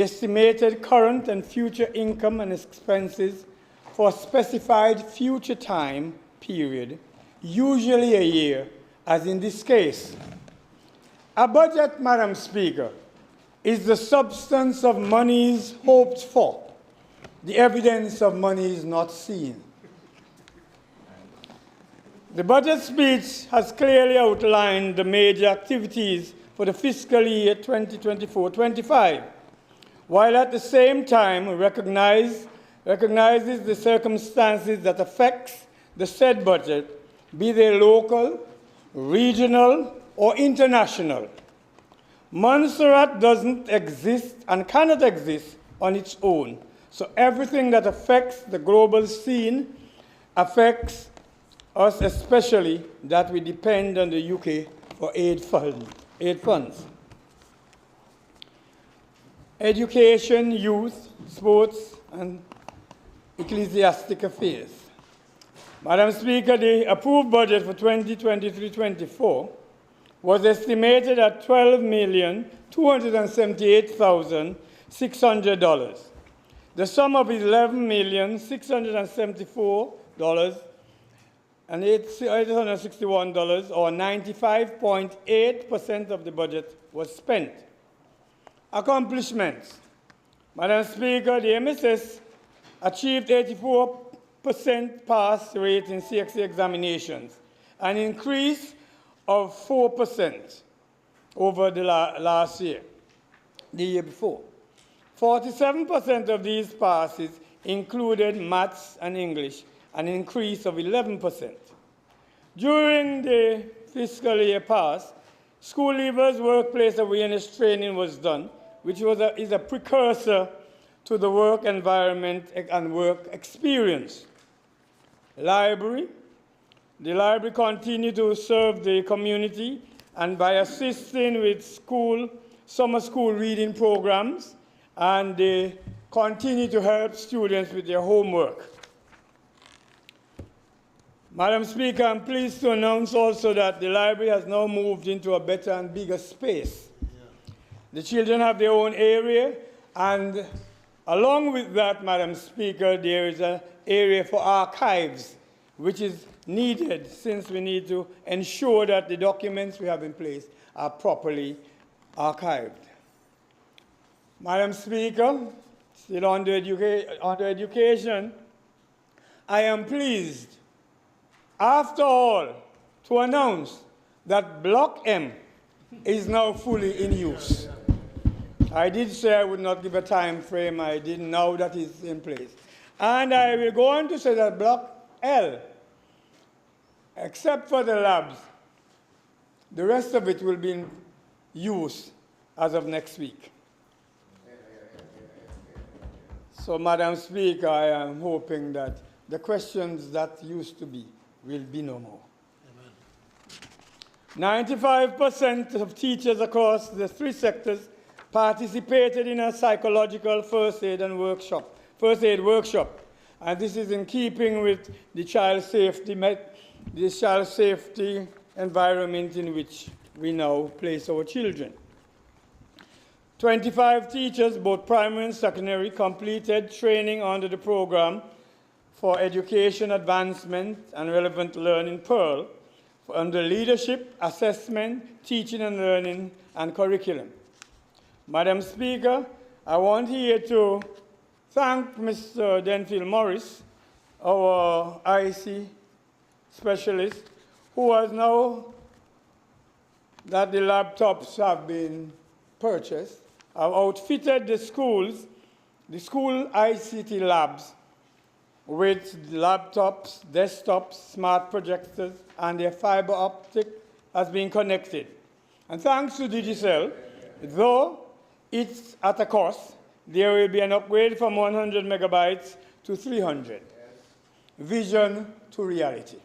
estimated current and future income and expenses for a specified future time period, usually a year, as in this case. A budget, Madam Speaker, is the substance of monies hoped for, the evidence of monies not seen. The budget speech has clearly outlined the major activities for the fiscal year 2024-25, while at the same time recognizes the circumstances that affects the said budget, be they local, regional, or international. Montserrat doesn't exist and cannot exist on its own, so everything that affects the global scene affects us, especially that we depend on the UK for aid funds. Education, youth, sports, and ecclesiastic affairs. Madam Speaker, the approved budget for 2023-24 was estimated at $12,278,600. The sum of $11,674,861, or 95.8% of the budget, was spent. Accomplishments. Madam Speaker, the MSS achieved 84% pass rate in CXC examinations, an increase of 4% over the last year, the year before. 47% of these passes included maths and English, an increase of 11%. During the fiscal year past, school leavers workplace awareness training was done, which is a precursor to the work environment and work experience. Library. The library continued to serve the community and by assisting with summer school reading programs, and they continue to help students with their homework. Madam Speaker, I'm pleased to announce also that the library has now moved into a better and bigger space. The children have their own area, and along with that, Madam Speaker, there is an area for archives, which is needed since we need to ensure that the documents we have in place are properly archived. Madam Speaker, still on education, I am pleased, after all, to announce that Block M is now fully in use. I did say I would not give a time frame. I didn't know that it's in place. And I will go on to say that Block L, except for the labs, the rest of it will be in use as of next week. So, Madam Speaker, I am hoping that the questions that used to be will be no more. 95% of teachers across the three sectors participated in a psychological first aid workshop. And this is in keeping with the child safety environment in which we now place our children. 25 teachers, both primary and secondary, completed training under the program for education advancement and relevant learning Pearl under leadership, assessment, teaching and learning, and curriculum. Madam Speaker, I want here to thank Mr. Denfield Morris, our IC specialist, who has now that the laptops have been purchased, have outfitted the school ICT labs with laptops, desktops, smart projectors, and their fiber optic has been connected. And thanks to Digicel, though it's at a cost, there will be an upgrade from 100 megabytes to 300. Vision to reality.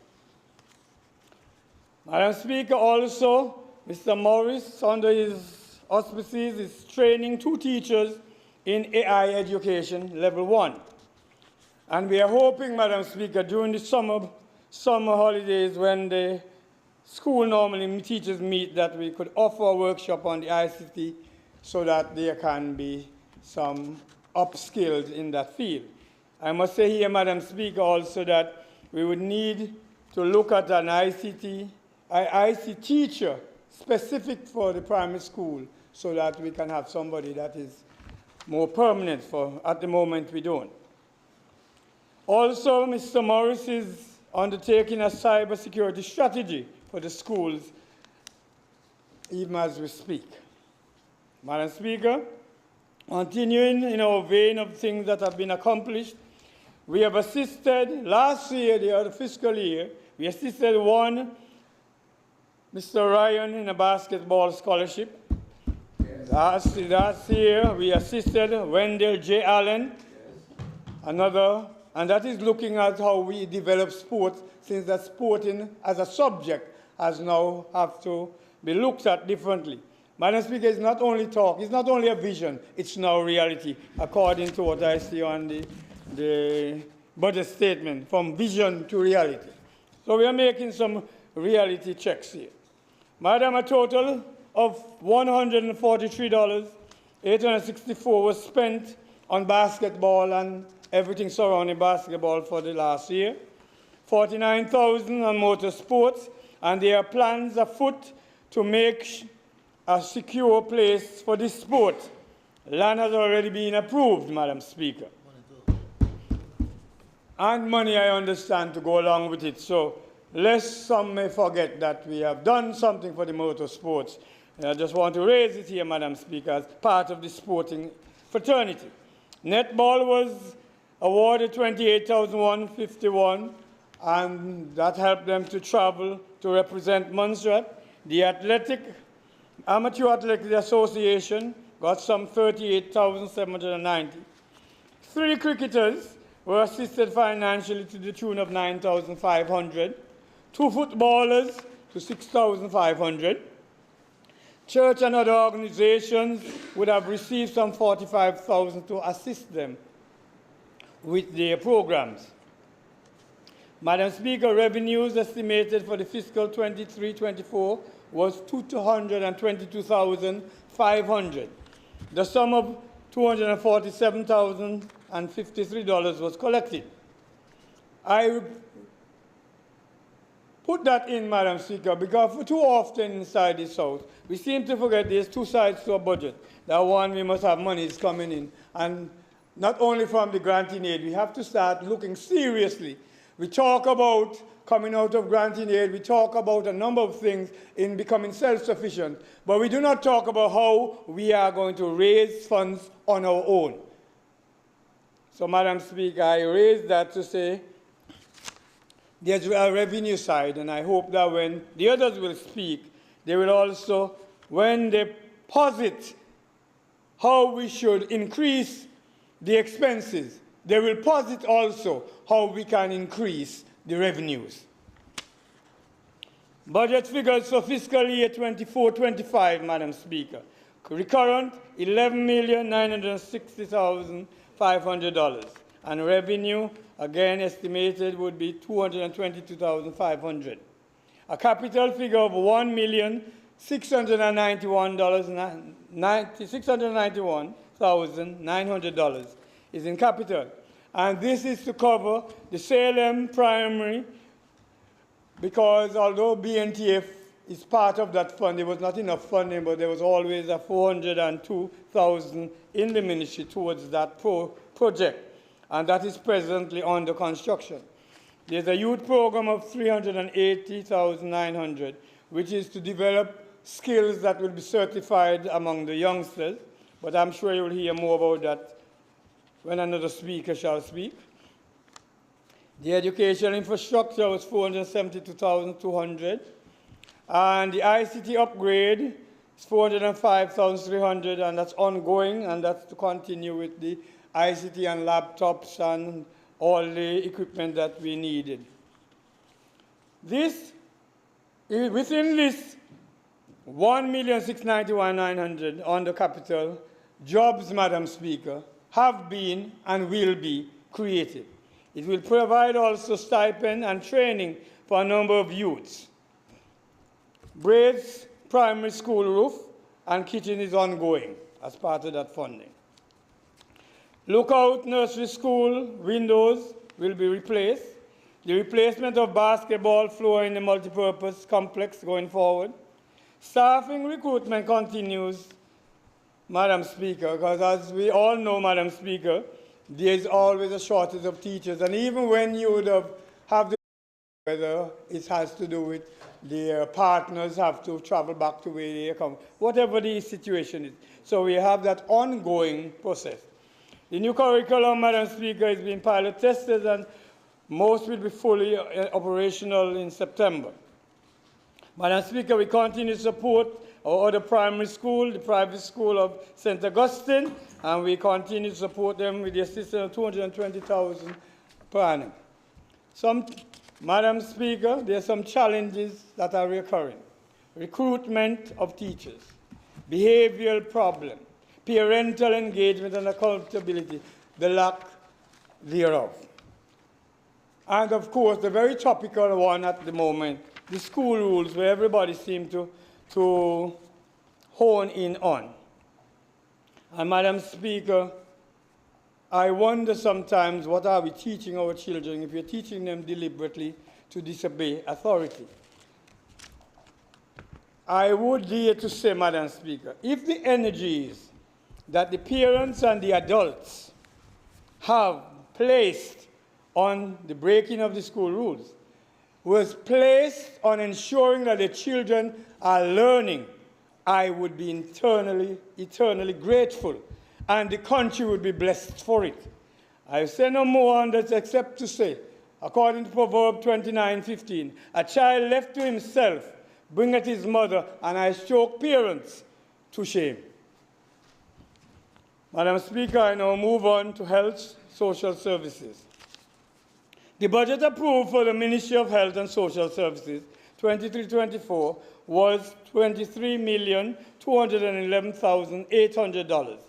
Madam Speaker, also, Mr. Morris, under his auspices, is training 2 teachers in AI education, level 1. And we are hoping, Madam Speaker, during the summer holidays when the school normally teachers meet, that we could offer a workshop on the ICT so that there can be some upskilled in that field. I must say here, Madam Speaker, also that we would need to look at an IC teacher specific for the primary school so that we can have somebody that is more permanent. For at the moment, we don't. Also, Mr. Morris is undertaking a cybersecurity strategy for the schools, even as we speak. Madam Speaker, continuing in our vein of things that have been accomplished, we have assisted, last year, the other fiscal year, we assisted one, Mr. Ryan, in a basketball scholarship. Yes. Last year, we assisted Wendell J. Allen, another, and that is looking at how we develop sports, since that sporting as a subject has now have to be looked at differently. Madam Speaker, it's not only talk, it's not only a vision, it's now reality, according to what I see on the budget statement, from vision to reality. So we are making some reality checks here. Madam, a total of $143,864 was spent on basketball and everything surrounding basketball for the last year, $49,000 on motorsports, and there are plans afoot to make a secure place for this sport. Land has already been approved, Madam Speaker. And money, I understand, to go along with it. So, lest some may forget that we have done something for the motorsports. I just want to raise it here, Madam Speaker, as part of the sporting fraternity. Netball was awarded $28,151, and that helped them to travel to represent Montserrat. The Amateur Athletic Association got some $38,790. 3 cricketers were assisted financially to the tune of $9,500. 2 footballers to $6,500. Church and other organizations would have received some $45,000 to assist them with their programs. Madam Speaker, revenues estimated for the fiscal 23-24 was $222,500. The sum of $247,053 was collected. I put that in, Madam Speaker, because too often inside this House, we seem to forget there's 2 sides to a budget. That one, we must have monies coming in. And not only from the granting aid, we have to start looking seriously. We talk about coming out of granting aid, we talk about a number of things in becoming self-sufficient, but we do not talk about how we are going to raise funds on our own. So, Madam Speaker, I raise that to say there's a revenue side, and I hope that when the others will speak, they will also, when they posit how we should increase the expenses, they will posit also how we can increase the revenues. Budget figures for fiscal year 24-25, Madam Speaker. Recurrent, $11,960,500. And revenue, again estimated, would be $222,500. A capital figure of $1,691,900 is in capital. And this is to cover the Salem primary, because although BNTF is part of that fund, there was not enough funding, but there was always a $402,000 in the ministry towards that project. And that is presently under construction. There's a youth program of $380,900, which is to develop skills that will be certified among the youngsters. But I'm sure you'll hear more about that when another speaker shall speak. The educational infrastructure was $472,200. And the ICT upgrade is $405,300, and that's ongoing, and that's to continue with the ICT and laptops and all the equipment that we needed. Within this $1,691,900 on the capital, jobs, Madam Speaker, have been and will be created. It will provide also stipend and training for a number of youths. Braid's primary school roof and kitchen is ongoing as part of that funding. Lookout Nursery School windows will be replaced. The replacement of basketball floor in the multipurpose complex going forward. Staffing recruitment continues, Madam Speaker, because as we all know, Madam Speaker, there is always a shortage of teachers. And even when you would have the whether it has to do with the partners have to travel back to where they come, whatever the situation is. So we have that ongoing process. The new curriculum, Madam Speaker, is being pilot tested and most will be fully operational in September. Madam Speaker, we continue to support our other primary school, the private school of St. Augustine, and we continue to support them with the assistance of $220,000 per annum. Madam Speaker, there are some challenges that are recurring. Recruitment of teachers, behavioral problem, parental engagement and accountability, the lack thereof. And of course, the very topical one at the moment, the school rules, where everybody seems to hone in on. And Madam Speaker, I wonder sometimes what are we teaching our children if we're teaching them deliberately to disobey authority. I would dare to say, Madam Speaker, if the energies that the parents and the adults have placed on the breaking of the school rules was placed on ensuring that the children are learning, I would be eternally grateful, and the country would be blessed for it. I say no more on that except to say, according to Proverbs 29:15, a child left to himself bringeth his mother, and I choke parents to shame. Madam Speaker, I now move on to health, social services. The budget approved for the Ministry of Health and Social Services 23-24 was $23,211,800.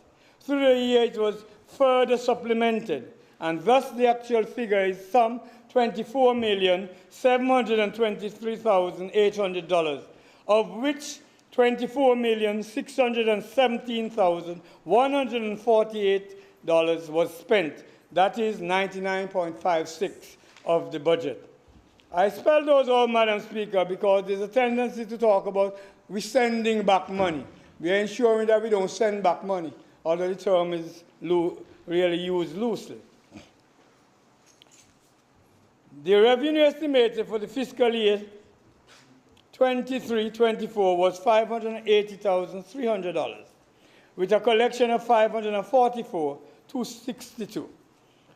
Through the year, it was further supplemented, and thus the actual figure is some $24,723,800, of which $24,617,148 was spent. That is 99.56% of the budget. I spell those out, Madam Speaker, because there's a tendency to talk about we sending back money. We are ensuring that we don't send back money, although the term is really used loosely. The revenue estimated for the fiscal year 23-24 was $580,300, with a collection of $544,262.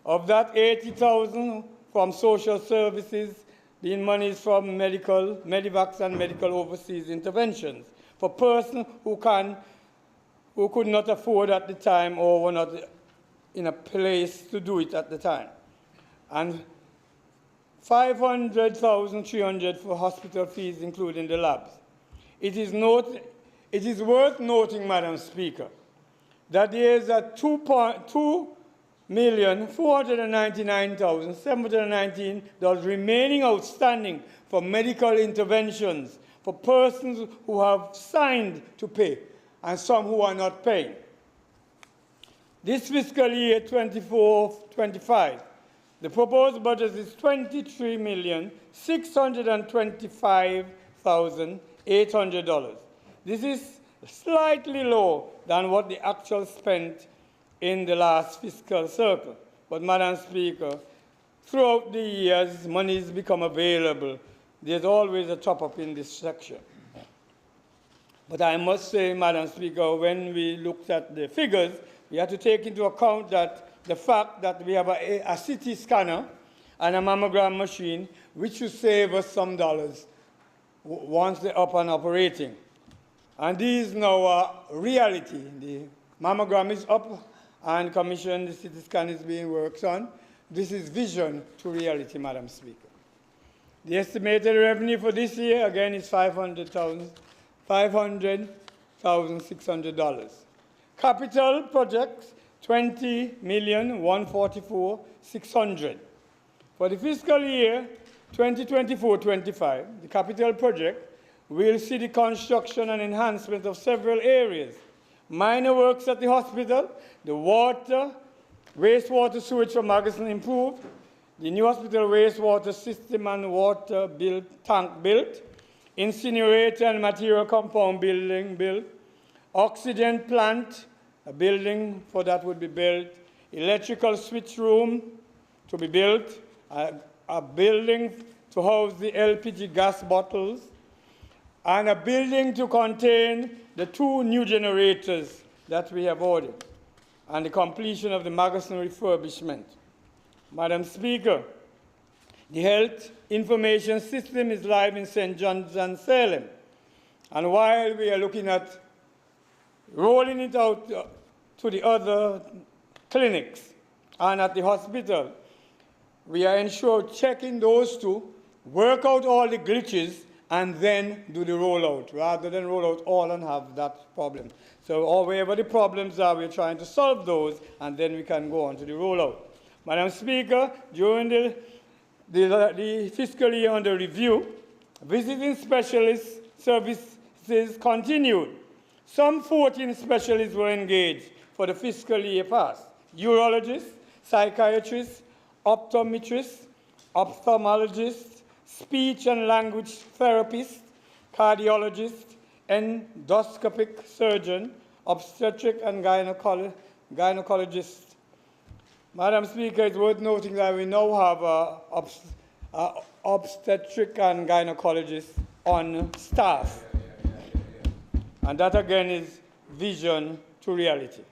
Of that, $80,000 from social services, being monies from Medivacs and medical overseas interventions for persons who could not afford at the time or were not in a place to do it at the time. And $500,300 for hospital fees, including the labs. It is worth noting, Madam Speaker, that there is a $2,499,719 remaining outstanding for medical interventions for persons who have signed to pay and some who are not paying. This fiscal year 24-25, the proposed budget is $23,625,800. This is slightly lower than what the actual spent in the last fiscal cycle. But, Madam Speaker, throughout the years, monies become available. There's always a top-up in this section. But I must say, Madam Speaker, when we looked at the figures, we have to take into account that the fact that we have a CT scanner and a mammogram machine, which should save us some dollars once they're up and operating. And this is now a reality. The mammogram is up and commissioned, the CT scan is being worked on. This is vision to reality, Madam Speaker. The estimated revenue for this year, again, is $500,600. Capital projects, $20,144,600. For the fiscal year 2024-25, the capital project will see the construction and enhancement of several areas. Minor works at the hospital, the water Wastewater sewage from Magasin improved. The new hospital wastewater system and water tank built. Incinerator and material compound building built. Oxygen plant, a building for that would be built. Electrical switch room to be built. A building to house the LPG gas bottles. And a building to contain the 2 new generators that we have ordered. And the completion of the Magasin refurbishment. Madam Speaker, the health information system is live in St. John's and Salem. And while we are looking at rolling it out to the other clinics and at the hospital, we are ensured checking those 2, work out all the glitches, and then do the rollout, rather than roll out all and have that problem. So wherever the problems are, we're trying to solve those, and then we can go on to the rollout. Madam Speaker, during the fiscal year under review, visiting specialist services continued. Some 14 specialists were engaged for the fiscal year past. Urologists, psychiatrists, optometrists, ophthalmologists, speech and language therapists, cardiologists, endoscopic surgeon, obstetric and gynecologists. Madam Speaker, it's worth noting that we now have obstetric and gynecologists on staff. And that again is vision to reality.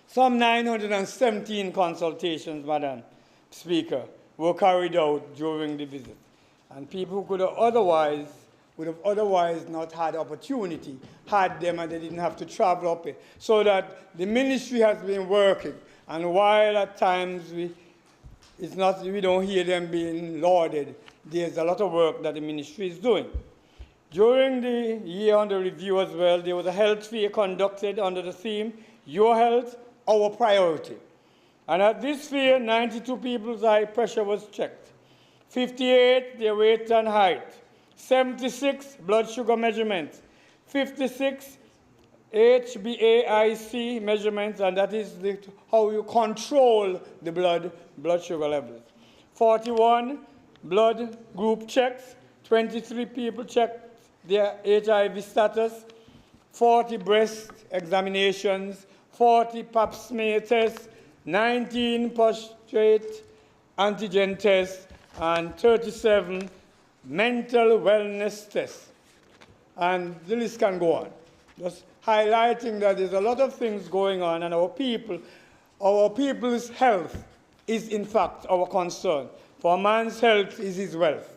Some 917 consultations, Madam Speaker, were carried out during the visit. And people who would have otherwise not had opportunity, had them and they didn't have to travel up it. So that the ministry has been working. And while at times we don't hear them being lauded, there's a lot of work that the ministry is doing. During the year under review as well, there was a health fair conducted under the theme, Your Health, Our Priority. And at this fair, 92 people's eye pressure was checked, 58 their weight and height, 76 blood sugar measurements, 56 HbA1c measurements, and that is how you control the blood sugar levels. 41 blood group checks, 23 people checked their HIV status, 40 breast examinations, 40 pap smear tests, 19 prostate antigen tests, and 37 mental wellness tests. And the list can go on. Just highlighting that there's a lot of things going on, and our people's health is in fact our concern. For man's health is his wealth.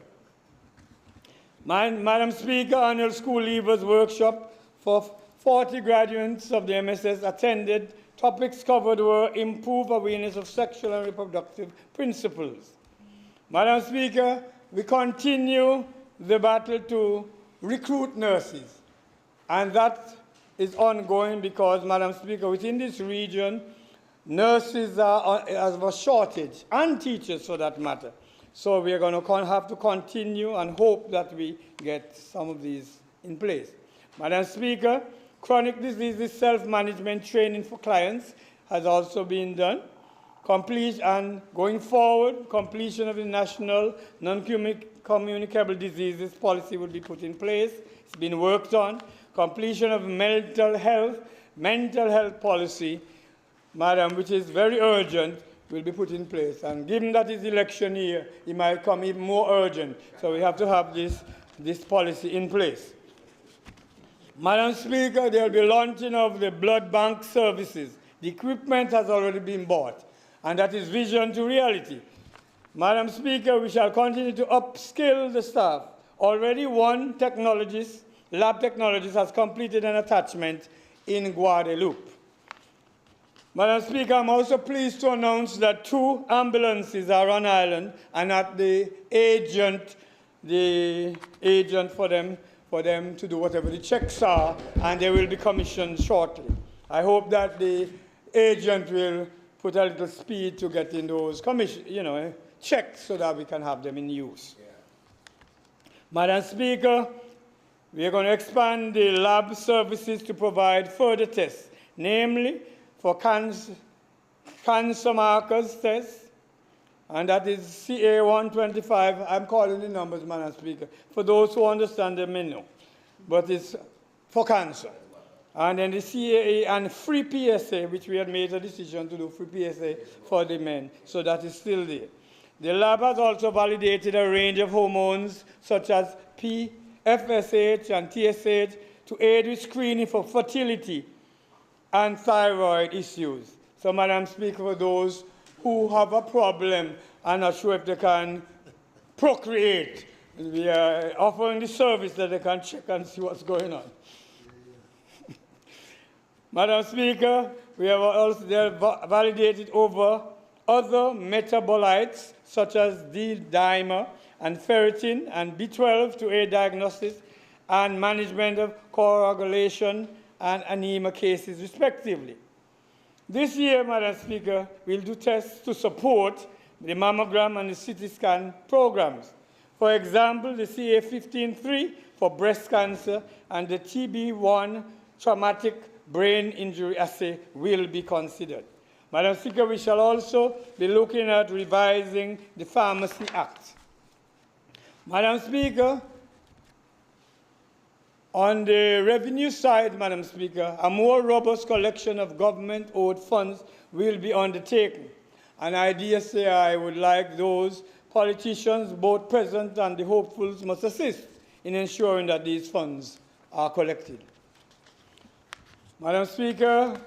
Madam Speaker, annual school leavers workshop for 40 graduates of the MSS attended. Topics covered were improve awareness of sexual and reproductive principles. Madam Speaker, we continue the battle to recruit nurses, and that is ongoing because, Madam Speaker, within this region, nurses are of a shortage, and teachers for that matter. So we are going to have to continue and hope that we get some of these in place. Madam Speaker, chronic diseases self-management training for clients has also been done. And going forward, completion of the national non-communicable diseases policy will be put in place. It's been worked on. Completion of mental health policy, Madam, which is very urgent, will be put in place. And given that it's election year, it might come even more urgent. So we have to have this policy in place. Madam Speaker, there will be launching of the blood bank services. The equipment has already been bought, and that is vision to reality. Madam Speaker, we shall continue to upskill the staff. Already one lab technologist has completed an attachment in Guadeloupe. Madam Speaker, I'm also pleased to announce that 2 ambulances are on island and at the agent for them to do whatever the checks are, and they will be commissioned shortly. I hope that the agent will put a little speed to getting those checks so that we can have them in use. Yeah. Madam Speaker, we are going to expand the lab services to provide further tests, namely for cancer cancer markers test, and that is CA 125. I'm calling the numbers, Madam Speaker. For those who understand, they may know. But it's for cancer. And then the CAA and free PSA, which we had made a decision to do free PSA for the men. So that is still there. The lab has also validated a range of hormones such as FSH and TSH to aid with screening for fertility and thyroid issues. So, Madam Speaker, for those who have a problem and not sure if they can procreate, we are offering the service that they can check and see what's going on. Madam Speaker, we have also validated over other metabolites such as D-dimer and ferritin and B12 to aid diagnosis and management of coagulation and anemia cases, respectively. This year, Madam Speaker, we'll do tests to support the mammogram and the CT scan programs. For example, the CA15-3 for breast cancer and the TB1 traumatic brain injury assay will be considered. Madam Speaker, we shall also be looking at revising the Pharmacy Act. Madam Speaker, on the revenue side, Madam Speaker, a more robust collection of government-owed funds will be undertaken. And I dare say I would like those politicians, both present and the hopefuls, must assist in ensuring that these funds are collected. Madam Speaker,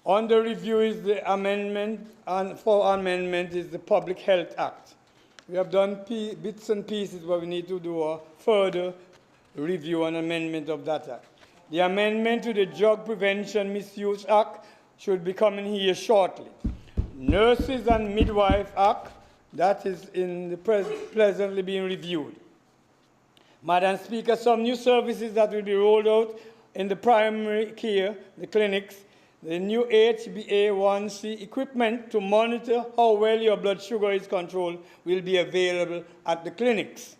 on the review is the amendment, and for amendment is the Public Health Act. We have done bits and pieces, but we need to do a further review and amendment of that act. The amendment to the Drug Prevention Misuse Act should be coming here shortly. Nurses and Midwife Act, that is presently being reviewed. Madam Speaker, some new services that will be rolled out in the primary care, the clinics, the new HbA1c equipment to monitor how well your blood sugar is controlled will be available at the clinics.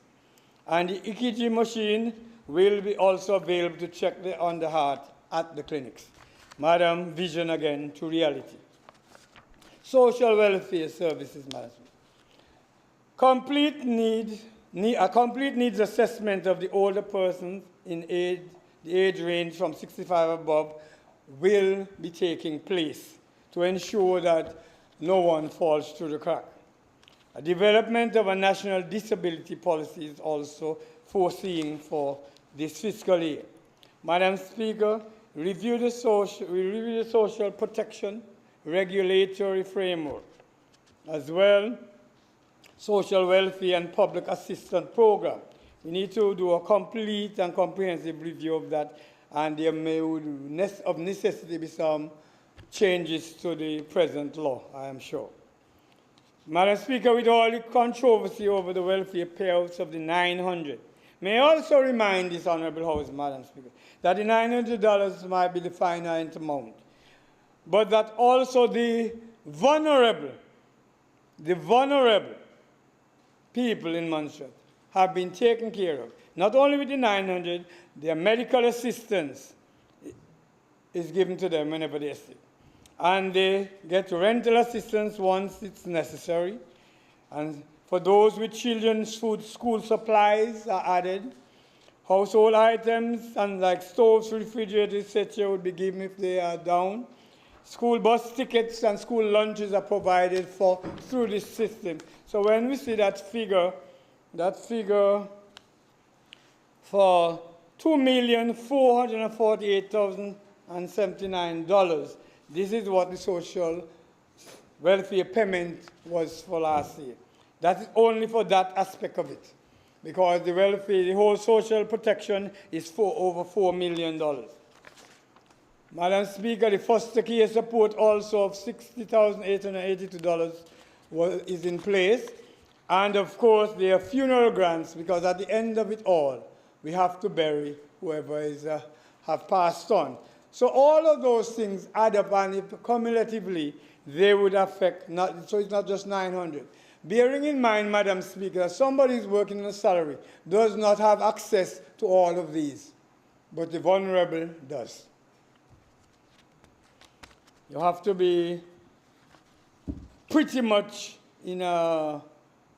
And the EKG machine will be also available to check on the heart at the clinics. Madam, vision again to reality. Social welfare services, Madam. A complete needs assessment of the older persons in the age range from 65 above will be taking place to ensure that no one falls through the crack. A development of a national disability policy is also foreseen for this fiscal year. Madam Speaker, we review the social protection regulatory framework, as well social welfare and public assistance program. We need to do a complete and comprehensive review of that, and there may, of necessity, be some changes to the present law, I am sure. Madam Speaker, with all the controversy over the welfare payouts of the $900, may I also remind this Honorable House, Madam Speaker, that the $900 might be the finite amount, but that also the vulnerable people in Montserrat have been taken care of. Not only with the $900, their medical assistance is given to them whenever they're sick. And they get rental assistance once it's necessary. And for those with children's food, school supplies are added. Household items and like stoves, refrigerators, etc. would be given if they are down. School bus tickets and school lunches are provided for through this system. So when we see that figure for $2,448,079, this is what the social welfare payment was for last year. That is only for that aspect of it, because the welfare, the whole social protection is for over $4 million. Madam Speaker, the foster care support also of $60,882 is in place. And of course, there are funeral grants, because at the end of it all, we have to bury whoever have passed on. So all of those things add up, and cumulatively, they would affect, so it's not just 900. Bearing in mind, Madam Speaker, that somebody who's working on a salary does not have access to all of these, but the vulnerable does. You have to be pretty much in a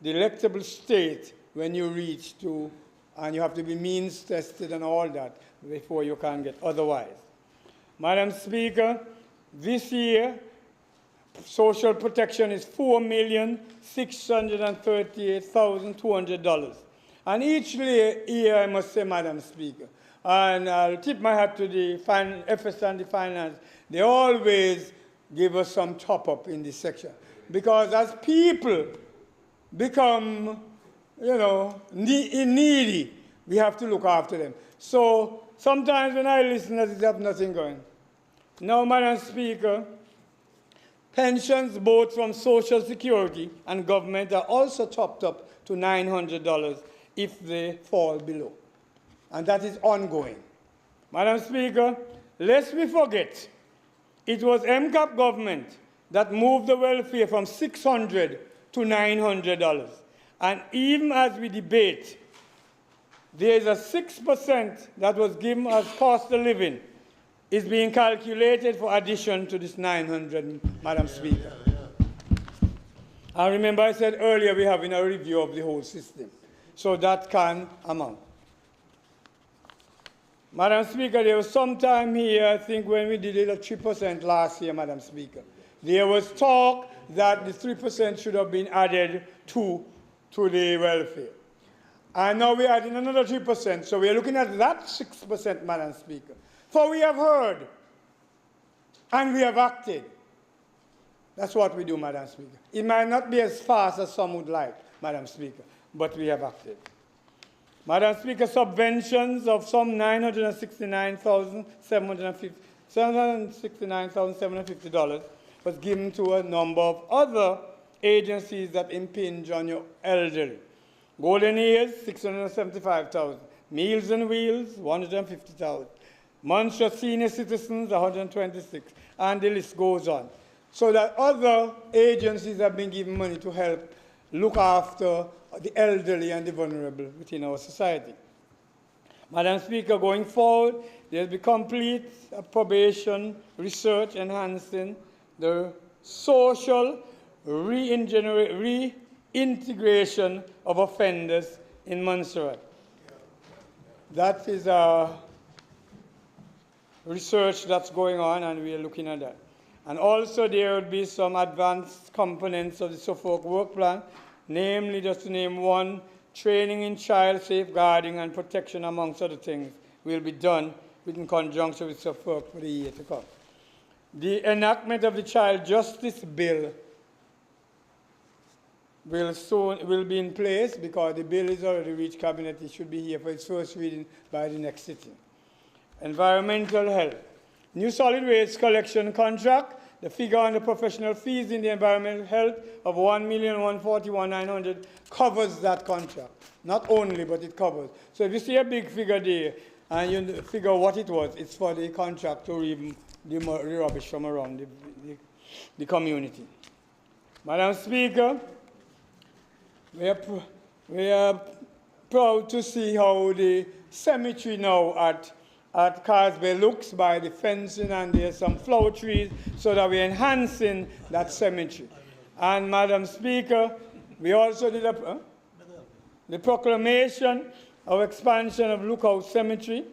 delectable state when you reach to, and you have to be means tested and all that before you can get otherwise. Madam Speaker, this year, social protection is $4,638,200. And each year, I must say, Madam Speaker, and I'll tip my hat to the FS and the finance, they always give us some top-up in this section. Because as people become, needy, we have to look after them. So sometimes when I listen, I have nothing going. Now, Madam Speaker, pensions both from Social Security and government are also topped up to $900 if they fall below. And that is ongoing. Madam Speaker, lest we forget, it was MCAP government that moved the welfare from $600 to $900. And even as we debate, there is a 6% that was given as cost of living is being calculated for addition to this 900, Madam Speaker. I remember I said earlier we're having a review of the whole system. So that can amount. Madam Speaker, there was some time here, I think when we did it at 3% last year, Madam Speaker. There was talk that the 3% should have been added to the welfare. And now we're adding another 3%, so we're looking at that 6%, Madam Speaker. For we have heard, and we have acted. That's what we do, Madam Speaker. It might not be as fast as some would like, Madam Speaker, but we have acted. Madam Speaker, subventions of some $769,750 was given to a number of other agencies that impinge on your elderly. Golden Years, $675,000. Meals and Wheels, $150,000. Montserrat Senior Citizens, $126,000. And the list goes on. So that other agencies have been given money to help look after the elderly and the vulnerable within our society. Madam Speaker, going forward, there will be complete probation, research, enhancing the social reintegration of offenders in Montserrat. That is a research that's going on, and we are looking at that. And also there will be some advanced components of the Suffolk work plan, namely, just to name one, training in child safeguarding and protection, amongst other things, will be done in conjunction with Suffolk for the year to come. The enactment of the Child Justice Bill will be in place because the bill is already reached Cabinet. It should be here for its first reading by the next sitting. Environmental health. New solid waste collection contract. The figure on the professional fees in the environmental health of $1,141,900 covers that contract. Not only, but it covers. So if you see a big figure there and you figure what it was, it's for the contract to remove the rubbish from around the community. Madam Speaker, we are proud to see how the cemetery now at Carswell looks by the fencing, and there's some flower trees so that we're enhancing that cemetery. And Madam Speaker, we also did the proclamation of expansion of Lookout Cemetery.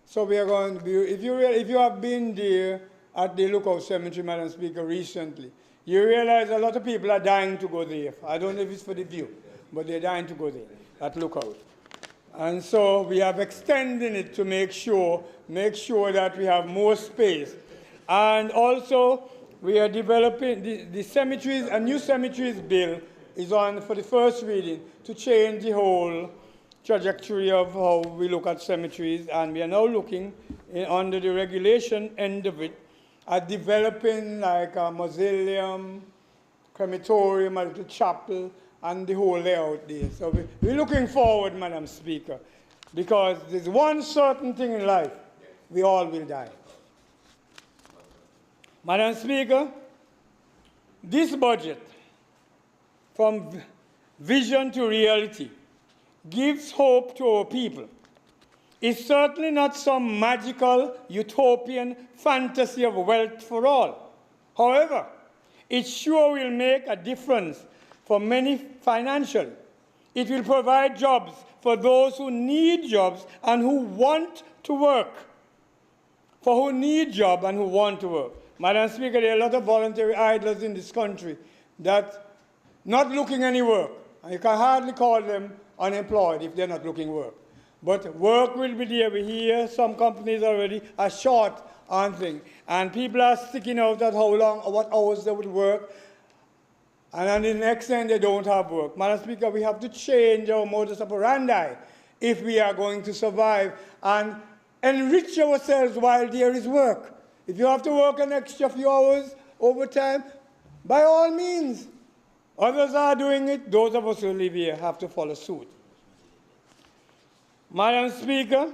So we are going to be, if you have been there at the Lookout Cemetery, Madam Speaker, recently, you realize a lot of people are dying to go there. I don't know if it's for the view, but they're dying to go there at Lookout. And so we have extended it to make sure that we have more space. And also, we are developing the cemeteries, a new cemeteries bill is on for the first reading to change the whole trajectory of how we look at cemeteries. And we are now looking under the regulation end of it at developing like a mausoleum, crematorium, a little chapel, and the whole layout there. So we're looking forward, Madam Speaker, because there's one certain thing in life: we all will die. Madam Speaker, this budget, from vision to reality, gives hope to our people. It's certainly not some magical utopian fantasy of wealth for all. However, It sure will make a difference for many financially. It will provide jobs for those who need jobs and who want to work. For who need jobs and who want to work. Madam Speaker, there are a lot of voluntary idlers in this country that not looking any work. And you can hardly call them unemployed if they're not looking work. But work will be there. We hear some companies already are short on things. And people are sticking out at how long or what hours they would work. And on the next end, they don't have work. Madam Speaker, we have to change our modus operandi if we are going to survive and enrich ourselves while there is work. If you have to work an extra few hours overtime, by all means. Others are doing it. Those of us who live here have to follow suit. Madam Speaker,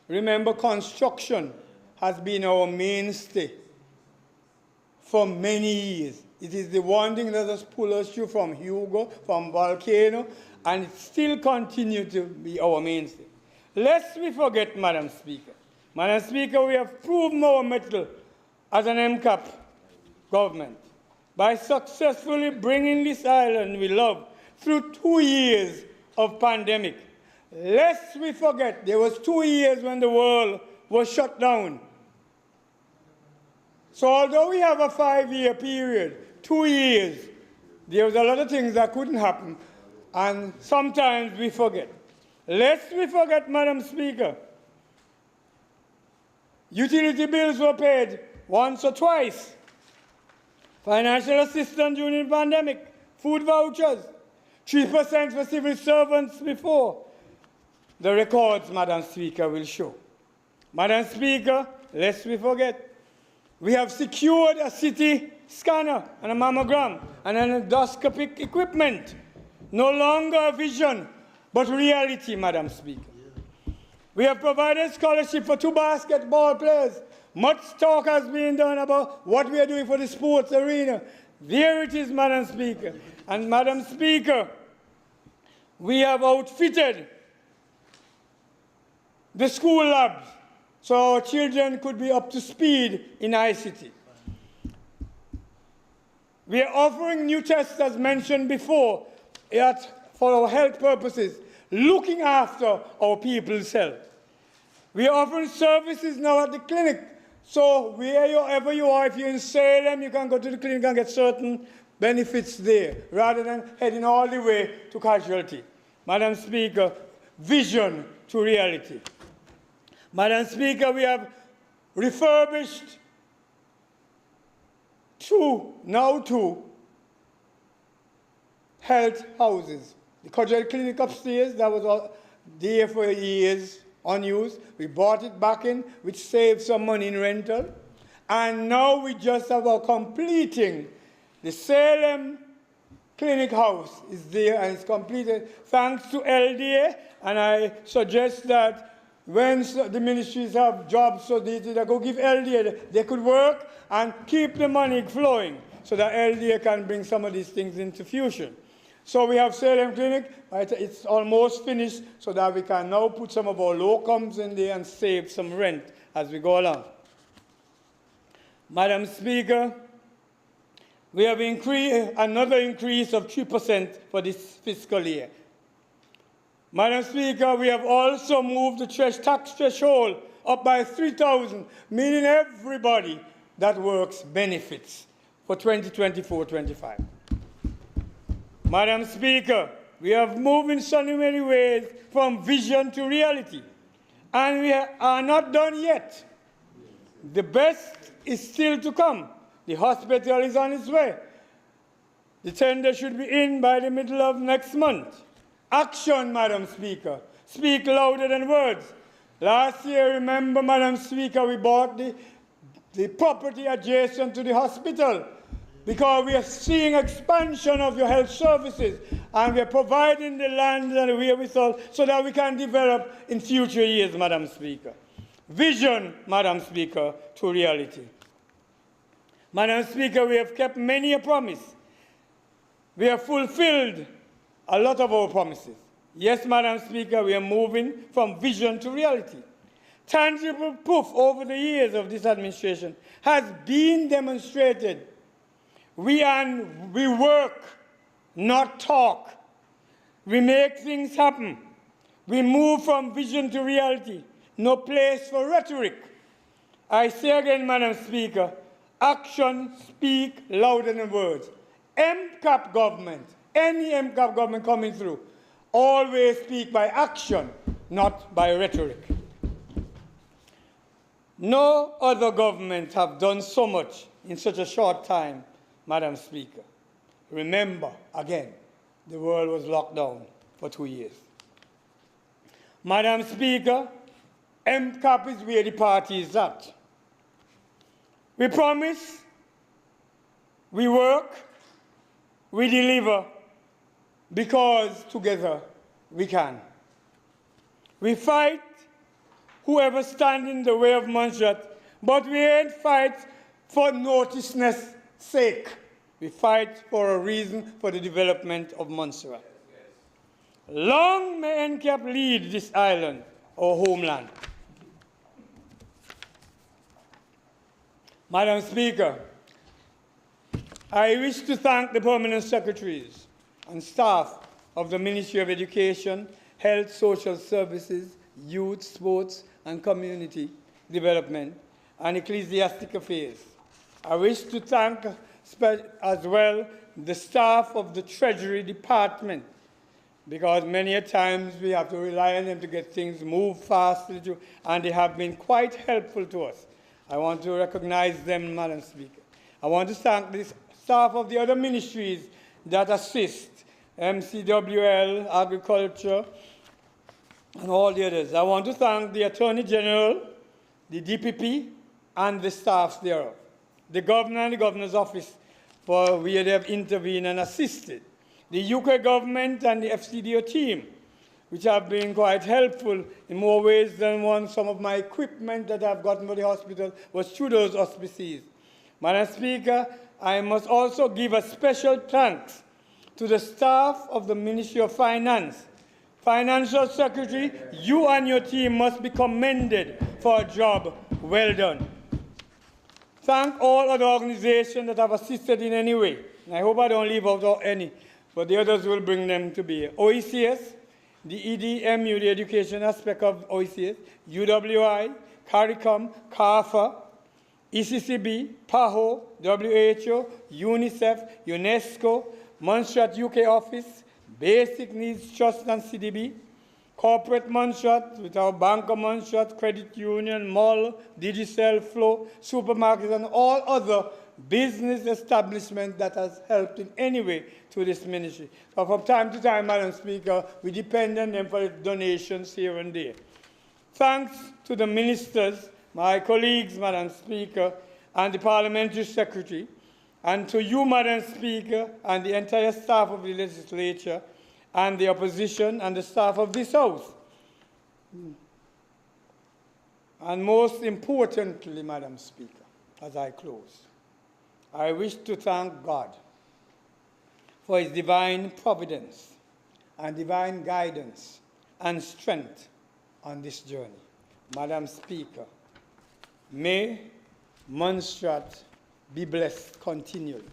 remember construction has been our mainstay for many years. It is the one thing that has pulled us through from Hugo, from volcano, and it still continues to be our mainstay. Lest we forget, Madam Speaker. Madam Speaker, we have proven our mettle as an MCAP government by successfully bringing this island we love through 2 years of pandemic. Lest we forget, there was 2 years when the world was shut down. So although we have a 5-year period, 2 years, there was a lot of things that couldn't happen, and sometimes we forget. Lest we forget, Madam Speaker, utility bills were paid once or twice. Financial assistance during the pandemic, food vouchers, 3% for civil servants before. The records, Madam Speaker, will show. Madam Speaker, lest we forget, we have secured a CT scanner and a mammogram and an endoscopic equipment. No longer a vision, but reality, Madam Speaker. We have provided scholarship for 2 basketball players. Much talk has been done about what we are doing for the sports arena. There it is, Madam Speaker. And Madam Speaker, we have outfitted the school labs so our children could be up to speed in ICT. We are offering new tests, as mentioned before, for our health purposes, looking after our people's health. We are offering services now at the clinic. So wherever you are, if you're in Salem, you can go to the clinic and get certain benefits there, rather than heading all the way to casualty. Madam Speaker, vision to reality. Madam Speaker, we have refurbished two health houses. The Kajal Clinic upstairs, that was there for years, unused. We bought it back in, which saved some money in rental. And now we just about completing the Salem Clinic House is there and it's completed thanks to LDA. And I suggest that when the ministries have jobs, so they go give LDA, they could work and keep the money flowing so that LDA can bring some of these things into fusion. So we have Salem Clinic, it's almost finished, so that we can now put some of our locums in there and save some rent as we go along. Madam Speaker, we have another increase of 3% for this fiscal year. Madam Speaker, we have also moved the tax threshold up by 3,000, meaning everybody that works benefits for 2024-25. Madam Speaker, we have moved in so many ways from vision to reality, and we are not done yet. The best is still to come. The hospital is on its way. The tender should be in by the middle of next month. Action, Madam Speaker. Speak louder than words. Last year, remember, Madam Speaker, we bought the property adjacent to the hospital because we are seeing expansion of your health services and we are providing the land and the wherewithal so that we can develop in future years, Madam Speaker. Vision, Madam Speaker, to reality. Madam Speaker, we have kept many a promise. We have fulfilled a lot of our promises. Yes, Madam Speaker, we are moving from vision to reality. Tangible proof over the years of this administration has been demonstrated. We work, not talk. We make things happen. We move from vision to reality. No place for rhetoric. I say again, Madam Speaker, action speak louder than words. MCAP government, any MCAP government coming through, always speak by action, not by rhetoric. No other government have done so much in such a short time, Madam Speaker. Remember, again, the world was locked down for 2 years. Madam Speaker, MCAP is where the party is at. We promise, we work, we deliver, because together we can. We fight whoever stands in the way of Montserrat, but we ain't fight for noticeness sake. We fight for a reason for the development of Montserrat. Long may NCAP lead this island, our homeland. Madam Speaker, I wish to thank the permanent secretaries and staff of the Ministry of Education, Health, Social Services, Youth, Sports, and Community Development, and Ecclesiastic Affairs. I wish to thank as well the staff of the Treasury Department, because many a times we have to rely on them to get things moved fast, and they have been quite helpful to us. I want to recognize them, Madam Speaker. I want to thank the staff of the other ministries that assist, MCWL, Agriculture, and all the others. I want to thank the Attorney General, the DPP, and the staffs thereof. The Governor and the Governor's Office, for where they have intervened and assisted. The UK government and the FCDO team, which have been quite helpful in more ways than one. Some of my equipment that I've gotten for the hospital was through those auspices. Madam Speaker, I must also give a special thanks to the staff of the Ministry of Finance. Financial Secretary, you and your team must be commended for a job well done. Thank all other organizations that have assisted in any way. And I hope I don't leave out any, but the others will bring them to bear. OECS, the EDMU, the education aspect of OECS, UWI, CARICOM, CARFA, ECCB, PAHO, WHO, UNICEF, UNESCO, Montserrat UK office, Basic Needs Trust and CDB, Corporate Montserrat with our Bank of Montserrat, Credit Union, Mall, Digicel, Flow, supermarkets, and all other business establishments that has helped in any way to this ministry. So from time to time, Madam Speaker, we depend on them for donations here and there. Thanks to the ministers, my colleagues, Madam Speaker, and the Parliamentary Secretary, and to you, Madam Speaker, and the entire staff of the legislature, and the opposition, and the staff of this House. And most importantly, Madam Speaker, as I close, I wish to thank God for his divine providence and divine guidance and strength on this journey. Madam Speaker, may Montserrat be blessed continually.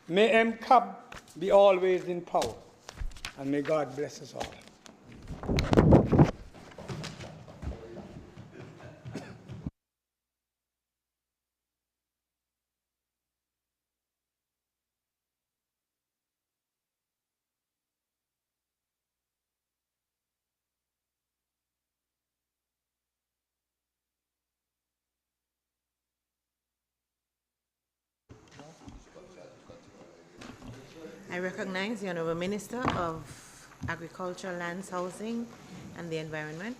May MCAP be always in power. And may God bless us all. I recognize the Honourable Minister of Agriculture, Lands, Housing and the Environment.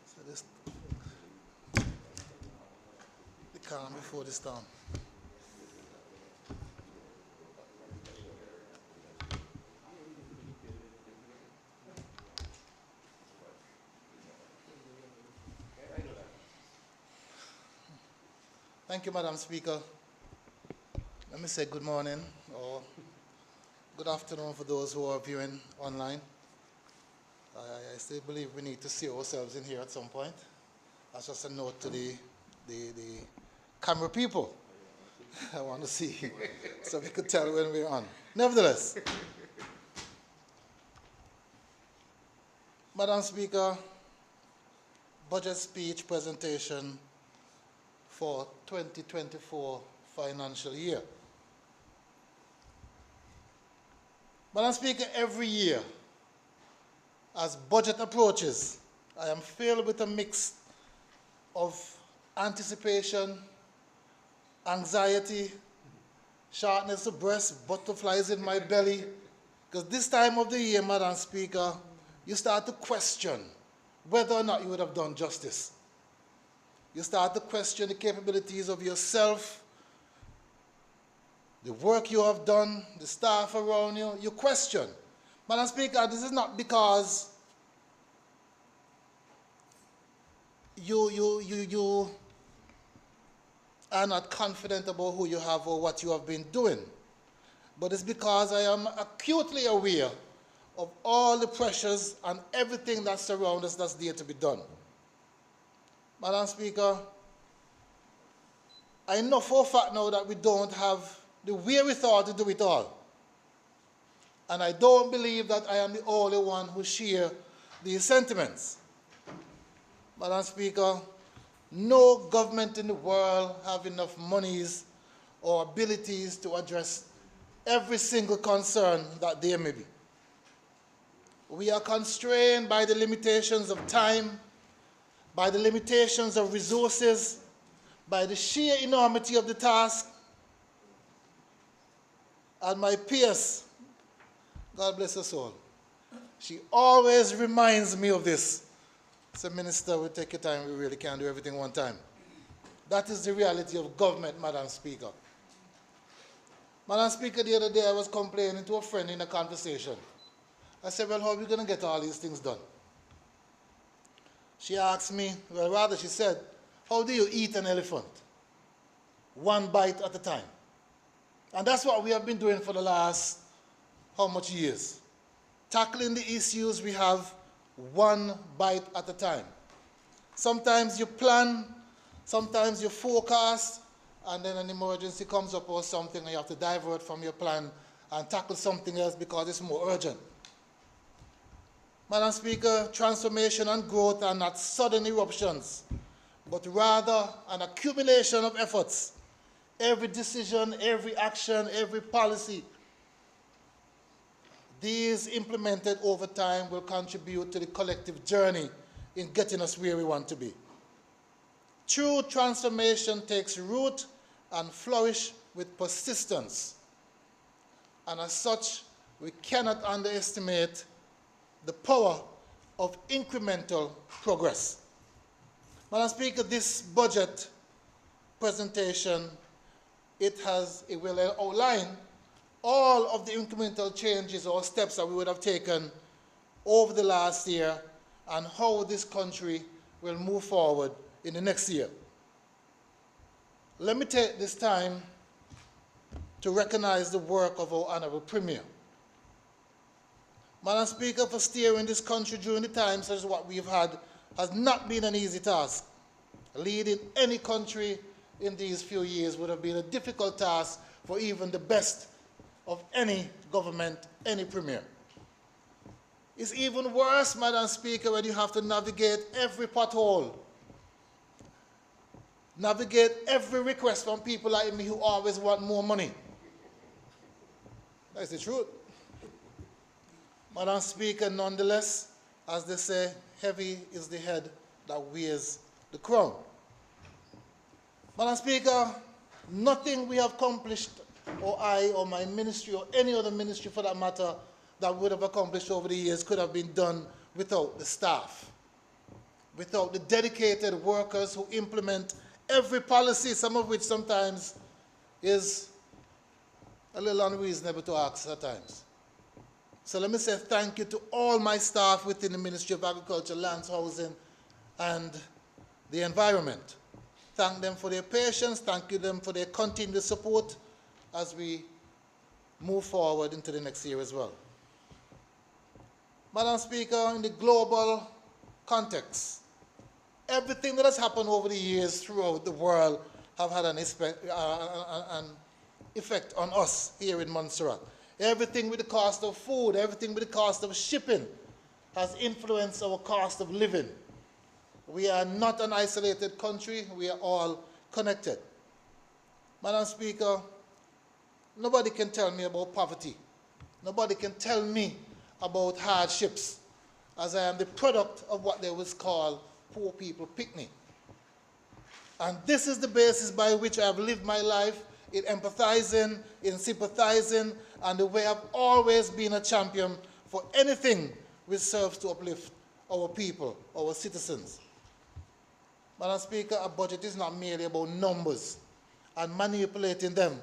So this, the calm before the storm. Thank you, Madam Speaker. Let me say good morning or good afternoon for those who are viewing online. I still believe we need to see ourselves in here at some point. That's just a note to the camera people. I want to see so we could tell when we're on. Nevertheless, Madam Speaker, budget speech presentation for 2024 financial year. Madam Speaker, every year, as budget approaches, I am filled with a mix of anticipation, anxiety, shortness of breath, butterflies in my belly, because this time of the year, Madam Speaker, you start to question whether or not you would have done justice. You start to question the capabilities of yourself, the work you have done, the staff around you. You question. Madam Speaker, this is not because you are not confident about who you have or what you have been doing, but it's because I am acutely aware of all the pressures and everything that surrounds us that's there to be done. Madam Speaker, I know for a fact now that we don't have the wherewithal to do it all. And I don't believe that I am the only one who shares these sentiments. Madam Speaker, no government in the world have enough monies or abilities to address every single concern that there may be. We are constrained by the limitations of time, by the limitations of resources, by the sheer enormity of the task. And my peers, God bless her soul, she always reminds me of this. So, Minister, we take your time, we really can't do everything one time. That is the reality of government, Madam Speaker. Madam Speaker, the other day I was complaining to a friend in a conversation. I said, well, how are we going to get all these things done? She asked me, well, rather she said, how do you eat an elephant? One bite at a time. And that's what we have been doing for the last, how much years? Tackling the issues we have one bite at a time. Sometimes you plan, sometimes you forecast, and then an emergency comes up or something and you have to divert from your plan and tackle something else because it's more urgent. Madam Speaker, transformation and growth are not sudden eruptions, but rather an accumulation of efforts. Every decision, every action, every policy, these implemented over time will contribute to the collective journey in getting us where we want to be. True transformation takes root and flourish with persistence. And as such, we cannot underestimate the power of incremental progress. Madam Speaker, this budget presentation, it will outline all of the incremental changes or steps that we would have taken over the last year and how this country will move forward in the next year. Let me take this time to recognize the work of our Honorable Premier. Madam Speaker, for steering this country during the times such as what we've had has not been an easy task. Leading any country in these few years would have been a difficult task for even the best of any government, any premier. It's even worse, Madam Speaker, when you have to navigate every pothole, navigate every request from people like me who always want more money. That's the truth. Madam Speaker, nonetheless, as they say, heavy is the head that wears the crown. Madam Speaker, nothing we have accomplished, or I, or my ministry, or any other ministry for that matter, that would have accomplished over the years could have been done without the staff, without the dedicated workers who implement every policy, some of which sometimes is a little unreasonable to ask at times. So let me say thank you to all my staff within the Ministry of Agriculture, Lands, Housing, and the Environment. thank them for their patience, thank them for their continued support as we move forward into the next year as well. Madam Speaker, in the global context, everything that has happened over the years throughout the world have had an effect on us here in Montserrat. Everything with the cost of food, everything with the cost of shipping has influenced our cost of living. We are not an isolated country, we are all connected. Madam Speaker, nobody can tell me about poverty. Nobody can tell me about hardships, as I am the product of what they would call poor people picnic. And this is the basis by which I have lived my life, in empathizing, in sympathizing, and the way I've always been a champion for anything which serves to uplift our people, our citizens. Madam Speaker, a budget is not merely about numbers and manipulating them,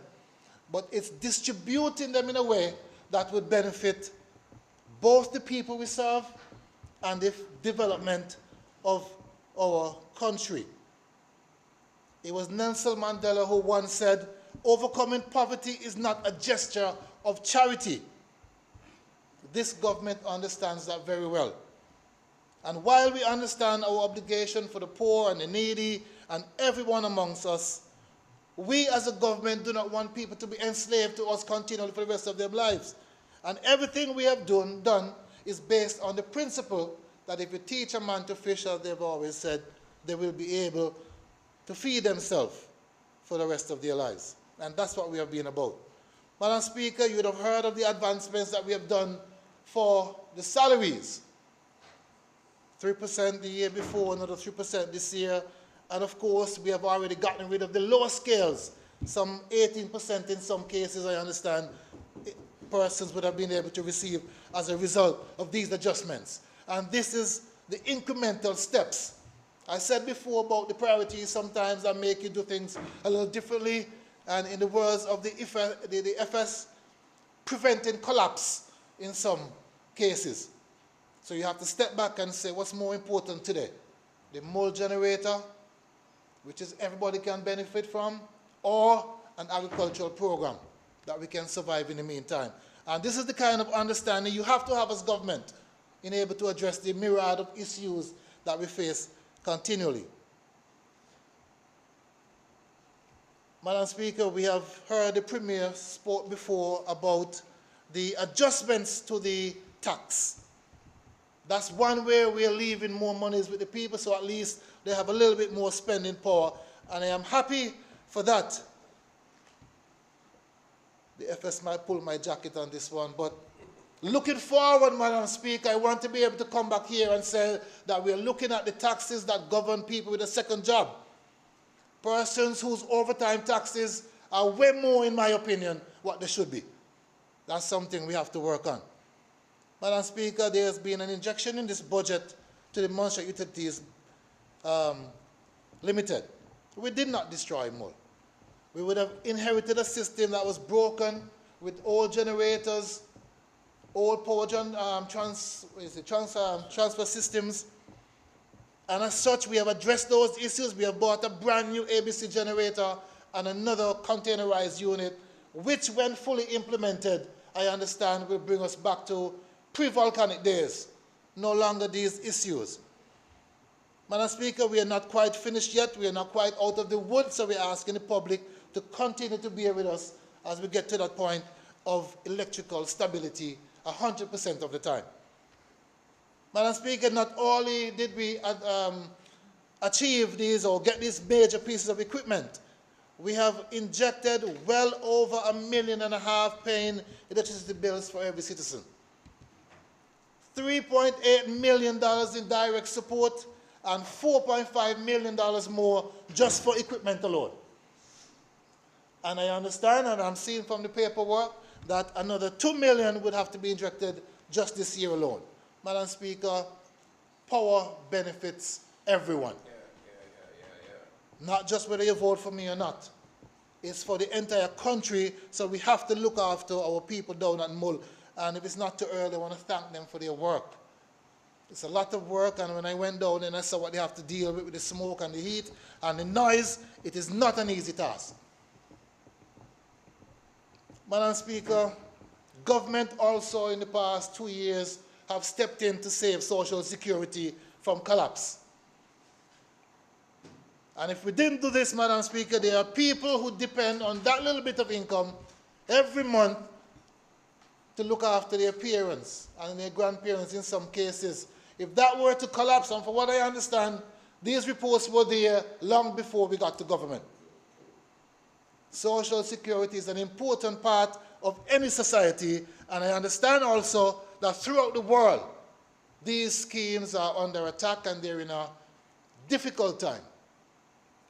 but it's distributing them in a way that would benefit both the people we serve and the development of our country. It was Nelson Mandela who once said, "Overcoming poverty is not a gesture of charity." This government understands that very well. And while we understand our obligation for the poor and the needy and everyone amongst us, we as a government do not want people to be enslaved to us continually for the rest of their lives. And everything we have done is based on the principle that if you teach a man to fish, as they've always said, they will be able to feed themselves for the rest of their lives. And that's what we have been about. Madam Speaker, you would have heard of the advancements that we have done for the salaries. 3% the year before, another 3% this year. And of course, we have already gotten rid of the lower scales. Some 18% in some cases, I understand, persons would have been able to receive as a result of these adjustments. And this is the incremental steps. I said before about the priorities sometimes that make you do things a little differently. And in the words of the FS, preventing collapse in some cases. So you have to step back and say, what's more important today? The mold generator, which is everybody can benefit from, or an agricultural program that we can survive in the meantime. And this is the kind of understanding you have to have as government in able to address the myriad of issues that we face continually. Madam Speaker, we have heard the Premier spoke before about the adjustments to the tax. That's one way we are leaving more monies with the people, so at least they have a little bit more spending power. And I am happy for that. The FS might pull my jacket on this one, but looking forward, Madam Speaker, I want to be able to come back here and say that we are looking at the taxes that govern people with a second job. Persons whose overtime taxes are way more, in my opinion, what they should be. That's something we have to work on. Madam Speaker, there has been an injection in this budget to the Montserrat Utilities Limited. We did not destroy MUL. We would have inherited a system that was broken with old generators, old power transfer systems. And as such, we have addressed those issues. We have bought a brand new ABC generator and another containerized unit, which when fully implemented, I understand will bring us back to pre-volcanic days, no longer these issues. Madam Speaker, we are not quite finished yet. We are not quite out of the woods, so we're asking the public to continue to bear with us as we get to that point of electrical stability 100% of the time. Madam Speaker, not only did we achieve these or get these major pieces of equipment, we have injected well over $1.5 million paying electricity bills for every citizen. $3.8 million in direct support and $4.5 million more just for equipment alone. And I understand, and I'm seeing from the paperwork, that another $2 million would have to be injected just this year alone. Madam Speaker, power benefits everyone. Not just whether you vote for me or not. It's for the entire country, so we have to look after our people down at MUL. And if it's not too early, I want to thank them for their work. It's a lot of work, and when I went down and I saw what they have to deal with the smoke and the heat and the noise, it is not an easy task. Madam Speaker, government also in the past 2 years have stepped in to save Social Security from collapse. And if we didn't do this, Madam Speaker, there are people who depend on that little bit of income every month to look after their parents and their grandparents in some cases. If that were to collapse, and for what I understand, these reports were there long before we got to government. Social Security is an important part of any society, and I understand also that throughout the world, these schemes are under attack and they're in a difficult time.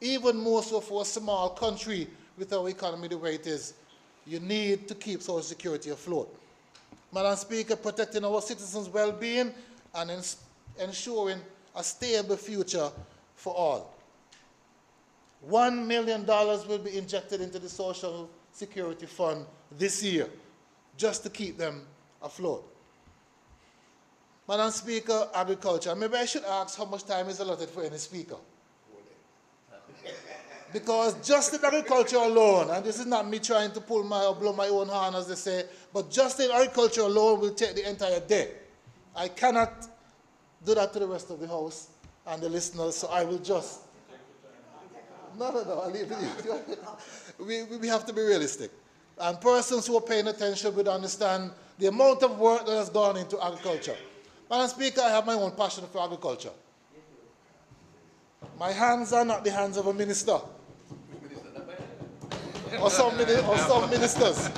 Even more so for a small country with our economy the way it is, you need to keep Social Security afloat. Madam Speaker, protecting our citizens' well-being and ensuring a stable future for all. $1 million will be injected into the Social Security Fund this year, just to keep them afloat. Madam Speaker, agriculture. Maybe I should ask how much time is allotted for any speaker. Because just in agriculture alone, and this is not me trying to pull my or blow my own horn as they say, but just in agriculture alone will take the entire day. I cannot do that to the rest of the House and the listeners, so I will just... No, I'll leave it to you. We have to be realistic. And persons who are paying attention would understand the amount of work that has gone into agriculture. Madam Speaker, I have my own passion for agriculture. My hands are not the hands of a minister. Or some ministers.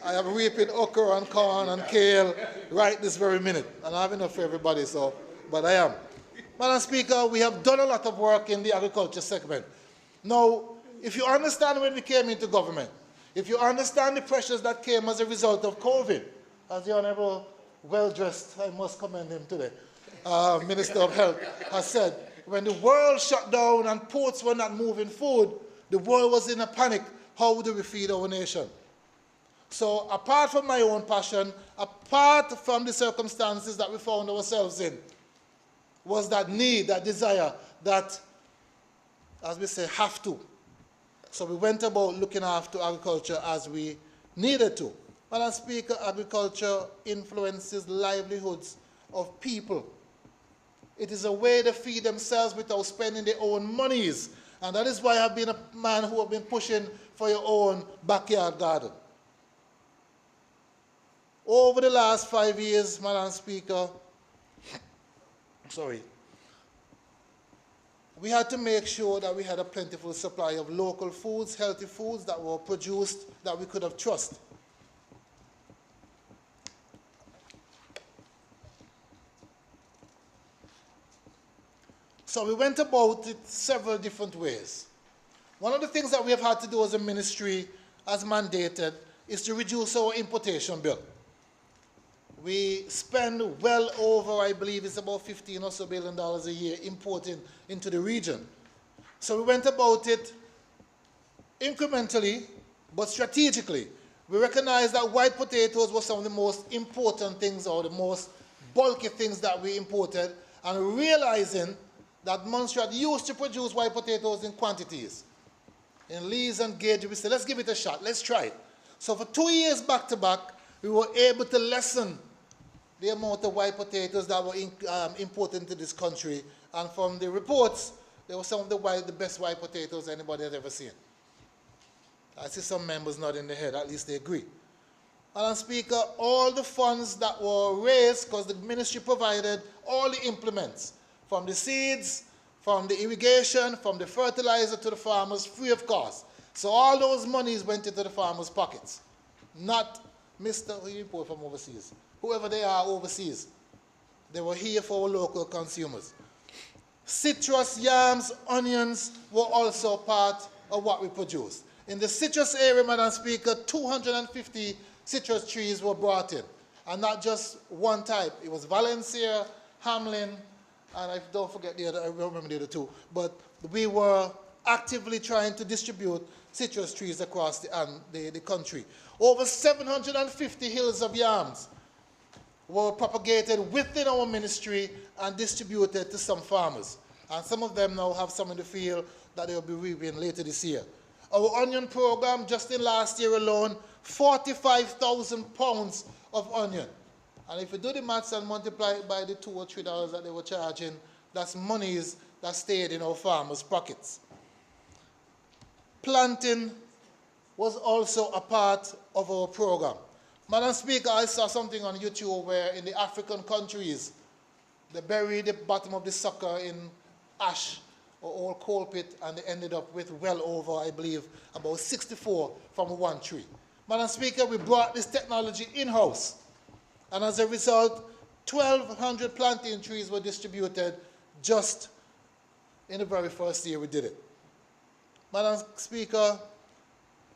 I am reaping okra and corn and kale right this very minute. And I have enough for everybody, so, but I am. Madam Speaker, we have done a lot of work in the agriculture segment. Now, if you understand when we came into government, if you understand the pressures that came as a result of COVID, as the Honourable, well-dressed, I must commend him today, Minister of Health, has said, when the world shut down and ports were not moving food, the world was in a panic. How do we feed our nation? So apart from my own passion, apart from the circumstances that we found ourselves in, was that need, that desire, that, as we say, have to. So we went about looking after agriculture as we needed to. Madam Speaker, agriculture influences livelihoods of people. It is a way to feed themselves without spending their own monies. And that is why I've been a man who have been pushing for your own backyard garden. Over the last 5 years, Madam Speaker, we had to make sure that we had a plentiful supply of local foods, healthy foods that were produced that we could have trust. So we went about it several different ways. One of the things that we have had to do as a ministry, as mandated, is to reduce our importation bill. We spend well over, I believe it's about $15 or so billion a year importing into the region. So we went about it incrementally, but strategically. We recognized that white potatoes were some of the most important things or the most bulky things that we imported, and realizing that Montserrat used to produce white potatoes in quantities. In Lees and Gage, we said, let's give it a shot, let's try it. So for 2 years back to back, we were able to lessen the amount of white potatoes that were imported into this country. And from the reports, they were some of the best white potatoes anybody has ever seen. I see some members nodding their head, at least they agree. Madam Speaker, all the funds that were raised, because the ministry provided all the implements, from the seeds, from the irrigation, from the fertilizer to the farmers, free of cost. So all those monies went into the farmers' pockets, not Mr. who import from overseas. Whoever they are overseas, they were here for our local consumers. Citrus, yams, onions were also part of what we produced. In the citrus area, Madam Speaker, 250 citrus trees were brought in, and not just one type. It was Valencia, Hamlin, and I don't forget the other, I don't remember the other two, but we were actively trying to distribute citrus trees across the country. Over 750 hills of yams were propagated within our ministry and distributed to some farmers. And some of them now have some in the field that they will be reaping later this year. Our onion program, just in last year alone, 45,000 pounds of onion. And if you do the maths and multiply it by the $2 or $3 that they were charging, that's monies that stayed in our farmers' pockets. Planting was also a part of our program. Madam Speaker, I saw something on YouTube where in the African countries, they buried the bottom of the sucker in ash or old coal pit, and they ended up with well over, I believe, about 64 from one tree. Madam Speaker, we brought this technology in-house, and as a result, 1,200 planting trees were distributed just in the very first year we did it. Madam Speaker,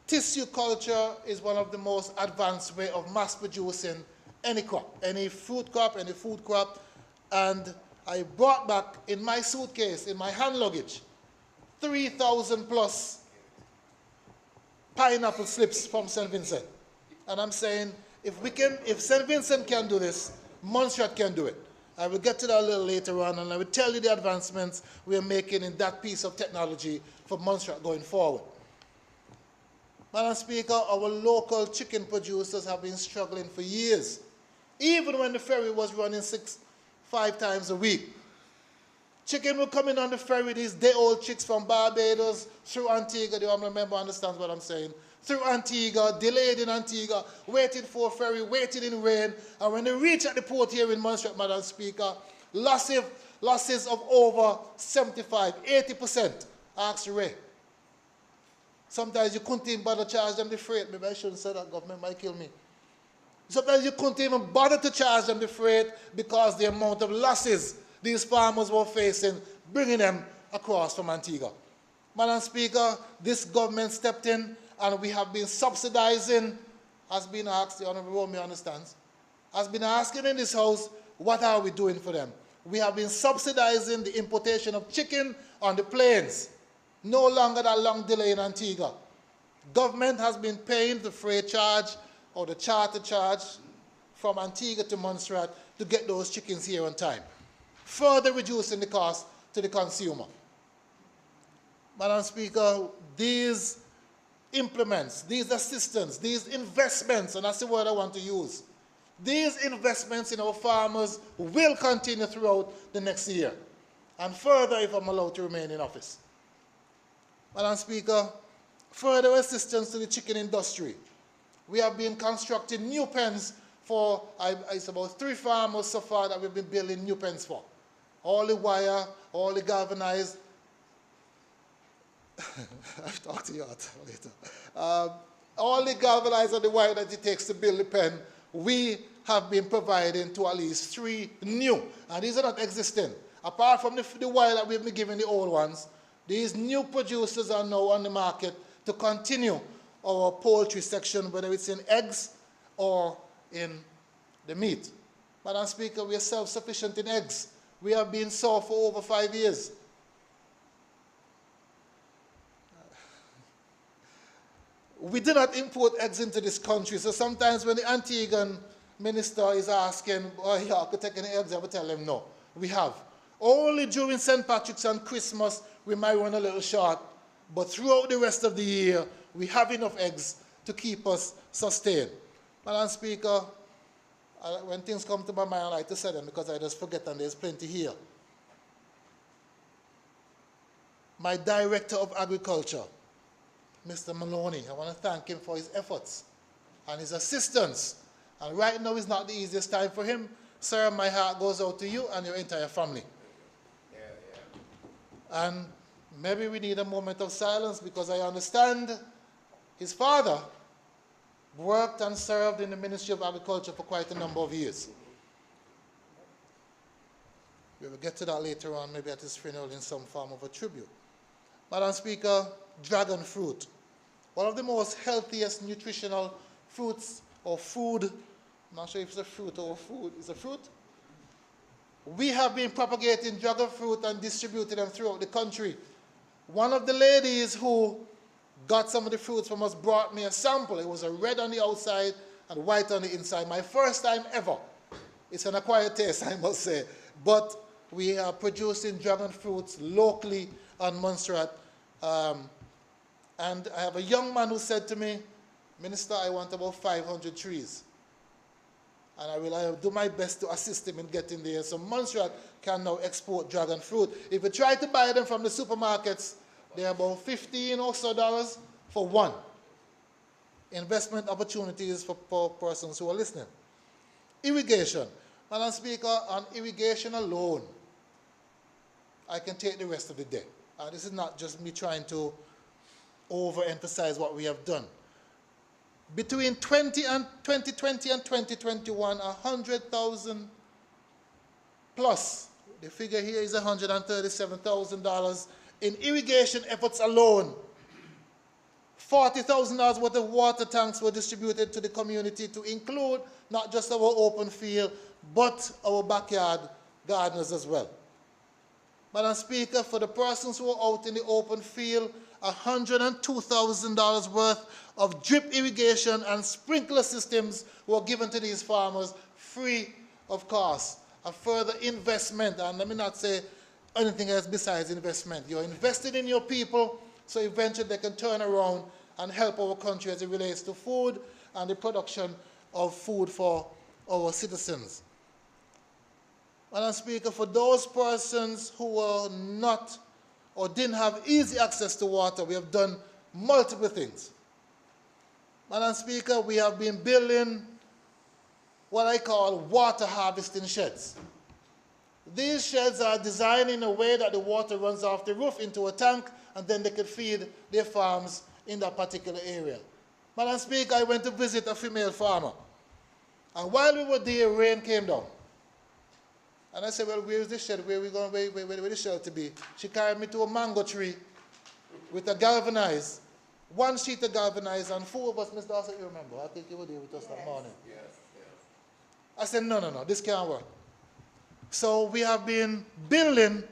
tissue culture is one of the most advanced way of mass producing any crop, any fruit crop, any food crop, and I brought back in my suitcase, in my hand luggage, 3,000 plus pineapple slips from St. Vincent. And I'm saying, if St. Vincent can do this, Montserrat can do it. I will get to that a little later on, and I will tell you the advancements we are making in that piece of technology for Montserrat going forward. Madam Speaker, our local chicken producers have been struggling for years, even when the ferry was running 5 times a week. Chicken will come in on the ferry, these day-old chicks from Barbados through Antigua. The honourable member understands what I'm saying. Through Antigua, delayed in Antigua, waited for a ferry, waited in rain, and when they reach at the port here in Montserrat, Madam Speaker, losses of over 75–80%. Ask Ray. Sometimes you couldn't even bother to charge them the freight. Maybe I shouldn't say that, government might kill me. Sometimes you couldn't even bother to charge them the freight because the amount of losses these farmers were facing, bringing them across from Antigua. Madam Speaker, this government stepped in and we have been subsidizing, has been asked, the Honourable Romeo understands, has been asking in this House, what are we doing for them? We have been subsidizing the importation of chicken on the plains. No longer that long delay in Antigua. Government has been paying the freight charge or the charter charge from Antigua to Montserrat to get those chickens here on time, further reducing the cost to the consumer. Madam Speaker, these implements, these assistance, these investments, and that's the word I want to use, these investments in our farmers will continue throughout the next year, and further if I'm allowed to remain in office. Madam Speaker, further assistance to the chicken industry. We have been constructing new pens for, it's about 3 farmers so far that we've been building new pens for. All the wire, all the galvanized. I've talked to you later. All the galvanized and the wire that it takes to build the pen, we have been providing to at least 3 new. And these are not existing. Apart from the wire that we've been giving the old ones, these new producers are now on the market to continue our poultry section, whether it's in eggs or in the meat. Madam Speaker, we are self-sufficient in eggs. We have been so for over 5 years. We do not import eggs into this country, so sometimes when the Antiguan minister is asking, oh, yeah, I could take any eggs, I would tell him no. We have. Only during St. Patrick's and Christmas, we might run a little short, but throughout the rest of the year, we have enough eggs to keep us sustained. Madam Speaker, when things come to my mind, I like to say them because I just forget and there's plenty here. My Director of Agriculture, Mr. Maloney, I want to thank him for his efforts and his assistance. And right now is not the easiest time for him. Sir, my heart goes out to you and your entire family. And maybe we need a moment of silence because I understand his father worked and served in the Ministry of Agriculture for quite a number of years. We will get to that later on, maybe at his funeral in some form of a tribute. Madam Speaker, dragon fruit. One of the most healthiest nutritional fruits or food, I'm not sure if it's a fruit or a food, it's a fruit. We have been propagating dragon fruit and distributing them throughout the country. One of the ladies who got some of the fruits from us brought me a sample. It was a red on the outside and white on the inside. My first time ever It's an acquired taste, I must say. But we are producing dragon fruits locally on Montserrat. And I have a young man who said to me, Minister, I want about 500 trees. And I will do my best to assist him in getting there. So Montserrat can now export dragon fruit. If you try to buy them from the supermarkets, they're about $15 or so for one. Investment opportunities for persons who are listening. Irrigation. Madam Speaker, on irrigation alone, I can take the rest of the day. This is not just me trying to overemphasize what we have done. Between 2020 and 2021, 100,000 plus, the figure here is $137,000 in irrigation efforts alone. $40,000 worth of water tanks were distributed to the community to include not just our open field, but our backyard gardeners as well. Madam Speaker, for the persons who are out in the open field, $102,000 worth of drip irrigation and sprinkler systems were given to these farmers free of cost. A further investment, and let me not say anything else besides investment. You're invested in your people, so eventually they can turn around and help our country as it relates to food and the production of food for our citizens. Madam Speaker, for those persons who were not or didn't have easy access to water, we have done multiple things. Madam Speaker, we have been building what I call water harvesting sheds. These sheds are designed in a way that the water runs off the roof into a tank, and then they can feed their farms in that particular area. Madam Speaker, I went to visit a female farmer, and while we were there, rain came down. And I said, well, where is the shed? Where are we going? Where the shed to be? She carried me to a mango tree with a galvanized, one sheet of galvanized, and four of us, Mr. Dawson, you remember? I think you were there with us that morning. Yes. I said, no, this can't work. So we have been building,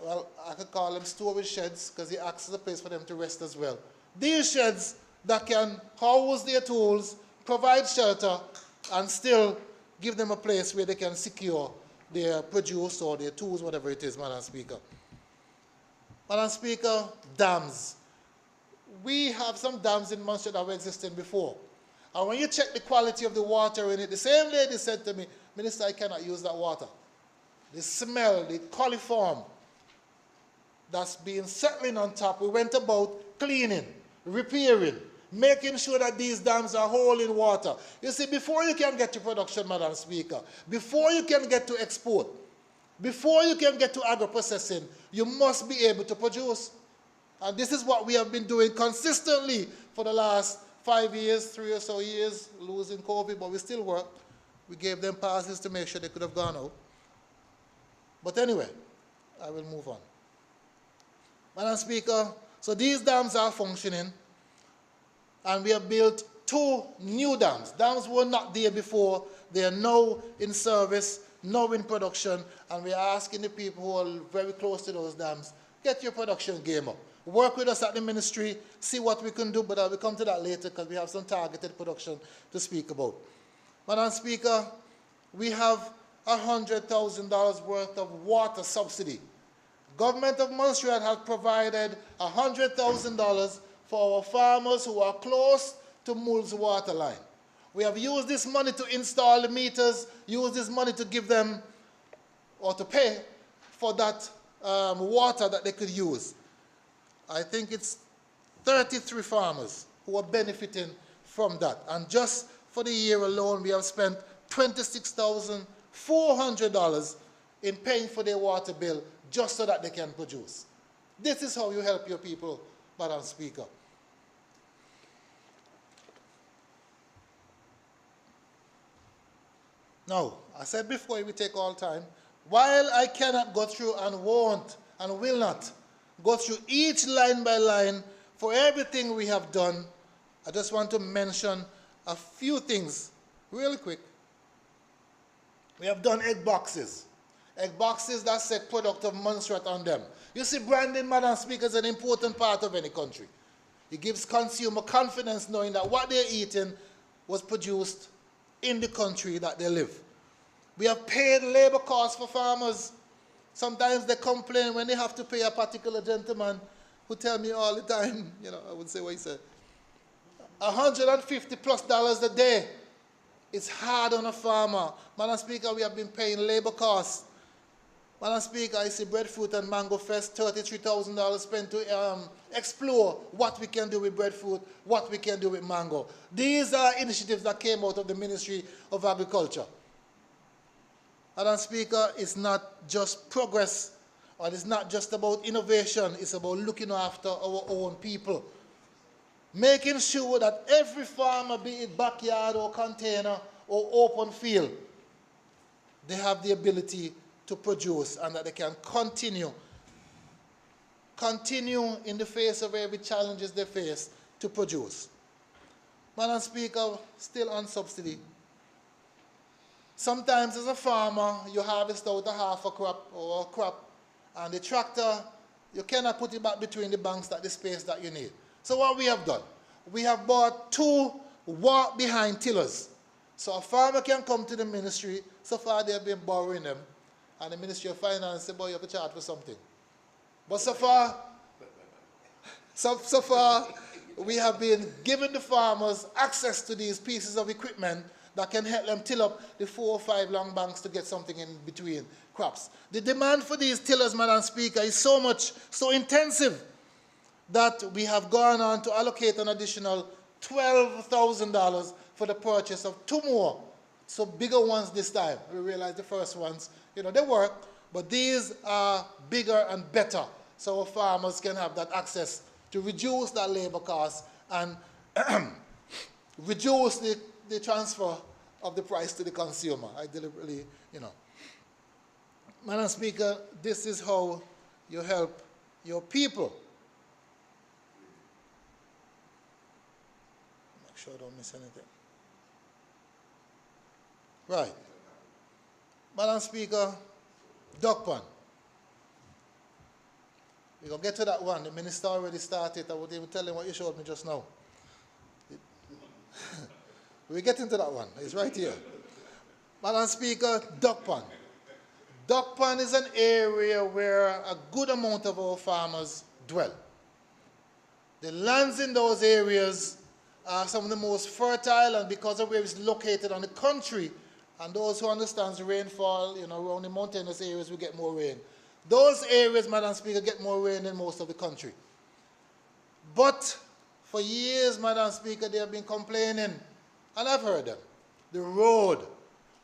well, I could call them storage sheds because it acts as a place for them to rest as well. These sheds that can house their tools, provide shelter, and still give them a place where they can secure their produce or their tools, whatever it is, Madam Speaker. Madam Speaker, dams. We have some dams in Montserrat that were existing before. And when you check the quality of the water in it, the same lady said to me, Minister, I cannot use that water. The smell, the coliform that's been settling on top, we went about cleaning, repairing, making sure that these dams are holding water. You see, before you can get to production, Madam Speaker, before you can get to export, before you can get to agro-processing, you must be able to produce. And this is what we have been doing consistently for the last 5 years, 3 or so years, losing COVID, but we still work. We gave them passes to make sure they could have gone out. But anyway, I will move on. Madam Speaker, so these dams are functioning, and we have built 2 new dams. Dams were not there before. They are now in service, now in production, and we are asking the people who are very close to those dams, get your production game up. Work with us at the ministry, see what we can do, but I will come to that later because we have some targeted production to speak about. Madam Speaker, we have $100,000 worth of water subsidy. Government of Montserrat has provided $100,000 for our farmers who are close to Mull's water line. We have used this money to install the meters, used this money to give them, or to pay for that water that they could use. I think it's 33 farmers who are benefiting from that. And just for the year alone, we have spent $26,400 in paying for their water bill just so that they can produce. This is how you help your people, Madam Speaker. Now, I said before, we take all time, while I cannot go through and won't and will not go through each line by line for everything we have done, I just want to mention a few things really quick. We have done egg boxes. Egg boxes that say product of Montserrat on them. You see, branding, Madam Speaker, is an important part of any country. It gives consumer confidence knowing that what they're eating was produced in the country that they live. We have paid labor costs for farmers. Sometimes they complain when they have to pay a particular gentleman who tell me all the time, you know, I would say what he said, $150+ a day. It's hard on a farmer. Madam Speaker, we have been paying labor costs. Madam Speaker, I see Breadfruit and Mango Fest, $33,000 spent to explore what we can do with breadfruit, what we can do with mango. These are initiatives that came out of the Ministry of Agriculture. Madam Speaker, it's not just progress, or it's not just about innovation, it's about looking after our own people. Making sure that every farmer, be it backyard or container or open field, they have the ability to produce and that they can continue in the face of every challenges they face to produce. Madam Speaker, still on subsidy. Sometimes as a farmer, you harvest out a half a crop or a crop, and the tractor, you cannot put it back between the banks, that the space that you need. So what we have done, we have bought 2 walk-behind tillers. So a farmer can come to the ministry. So far they have been borrowing them, and the Ministry of Finance said, boy, you have to charge for something. But so far, we have been giving the farmers access to these pieces of equipment that can help them till up the 4 or 5 long banks to get something in between crops. The demand for these tillers, Madam Speaker, is so intensive, that we have gone on to allocate an additional $12,000 for the purchase of 2 more, so bigger ones this time. We realize the first ones, you know, they work, but these are bigger and better, so our farmers can have that access to reduce that labor cost and reduce the transfer of the price to the consumer. I deliberately, you know. Madam Speaker, this is how you help your people. Make sure I don't miss anything. Right. Madam Speaker, duck pond. We're going to get to that one. The minister already started. I would even tell him what you showed me just now. We're getting to that one. It's right here. Madam Speaker, duck pond. Duck pond is an area where a good amount of our farmers dwell. The lands in those areas are some of the most fertile, and because of where it's located on the country, and those who understand the rainfall, you know, around the mountainous areas, we get more rain. Those areas, Madam Speaker, get more rain than most of the country. But for years, Madam Speaker, they have been complaining, and I've heard them. The road.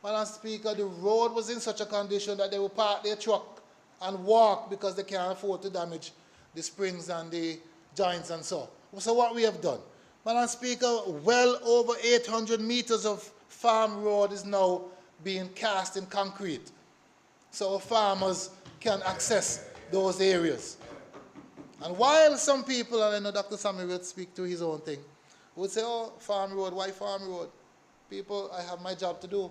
Madam Speaker, the road was in such a condition that they would park their truck and walk because they can't afford to damage the springs and the joints and so. So what we have done, Madam Speaker, well over 800 meters of farm road is now being cast in concrete, so farmers can access those areas. And while some people, and I know Dr. Sammy will speak to his own thing, would say, oh, farm road, why farm road? People, I have my job to do.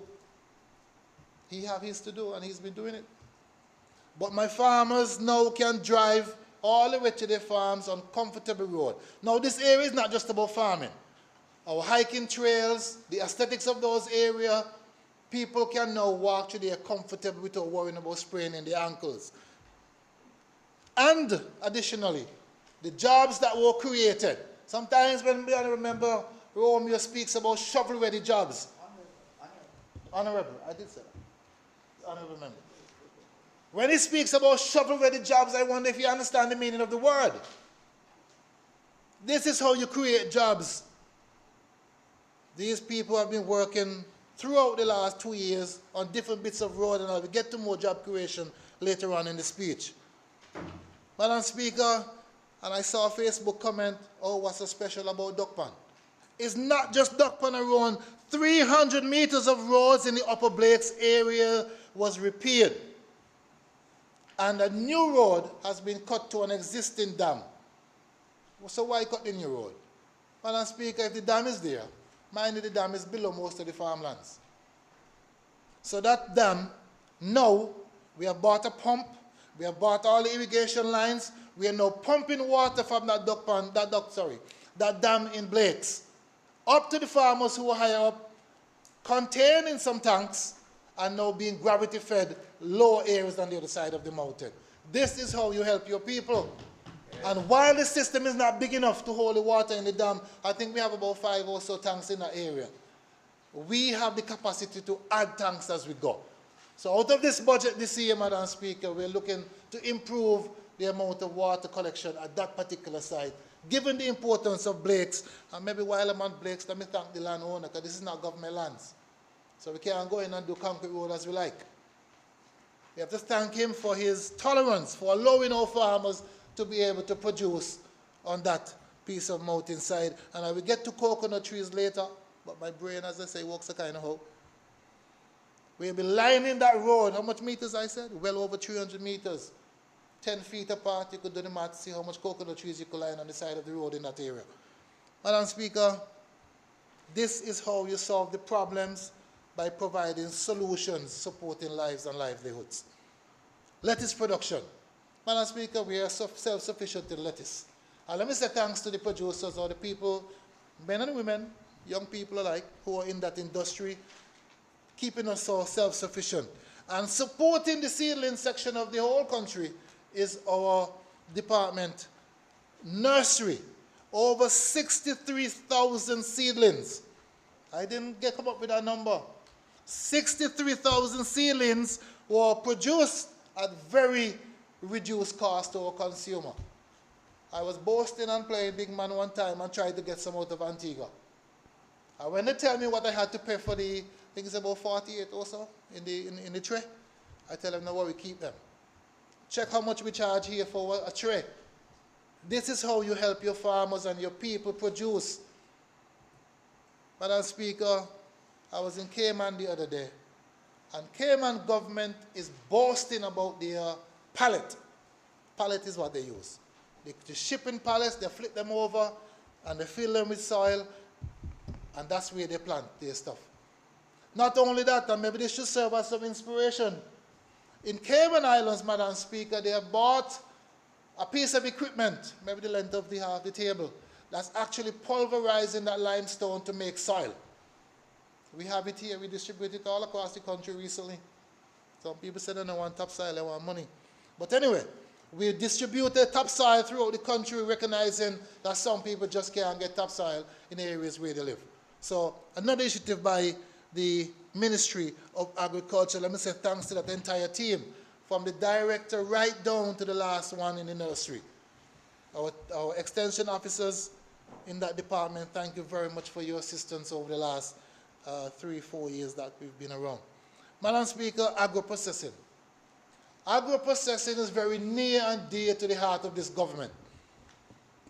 He have his to do, and he's been doing it. But my farmers now can drive all the way to their farms on comfortable road. Now, this area is not just about farming. Our hiking trails, the aesthetics of those areas, people can now walk through there comfortably without worrying about spraining their ankles. And additionally, the jobs that were created. Sometimes when I remember Romeo speaks about shovel-ready jobs. Honorable, I did say that. Honorable member. When he speaks about shovel-ready jobs, I wonder if you understand the meaning of the word. This is how you create jobs. These people have been working throughout the last 2 years on different bits of road, and I will get to more job creation later on in the speech. Madam Speaker, and I saw a Facebook comment, oh, what's so special about duck pond? It's not just duck pond around. 300 meters of roads in the Upper Blakes area was repaired. And a new road has been cut to an existing dam. So why cut the new road? Madam Speaker, if the dam is there, mind you, the dam is below most of the farmlands. So that dam, now, we have bought a pump, we have bought all the irrigation lines, we are now pumping water from that that dam in Blakes, up to the farmers who are higher up, contained in some tanks and now being gravity fed lower areas than the other side of the mountain. This is how you help your people. And while the system is not big enough to hold the water in the dam, I think we have about 5 or so tanks in that area. We have the capacity to add tanks as we go. So out of this budget this year, Madam Speaker, we're looking to improve the amount of water collection at that particular site, given the importance of Blake's. And maybe while I'm on Blake's, let me thank the landowner, because this is not government lands. So we can't go in and do concrete road as we like. We have to thank him for his tolerance, for allowing our farmers to be able to produce on that piece of mountainside. And I will get to coconut trees later, but my brain, as I say, works a kind of how. We'll be lining that road. How much meters I said? Well over 300 meters. 10 feet apart, you could do the math, see how much coconut trees you could line on the side of the road in that area. Madam Speaker, this is how you solve the problems, by providing solutions supporting lives and livelihoods. Lettuce production. Madam Speaker, we are self-sufficient in lettuce. And let me say thanks to the producers or the people, men and women, young people alike, who are in that industry, keeping us so self-sufficient. And supporting the seedling section of the whole country is our department nursery. Over 63,000 seedlings. I didn't come up with that number. 63,000 seedlings were produced at very reduced cost to our consumer. I was boasting and playing big man one time and tried to get some out of Antigua. And when they tell me what I had to pay for the, I think it's about 48 or so in the tray, I tell them, no worry, keep them. Check how much we charge here for a tray. This is how you help your farmers and your people produce. Madam Speaker, I was in Cayman the other day, and Cayman government is boasting about their pallet. Pallet is what they use. They ship in pallets, they flip them over, and they fill them with soil, and that's where they plant their stuff. Not only that, and maybe this should serve as some inspiration. In Cayman Islands, Madam Speaker, they have bought a piece of equipment, maybe the length of the table, that's actually pulverizing that limestone to make soil. We have it here, we distribute it all across the country recently. Some people say they don't want topsoil, they want money. But anyway, we distribute the topsoil throughout the country, recognizing that some people just can't get topsoil in the areas where they live. So another initiative by the Ministry of Agriculture. Let me say thanks to that entire team, from the director right down to the last one in the nursery. Our extension officers in that department, thank you very much for your assistance over the last 3-4 years that we've been around. Madam Speaker, agro-processing. Agro-processing is very near and dear to the heart of this government.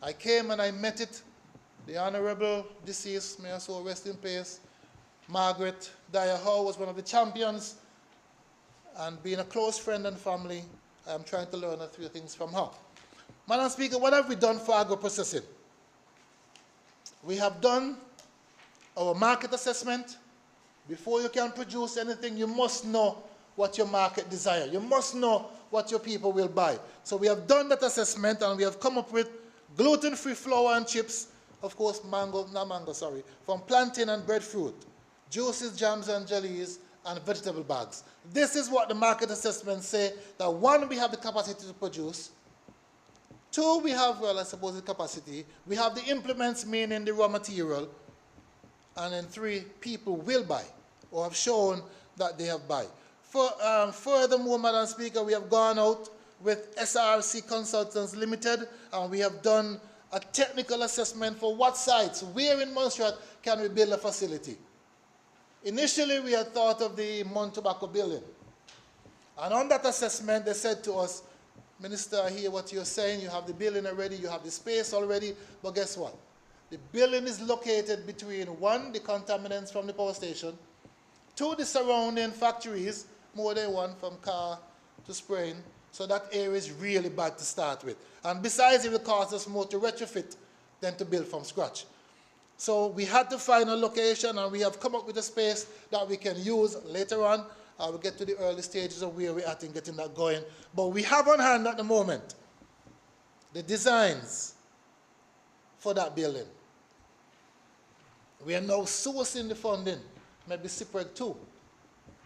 I came and I met it. The Honorable deceased, may I so rest in peace, Margaret Dyer Howe was one of the champions, and being a close friend and family, I'm trying to learn a few things from her. Madam Speaker, what have we done for agro-processing? We have done our market assessment. Before you can produce anything, you must know what your market desires. You must know what your people will buy. So we have done that assessment, and we have come up with gluten-free flour and chips, of course, from plantain and breadfruit, juices, jams and jellies, and vegetable bags. This is what the market assessments say, that one, we have the capacity to produce. Two, we have, well, I suppose the capacity. We have the implements, meaning the raw material. And then three, people will buy, or have shown that they have buy. Furthermore, Madam Speaker, we have gone out with SRC Consultants Limited, and we have done a technical assessment for what sites, where in Montserrat can we build a facility. Initially, we had thought of the Mount Tobacco building. And on that assessment, they said to us, Minister, I hear what you're saying, you have the building already, you have the space already, but guess what? The building is located between, one, the contaminants from the power station, two, the surrounding factories, more than one from car to spraying, so that area is really bad to start with. And besides, it will cost us more to retrofit than to build from scratch. So we had to find a location, and we have come up with a space that we can use later on. We'll get to the early stages of where we're at in getting that going. But we have on hand at the moment the designs for that building. We are now sourcing the funding maybe SIPREG 2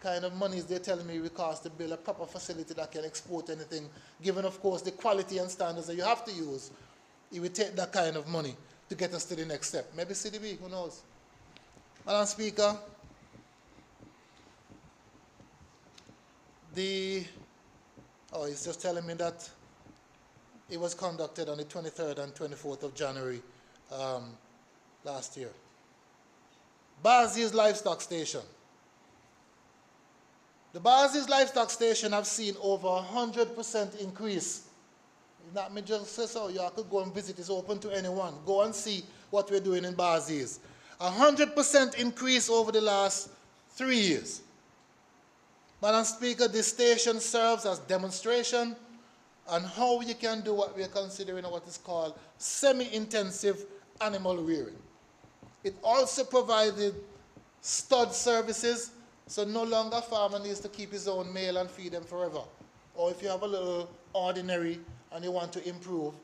kind of monies they're telling me we cost to build a proper facility that can export anything, given, of course, the quality and standards that you have to use. It will take that kind of money to get us to the next step. Maybe CDB, who knows? Madam Speaker, he's just telling me that it was conducted on the 23rd and 24th of January last year. Bazi's Livestock Station. The Bazi's Livestock Station have seen over 100% increase. Not me just say so, you could go and visit, it's open to anyone. Go and see what we're doing in Bazi's. 100% increase over the last 3 years. Madam Speaker, this station serves as demonstration on how you can do what we are considering what is called semi-intensive animal rearing. It also provided stud services, so no longer a farmer needs to keep his own male and feed them forever. Or if you have a little ordinary and you want to improve,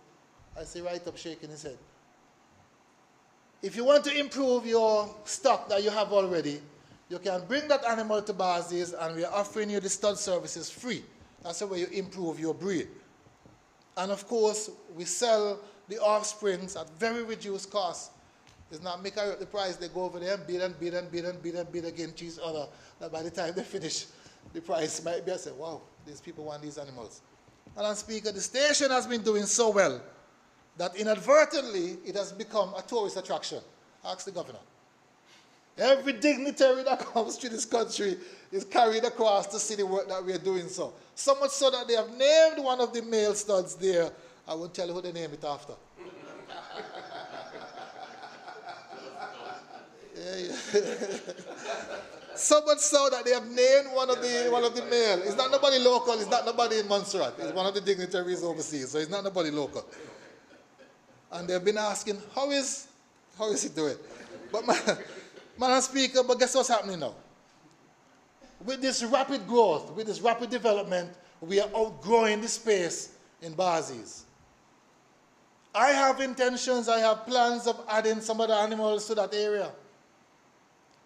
I see right up shaking his head. If you want to improve your stock that you have already, you can bring that animal to Bazi's and we are offering you the stud services free. That's the way you improve your breed. And of course, we sell the offsprings at very reduced cost. It's not make out the price, they go over there and bid and bid and bid and bid and bid against each other. That by the time they finish, the price might be, I say, wow, these people want these animals. Madam Speaker, the station has been doing so well that inadvertently it has become a tourist attraction. Ask the governor. Every dignitary that comes to this country is carried across to see the work that we are doing so. So much so that they have named one of the male studs there. I won't tell you who they name it after. So much so that they have named one of the male. It's not nobody local, it's not nobody in Montserrat. It's one of the dignitaries overseas, so it's not nobody local. And they've been asking, how is he doing? But Madam Speaker, but guess what's happening now? With this rapid growth, with this rapid development, we are outgrowing the space in Bazi's. I have intentions, I have plans of adding some other animals to that area.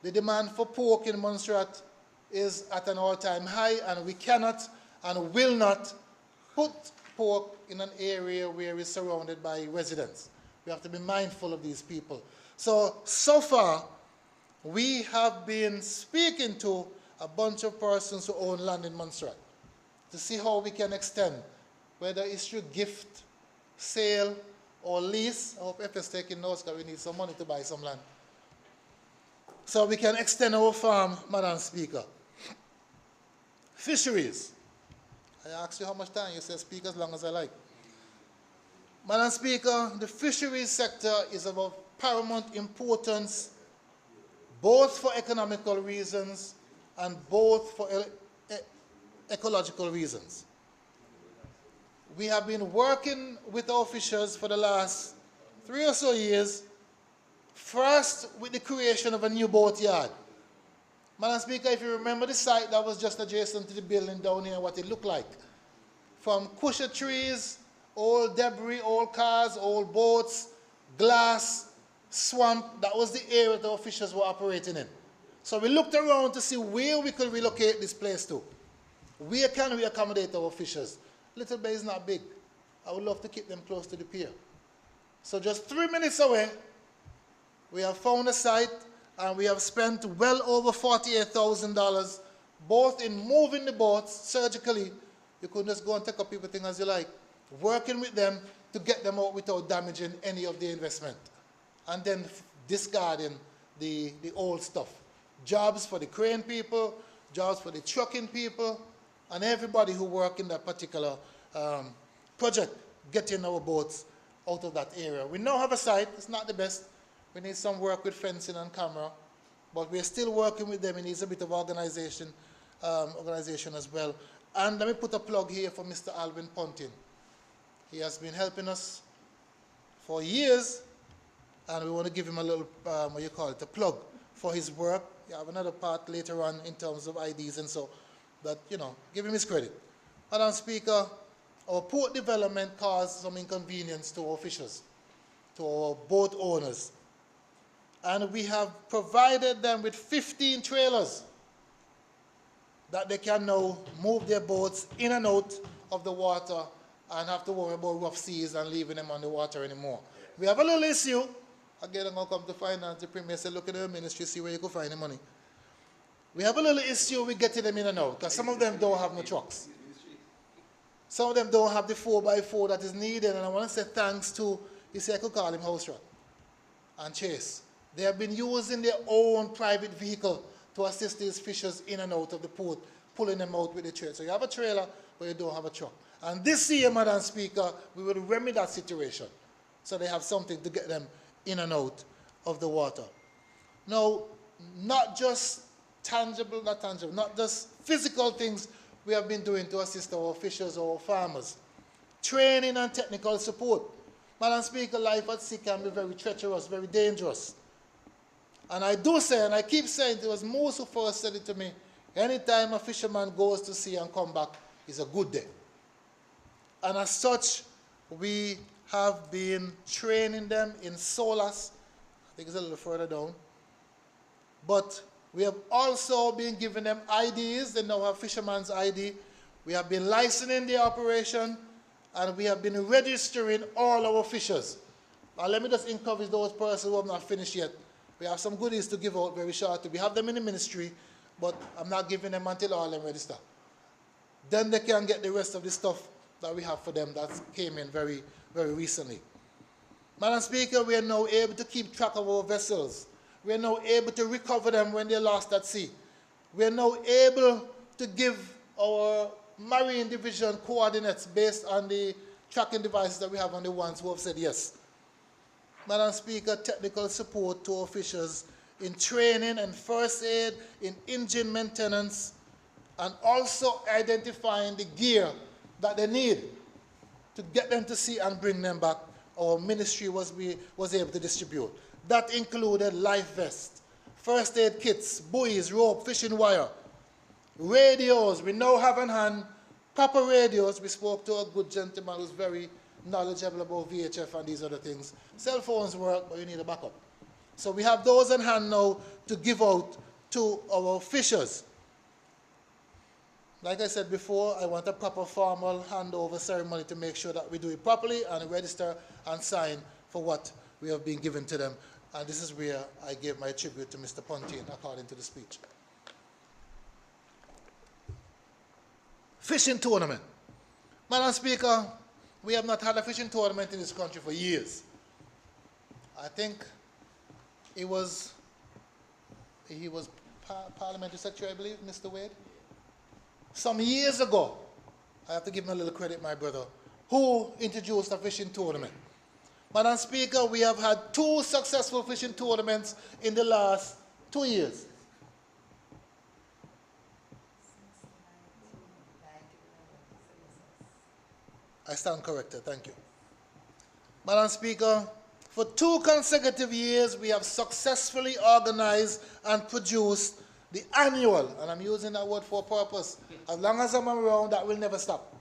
The demand for pork in Montserrat is at an all-time high, and we cannot and will not put pork in an area where it's surrounded by residents. We have to be mindful of these people. So far, we have been speaking to a bunch of persons who own land in Montserrat to see how we can extend, whether it's through gift, sale, or lease. I hope FS taking notes because we need some money to buy some land. So we can extend our farm, Madam Speaker. Fisheries. I asked you how much time, you said speak as long as I like. Madam Speaker, the fisheries sector is of paramount importance both for economical reasons and both for ecological reasons. We have been working with our fishers for the last 3 or so years, first with the creation of a new boat yard. Madam Speaker, if you remember the site that was just adjacent to the building down here, what it looked like. From cushion trees, old debris, old cars, old boats, glass, swamp, that was the area that our fishers were operating in. So we looked around to see where we could relocate this place to. Where can we accommodate our fishers? Little Bay is not big. I would love to keep them close to the pier. So just 3 minutes away, we have found a site and we have spent well over $48,000 both in moving the boats surgically. You couldn't just go and take up everything as you like. Working with them to get them out without damaging any of the investment. And then discarding the old stuff. Jobs for the crane people, jobs for the trucking people, and everybody who work in that particular project, getting our boats out of that area. We now have a site, it's not the best. We need some work with fencing and camera, but we're still working with them. It needs a bit of organization as well. And let me put a plug here for Mr. Alvin Pontin. He has been helping us for years, and we want to give him a little, a plug for his work. You have another part later on in terms of IDs and so, but, give him his credit. Madam Speaker, our port development caused some inconvenience to our fishers, to our boat owners. and we have provided them with 15 trailers that they can now move their boats in and out of the water and have to worry about rough seas and leaving them on the water anymore. We have a little issue. Again, I'm going to come to finance. The Premier said, look at the ministry, see where you can find the money. We have a little issue with getting them in and out, because some of them don't have no trucks. Some of them don't have the 4x4 that is needed, and I want to say thanks to, you see, I could call him House Rat and Chase. They have been using their own private vehicle to assist these fishers in and out of the port, pulling them out with the trailer. So you have a trailer, but you don't have a truck. And this year, Madam Speaker, we will remedy that situation, so they have something to get them in and out of the water. Now, not just not just physical things we have been doing to assist our fishers or our farmers. Training and technical support. Madam Speaker, life at sea can be very treacherous, very dangerous. And I do say, and I keep saying, it was Moses who first said it to me, anytime a fisherman goes to sea and come back, is a good day. And as such, we have been training them in SOLAS. I think it's a little further down. But we have also been giving them IDs. They now have fisherman's ID. We have been licensing the operation, and we have been registering all our fishers. Now let me just encourage those persons who have not finished yet. We have some goodies to give out very shortly. We have them in the ministry, but I'm not giving them until all of them register. Then they can get the rest of the stuff that we have for them that came in very, very recently. Madam Speaker, we are now able to keep track of our vessels. We are now able to recover them when they're lost at sea. We are now able to give our Marine Division coordinates based on the tracking devices that we have on the ones who have said yes. Madam Speaker, technical support to our fishers in training and first aid, in engine maintenance, and also identifying the gear that they need to get them to sea and bring them back. Our ministry was able to distribute. That included life vests, first aid kits, buoys, rope, fishing wire, radios. We now have on hand proper radios. We spoke to a good gentleman who's very knowledgeable about VHF and these other things. Cell phones work, but you need a backup. So we have those on hand now to give out to our fishers. Like I said before, I want a proper formal handover ceremony to make sure that we do it properly and register and sign for what we have been given to them. And this is where I gave my tribute to Mr. Pontin, according to the speech. Fishing tournament. Madam Speaker, we have not had a fishing tournament in this country for years. I think he was Parliamentary Secretary, I believe, Mr. Wade. Some years ago, I have to give him a little credit, my brother, who introduced a fishing tournament. Madam Speaker, we have had 2 successful fishing tournaments in the last 2 years. I stand corrected, thank you. Madam Speaker, for 2 consecutive years, we have successfully organized and produced the annual, and I'm using that word for a purpose, as long as I'm around, that will never stop,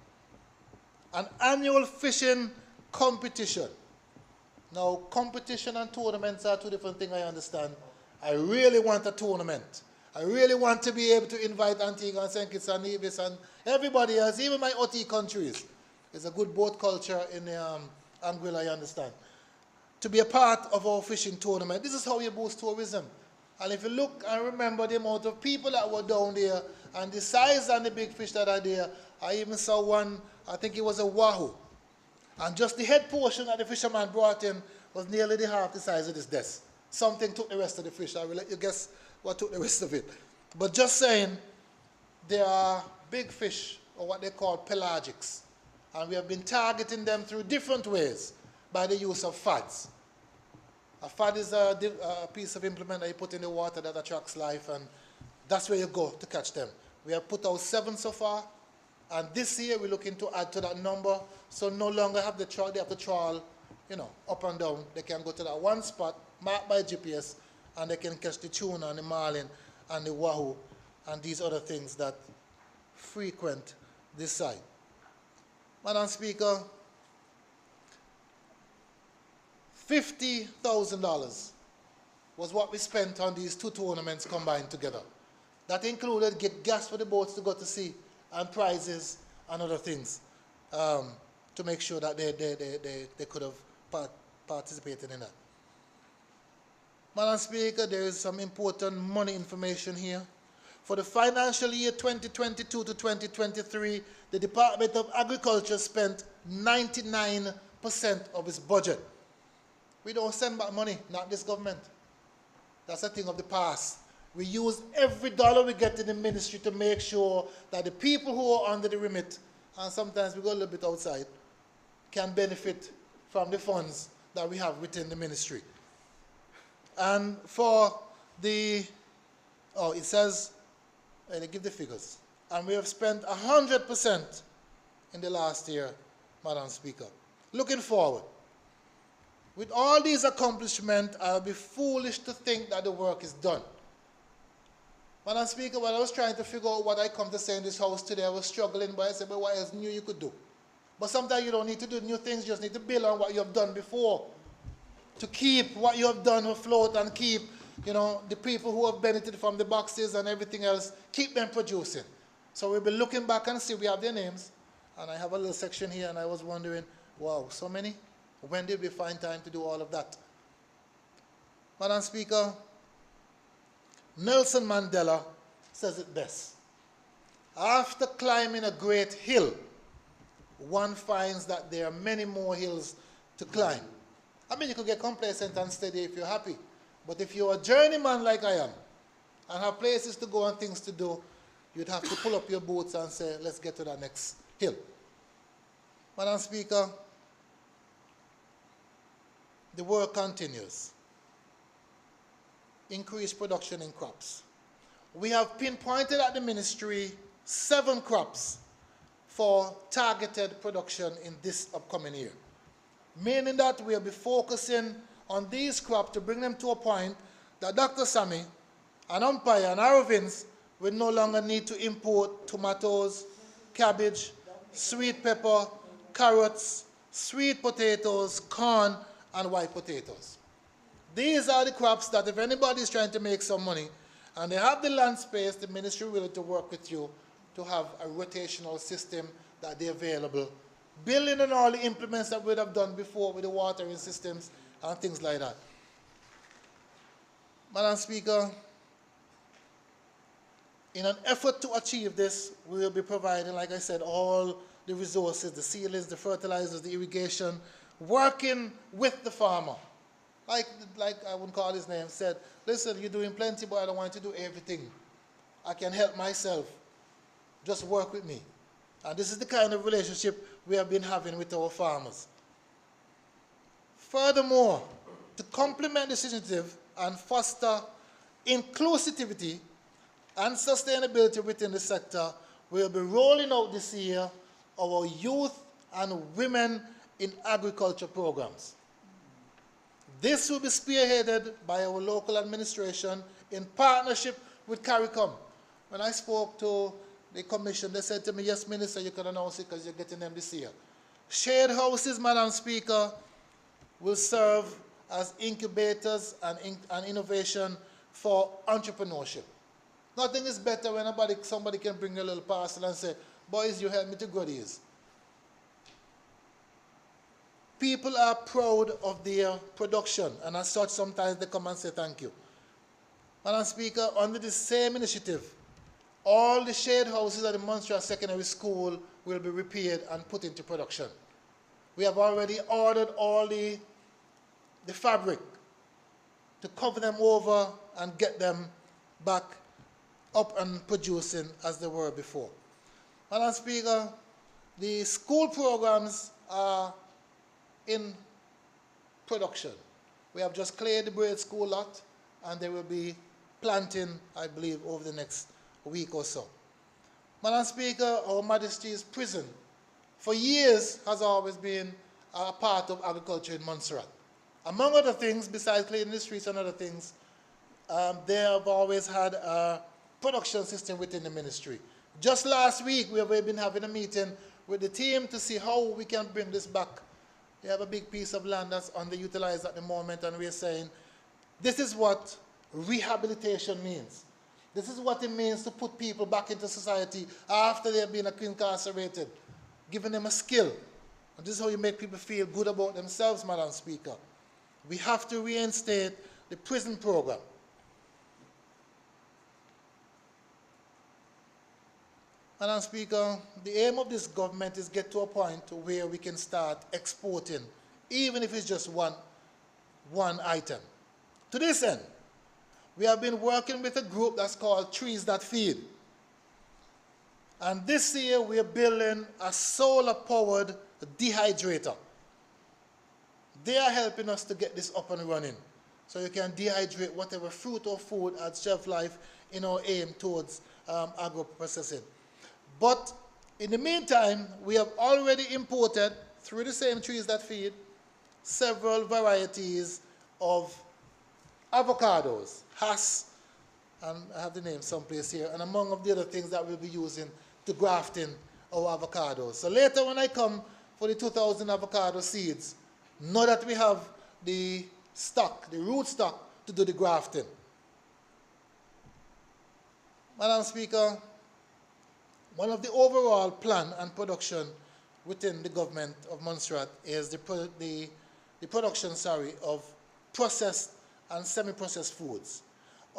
an annual fishing competition. Now, competition and tournaments are 2 different things, I understand. I really want a tournament. I really want to be able to invite Antigua and St. Kitts and Nevis and everybody else, even my OT countries. There's a good boat culture in Anguilla, I understand, to be a part of our fishing tournament. This is how you boost tourism. And if you look and remember the amount of people that were down there and the size and the big fish that are there, I even saw one, I think it was a wahoo. And just the head portion that the fisherman brought in was nearly the half the size of this desk. Something took the rest of the fish. I will let you guess what took the rest of it. But just saying, there are big fish, or what they call pelagics. And we have been targeting them through different ways by the use of fads. A fad is a piece of implement that you put in the water that attracts life, and that's where you go to catch them. We have put out 7 so far. And this year, we're looking to add to that number, so no longer have they have to trawl, up and down. They can go to that one spot, marked by GPS, and they can catch the tuna and the marlin and the wahoo and these other things that frequent this site. Madam Speaker, $50,000 was what we spent on these 2 tournaments combined together. That included get gas for the boats to go to sea and prizes and other things to make sure that they could have participated in that. Madam Speaker, there is some important money information here. For the financial year 2022 to 2023, the Department of Agriculture spent 99% of its budget. We don't send back money, not this government. That's a thing of the past. We use every dollar we get in the ministry to make sure that the people who are under the remit, and sometimes we go a little bit outside, can benefit from the funds that we have within the ministry. And for the, it says, they give the figures. And we have spent 100% in the last year, Madam Speaker. Looking forward, with all these accomplishments, I'll be foolish to think that the work is done. Madam Speaker, when I was trying to figure out what I come to say in this house today, I was struggling, but I said, but what else new you could do? But sometimes you don't need to do new things, you just need to build on what you have done before, to keep what you have done afloat and keep, the people who have benefited from the boxes and everything else, keep them producing. So we'll be looking back and see, we have their names, and I have a little section here, and I was wondering, wow, so many? When did we find time to do all of that? Madam Speaker, Nelson Mandela says it best. After climbing a great hill, one finds that there are many more hills to climb. I mean, you could get complacent and steady if you're happy. But if you're a journeyman like I am, and have places to go and things to do, you'd have to pull up your boots and say, let's get to that next hill. Madam Speaker, the work continues. Increased production in crops. We have pinpointed at the ministry 7 crops for targeted production in this upcoming year. Meaning that we'll be focusing on these crops to bring them to a point that Dr. Sammy and Umpire and Arovins will no longer need to import tomatoes, cabbage, sweet pepper, carrots, sweet potatoes, corn, and white potatoes. These are the crops that if anybody is trying to make some money and they have the land space, the ministry willing to work with you to have a rotational system that they're available, building on all the implements that we would have done before with the watering systems and things like that. Madam Speaker, in an effort to achieve this, we will be providing, like I said, all the resources, the seedlings, the fertilizers, the irrigation, working with the farmer. Like I wouldn't call his name, said, listen, you're doing plenty, but I don't want you to do everything. I can help myself. Just work with me. And this is the kind of relationship we have been having with our farmers. Furthermore, to complement this initiative and foster inclusivity and sustainability within the sector, we'll be rolling out this year our youth and women in agriculture programs. This will be spearheaded by our local administration in partnership with CARICOM. When I spoke to the commission, they said to me, yes, Minister, you can announce it because you're getting them this year. Shared houses, Madam Speaker, will serve as incubators and innovation for entrepreneurship. Nothing is better when somebody can bring a little parcel and say, boys, you help me to grow these. People are proud of their production, and as such, sometimes they come and say thank you. Madam Speaker, under the same initiative, all the shade houses at the Montserrat Secondary School will be repaired and put into production. We have already ordered all the fabric to cover them over and get them back up and producing as they were before. Madam Speaker, the school programs are in production. We have just cleared the Braid School lot, and they will be planting, I believe, over the next week or so. Madam Speaker, Her Majesty's prison, for years, has always been a part of agriculture in Montserrat. Among other things, besides cleaning the streets and other things, they have always had a production system within the ministry. Just last week, we have been having a meeting with the team to see how we can bring this back. They have a big piece of land that's underutilized at the moment, and we're saying, This is what rehabilitation means. This is what it means to put people back into society after they have been incarcerated, giving them a skill. And this is how you make people feel good about themselves, Madam Speaker. We have to reinstate the prison program. Madam Speaker, the aim of this government is get to a point where we can start exporting, even if it's just one item. To this end, we have been working with a group that's called Trees That Feed. And this year we are building a solar-powered dehydrator. They are helping us to get this up and running, so you can dehydrate whatever fruit or food at shelf life in our aim towards agro-processing. But in the meantime, we have already imported, through the same Trees That Feed, several varieties of avocados, Hass, and I have the name someplace here, and among of the other things that we'll be using to graft in our avocados. So later when I come for the 2,000 avocado seeds, know that we have the stock, the root stock, to do the grafting. Madam Speaker, one of the overall plan and production within the government of Montserrat is the production of processed and semi-processed foods.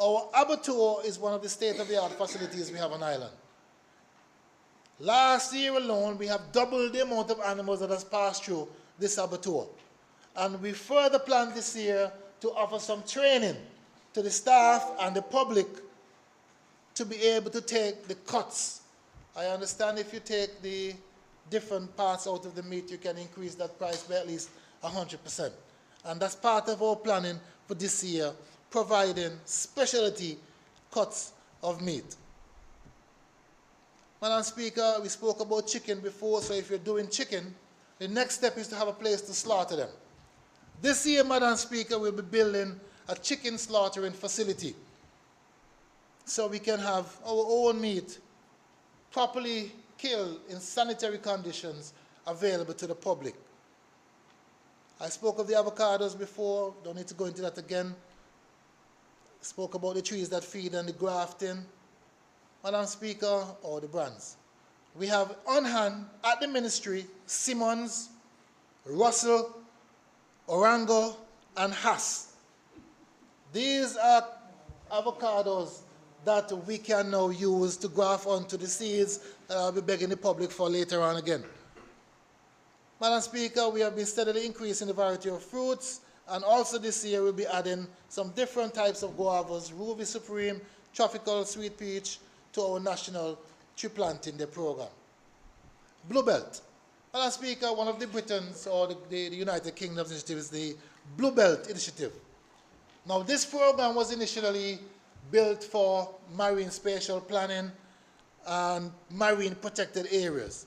Our abattoir is one of the state-of-the-art facilities we have on island. Last year alone, we have doubled the amount of animals that has passed through this abattoir. And we further plan this year to offer some training to the staff and the public to be able to take the cuts. I understand if you take the different parts out of the meat, you can increase that price by at least 100%. And that's part of our planning for this year, providing specialty cuts of meat. Madam Speaker, we spoke about chicken before, so if you're doing chicken, the next step is to have a place to slaughter them. This year, Madam Speaker, we'll be building a chicken slaughtering facility so we can have our own meat properly killed in sanitary conditions available to the public. I spoke of the avocados before, don't need to go into that again. Spoke about the Trees That Feed and the grafting. Madam Speaker, or the brands. We have on hand at the ministry Simmons, Russell, Orango, and Hass. These are avocados that we can now use to graft onto the seeds that I'll be begging the public for later on again. Madam Speaker, we have been steadily increasing the variety of fruits, and also this year we'll be adding some different types of guavas, Ruby Supreme, Tropical Sweet Peach, to our national tree planting program. Blue Belt. Madam Speaker, one of the Britain's or the United Kingdom's initiative is the Blue Belt Initiative. Now this program was initially built for marine spatial planning and marine protected areas.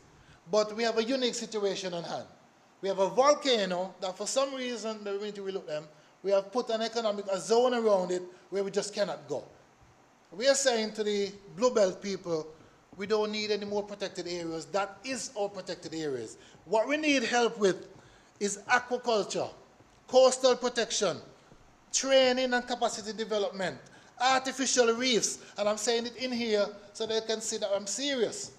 But we have a unique situation on hand. We have a volcano that for some reason, we need to relook them, we have put a zone around it where we just cannot go. We are saying to the Blue Belt people, we don't need any more protected areas. That is our protected areas. What we need help with is aquaculture, coastal protection, training and capacity development, artificial reefs, and I'm saying it in here so they can see that I'm serious.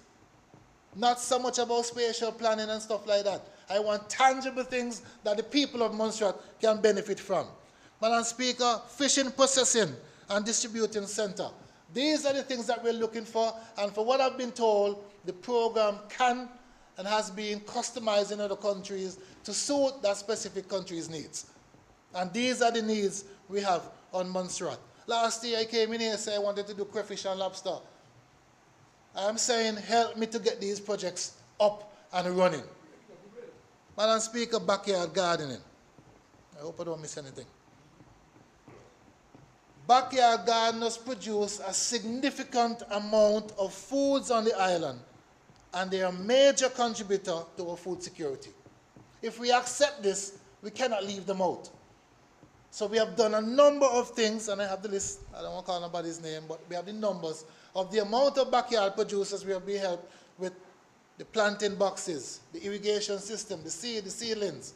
Not so much about spatial planning and stuff like that. I want tangible things that the people of Montserrat can benefit from. Madam Speaker, fishing processing and distributing center. These are the things that we're looking for, and for what I've been told, the program can and has been customized in other countries to suit that specific country's needs. And these are the needs we have on Montserrat. Last year I came in here and said I wanted to do crayfish and lobster. I'm saying help me to get these projects up and running. Madam Speaker, backyard gardening. I hope I don't miss anything. Backyard gardeners produce a significant amount of foods on the island, and they are a major contributor to our food security. If we accept this, we cannot leave them out. So we have done a number of things, and I have the list, I don't want to call nobody's name, but we have the numbers of the amount of backyard producers we have been helped with the planting boxes, the irrigation system, the seed, the seedlings.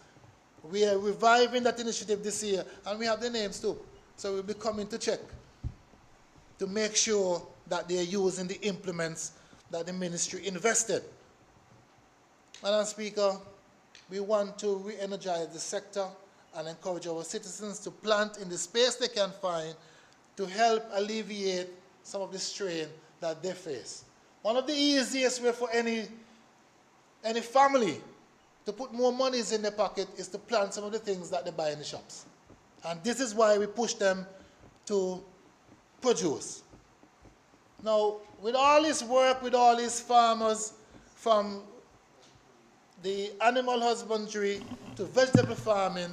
We are reviving that initiative this year, and we have the names too. So we'll be coming to check to make sure that they're using the implements that the ministry invested. Madam Speaker, we want to re-energize the sector and encourage our citizens to plant in the space they can find to help alleviate some of the strain that they face. One of the easiest way for any family to put more monies in their pocket is to plant some of the things that they buy in the shops. And this is why we push them to produce. Now, with all this work, with all these farmers, from the animal husbandry to vegetable farming,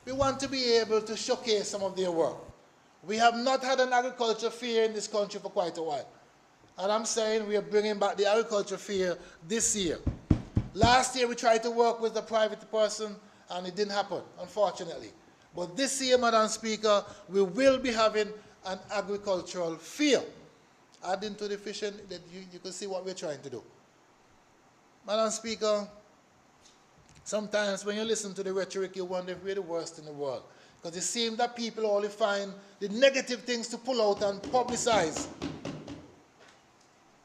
we want to be able to showcase some of their work. We have not had an agriculture fair in this country for quite a while. And I'm saying we are bringing back the agriculture fair this year. Last year we tried to work with a private person and it didn't happen, unfortunately. But this year, Madam Speaker, we will be having an agricultural fair. Adding to the fishing, that you can see what we're trying to do. Madam Speaker, sometimes when you listen to the rhetoric, you wonder if we're the worst in the world. Because it seems that people only find the negative things to pull out and publicize.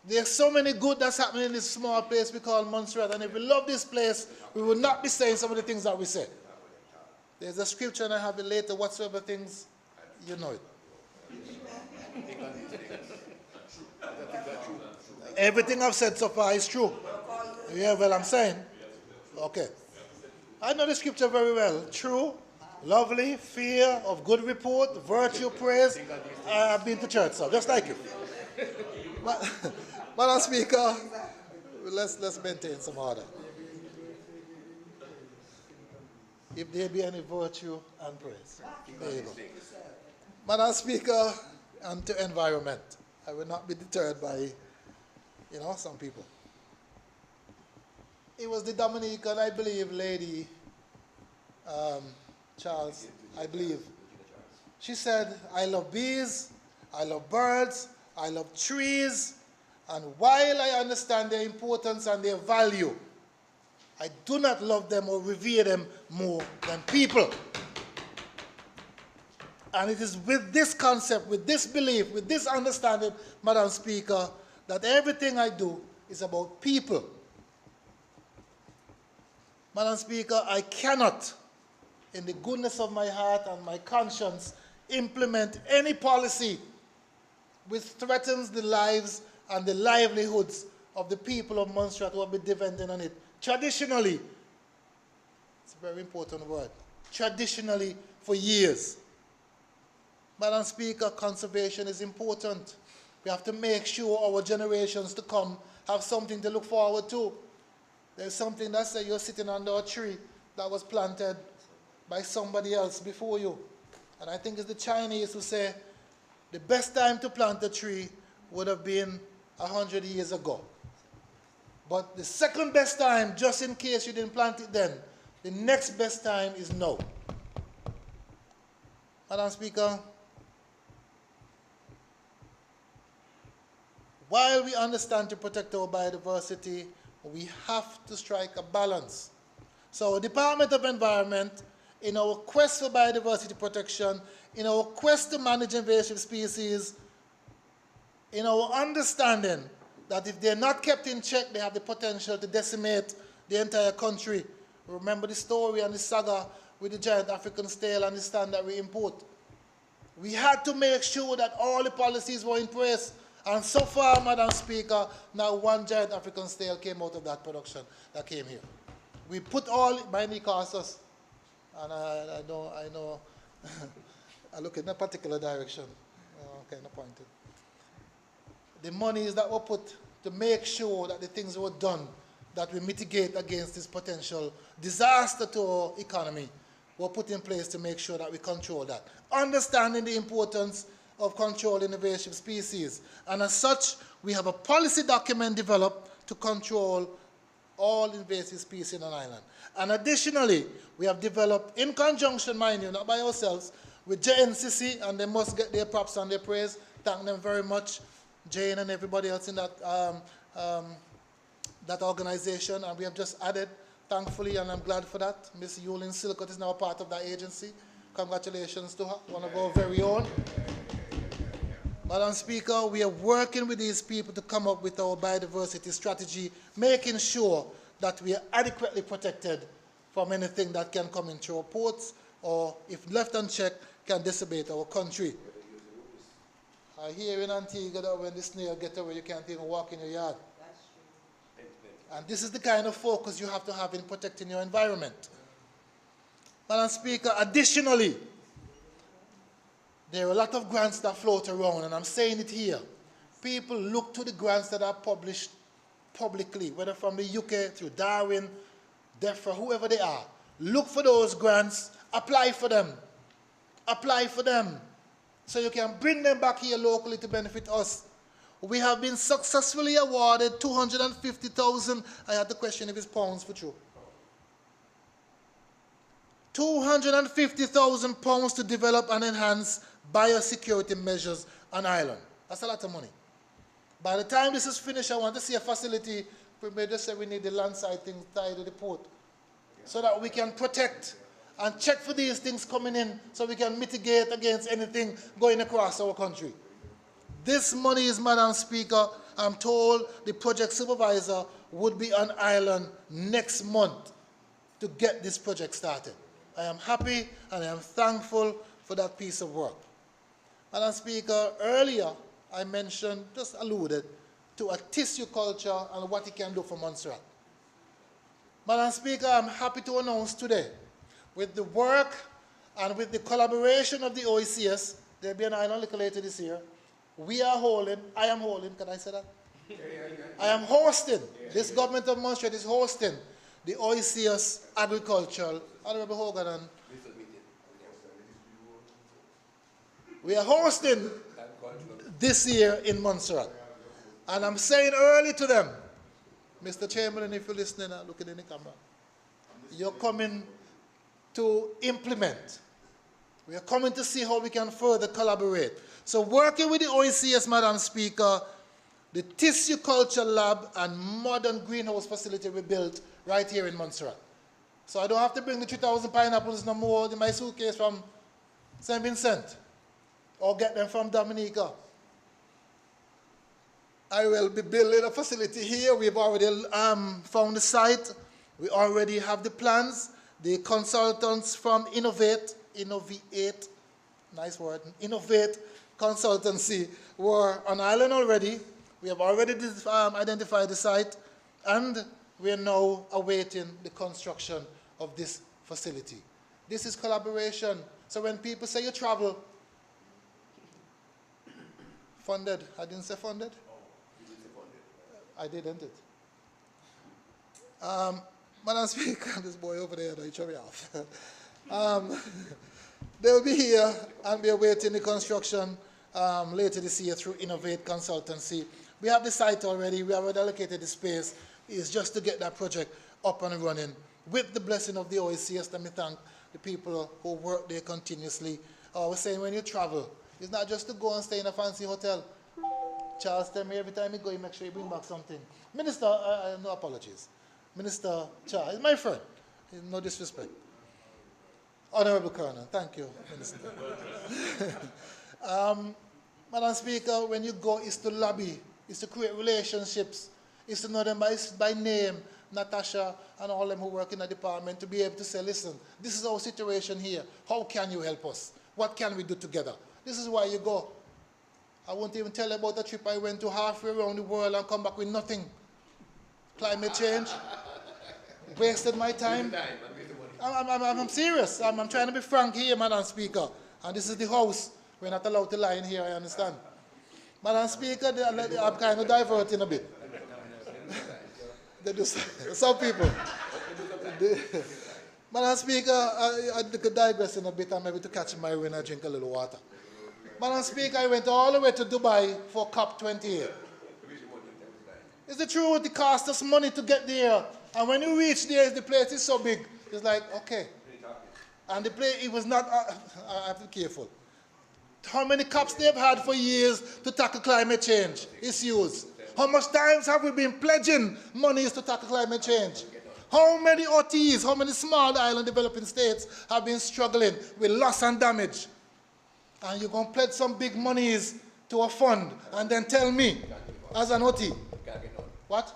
There's so many good that's happening in this small place we call Montserrat, and if we love this place, we will not be saying some of the things that we say. There's a scripture, and I have it later, whatsoever things, you know it. Everything I've said so far is true. Yeah, well, I'm saying. Okay. I know the scripture very well. True, lovely, fear, of good report, virtue, praise. I've been to church, so just like you. Madam Speaker, let's maintain some order. If there be any virtue and praise. There you go. Madam Speaker, and to environment. I will not be deterred by, some people. It was the Dominican, I believe, lady, Charles, I believe. She said, I love bees, I love birds, I love trees, and while I understand their importance and their value, I do not love them or revere them more than people. And it is with this concept, with this belief, with this understanding, Madam Speaker, that everything I do is about people. Madam Speaker, I cannot, in the goodness of my heart and my conscience, implement any policy which threatens the lives and the livelihoods of the people of Montserrat who have been dependent on it. Traditionally, it's a very important word, traditionally for years. Madam Speaker, conservation is important. We have to make sure our generations to come have something to look forward to. There's something that says you're sitting under a tree that was planted by somebody else before you. And I think it's the Chinese who say the best time to plant a tree would have been 100 years ago. But the second best time, just in case you didn't plant it then, the next best time is now. Madam Speaker, while we understand to protect our biodiversity, we have to strike a balance. So, Department of Environment, in our quest for biodiversity protection, in our quest to manage invasive species, in our understanding that if they're not kept in check, they have the potential to decimate the entire country. Remember the story and the saga with the giant African snail and the stand that we import. We had to make sure that all the policies were in place. And so far, Madam Speaker, now one giant African snail came out of that production that came here. We put all, money cost us, and I know, I look in a particular direction, kind of pointed. The monies that were put to make sure that the things were done, that we mitigate against this potential disaster to our economy, were put in place to make sure that we control that. Understanding the importance of controlling invasive species. And as such, we have a policy document developed to control all invasive species in an island. And additionally, we have developed, in conjunction, mind you, not by ourselves, with JNCC, and they must get their props and their praise. Thank them very much, Jane and everybody else in that, that organization. And we have just added, thankfully, and I'm glad for that, Ms. Yulin Silcott is now part of that agency, Congratulations to her, one of our very own. Madam Speaker, we are working with these people to come up with our biodiversity strategy, making sure that we are adequately protected from anything that can come into our ports or, if left unchecked, can decimate our country. I hear in Antigua that when the snail get away, you can't even walk in your yard. That's true. And this is the kind of focus you have to have in protecting your environment. Madam Speaker, additionally, there are a lot of grants that float around, and I'm saying it here. People look to the grants that are published publicly, whether from the UK, through Darwin, DEFRA, whoever they are. Look for those grants, apply for them. Apply for them, so you can bring them back here locally to benefit us. We have been successfully awarded 250,000, I had the question if it's pounds for true. 250,000 pounds to develop and enhance biosecurity measures on island. That's a lot of money. By the time this is finished, I want to see a facility. We may just say we need the landside thing tied to the port so that we can protect and check for these things coming in so we can mitigate against anything going across our country. This money is, Madam Speaker, I'm told the project supervisor would be on island next month to get this project started. I am happy and I am thankful for that piece of work. Madam Speaker, earlier I mentioned, just alluded, to a tissue culture and what it can do for Montserrat. Madam Speaker, I'm happy to announce today, with the work and with the collaboration of the OECS, there'll be an island liquor later this year, I am holding, can I say that? I am hosting, this government of Montserrat is hosting the OECS Agricultural, Honorable Hogan, and we are hosting this year in Montserrat. And I'm saying early to them, Mr. Chamberlain, if you're listening, looking in the camera, you're coming to implement. We are coming to see how we can further collaborate. So working with the OECS, Madam Speaker, the tissue culture lab and modern greenhouse facility we built right here in Montserrat. So I don't have to bring the 3,000 pineapples no more in my suitcase from St. Vincent or get them from Dominica. I will be building a facility here. We've already found the site. We already have the plans. The consultants from Innovate, nice word, Innovate Consultancy were on island already. We have already identified the site, and we are now awaiting the construction of this facility. This is collaboration. So when people say you travel, funded, I didn't say funded? I didn't it? Madam Speaker, this boy over there, he threw me off. They'll be here and be awaiting the construction later this year through Innovate Consultancy. We have the site already. We have allocated the space. It's just to get that project up and running. With the blessing of the OECS, let me thank the people who work there continuously. I was saying when you travel, it's not just to go and stay in a fancy hotel. Charles tell me every time you go, you make sure you bring back something. Minister, no apologies. Minister Charles, he's my friend. No disrespect. Honorable Colonel, thank you, Minister. Madam Speaker, when you go, it's to lobby, it's to create relationships, it's to know them by name, Natasha and all them who work in the department, to be able to say, listen, this is our situation here. How can you help us? What can we do together? This is why you go. I won't even tell you about a trip I went to halfway around the world and come back with nothing. Climate change. Wasted my time. I'm serious. I'm trying to be frank here, Madam Speaker. And this is the house. We're not allowed to lie in here, I understand. Madam Speaker, I'm kind of diverting a bit. They do some people. Madam Speaker, I could digress in a bit and maybe to catch my wind and drink a little water. Madam Speaker, I went all the way to Dubai for COP28. It's the truth, it cost us money to get there. And when you reach there, the place is so big. It's like, okay. And the place, it was not, I have to be careful. How many COPs they've had for years to tackle climate change issues? How much times have we been pledging monies to tackle climate change? How many OTs, how many small island developing states have been struggling with loss and damage? And you're going to pledge some big monies to a fund and then tell me, as an OT, what?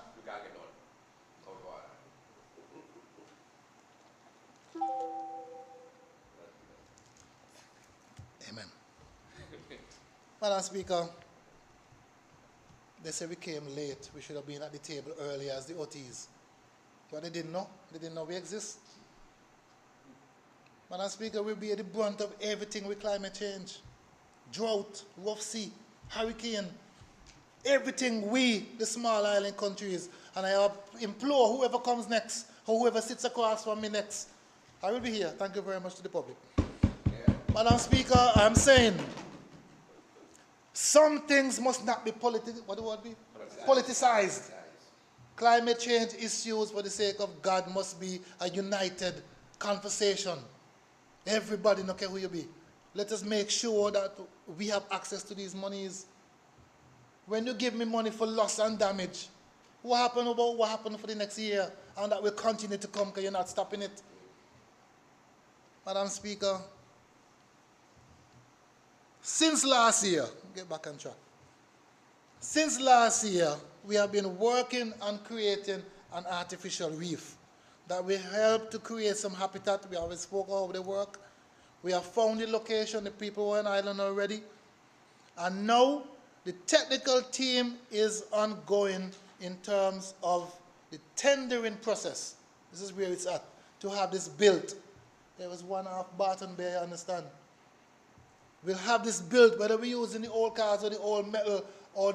Amen. Madam Speaker, they say we came late. We should have been at the table earlier as the OTs. But they didn't know. They didn't know we exist. Madam Speaker, we'll be at the brunt of everything with climate change. Drought, rough sea, hurricane, everything we, the small island countries, and I implore whoever comes next, or whoever sits across from me next, I will be here. Thank you very much to the public. Yeah. Madam Speaker, I'm saying some things must not be politicized. Climate change issues, for the sake of God, must be a united conversation. Everybody, no care who you be. Let us make sure that we have access to these monies. When you give me money for loss and damage, what happened for the next year? And that will continue to come because you're not stopping it. Madam Speaker, since last year, get back on track. Since last year, we have been working on creating an artificial reef that will help to create some habitat. We always spoke about the work. We have found the location, the people were on island already. And now the technical team is ongoing in terms of the tendering process. This is where it's at, to have this built. There was 1.5 Barton Bay, I understand. We'll have this built, whether we're using the old cars or the old metal or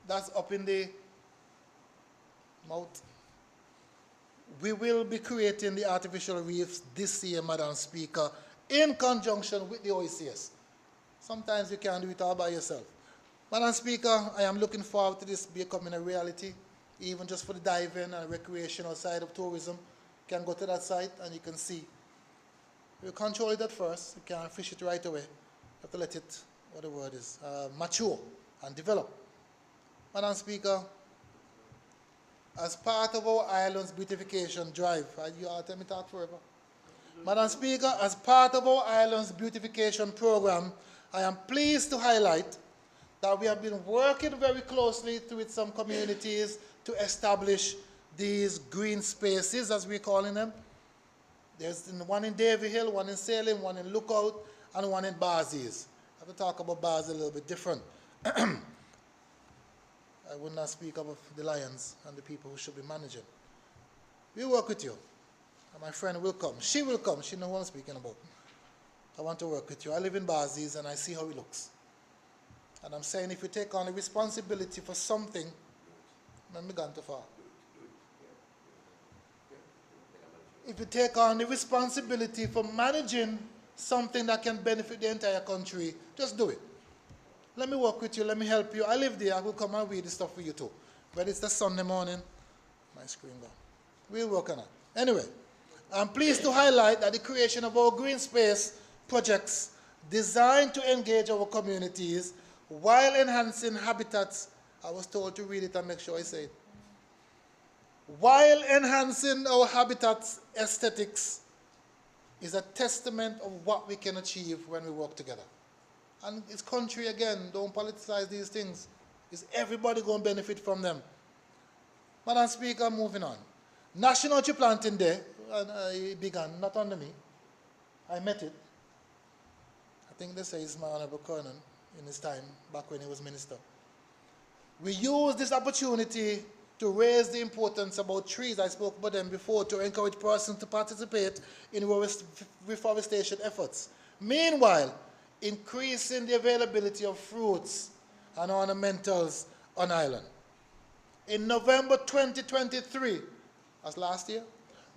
that's up in the mouth. We will be creating the artificial reefs this year, Madam Speaker, in conjunction with the OECS. Sometimes you can't do it all by yourself. Madam Speaker, I am looking forward to this becoming a reality, even just for the diving and recreational side of tourism. You can go to that site and you can see. You control it at first. You can't fish it right away. You have to let it, what the word is, mature and develop. Madam Speaker, as part of our island's beautification drive, you all tell me to talk forever. Madam Speaker, as part of our island's beautification program, I am pleased to highlight that we have been working very closely with some communities to establish these green spaces, as we're calling them. There's one in Davy Hill, one in Salem, one in Lookout, and one in Barzies. I have to talk about Barzies a little bit different. I would not speak about the Lions and the people who should be managing. We work with you. And my friend will come. She will come. She knows what I'm speaking about. I want to work with you. I live in Barzies and I see how it looks. And I'm saying if you take on the responsibility for something, let me go too far. If you take on the responsibility for managing something that can benefit the entire country, just do it. Let me work with you. Let me help you. I live there. I will come and read the stuff for you too. But it's the Sunday morning. My screen gone. We'll work on it. Anyway, I'm pleased to highlight that the creation of our green space projects designed to engage our communities while enhancing habitats. I was told to read it and make sure I say it. While enhancing our habitats aesthetics is a testament of what we can achieve when we work together. And it's country again, don't politicize these things. Is everybody going to benefit from them? Madam Speaker, moving on. National Tree Planting Day, it began not under me. I met it. I think they say it's my Honorable Colonel in his time, back when he was minister. We use this opportunity to raise the importance about trees. I spoke about them before, to encourage persons to participate in reforestation efforts. Meanwhile, increasing the availability of fruits and ornamentals on island. In November 2023, as last year,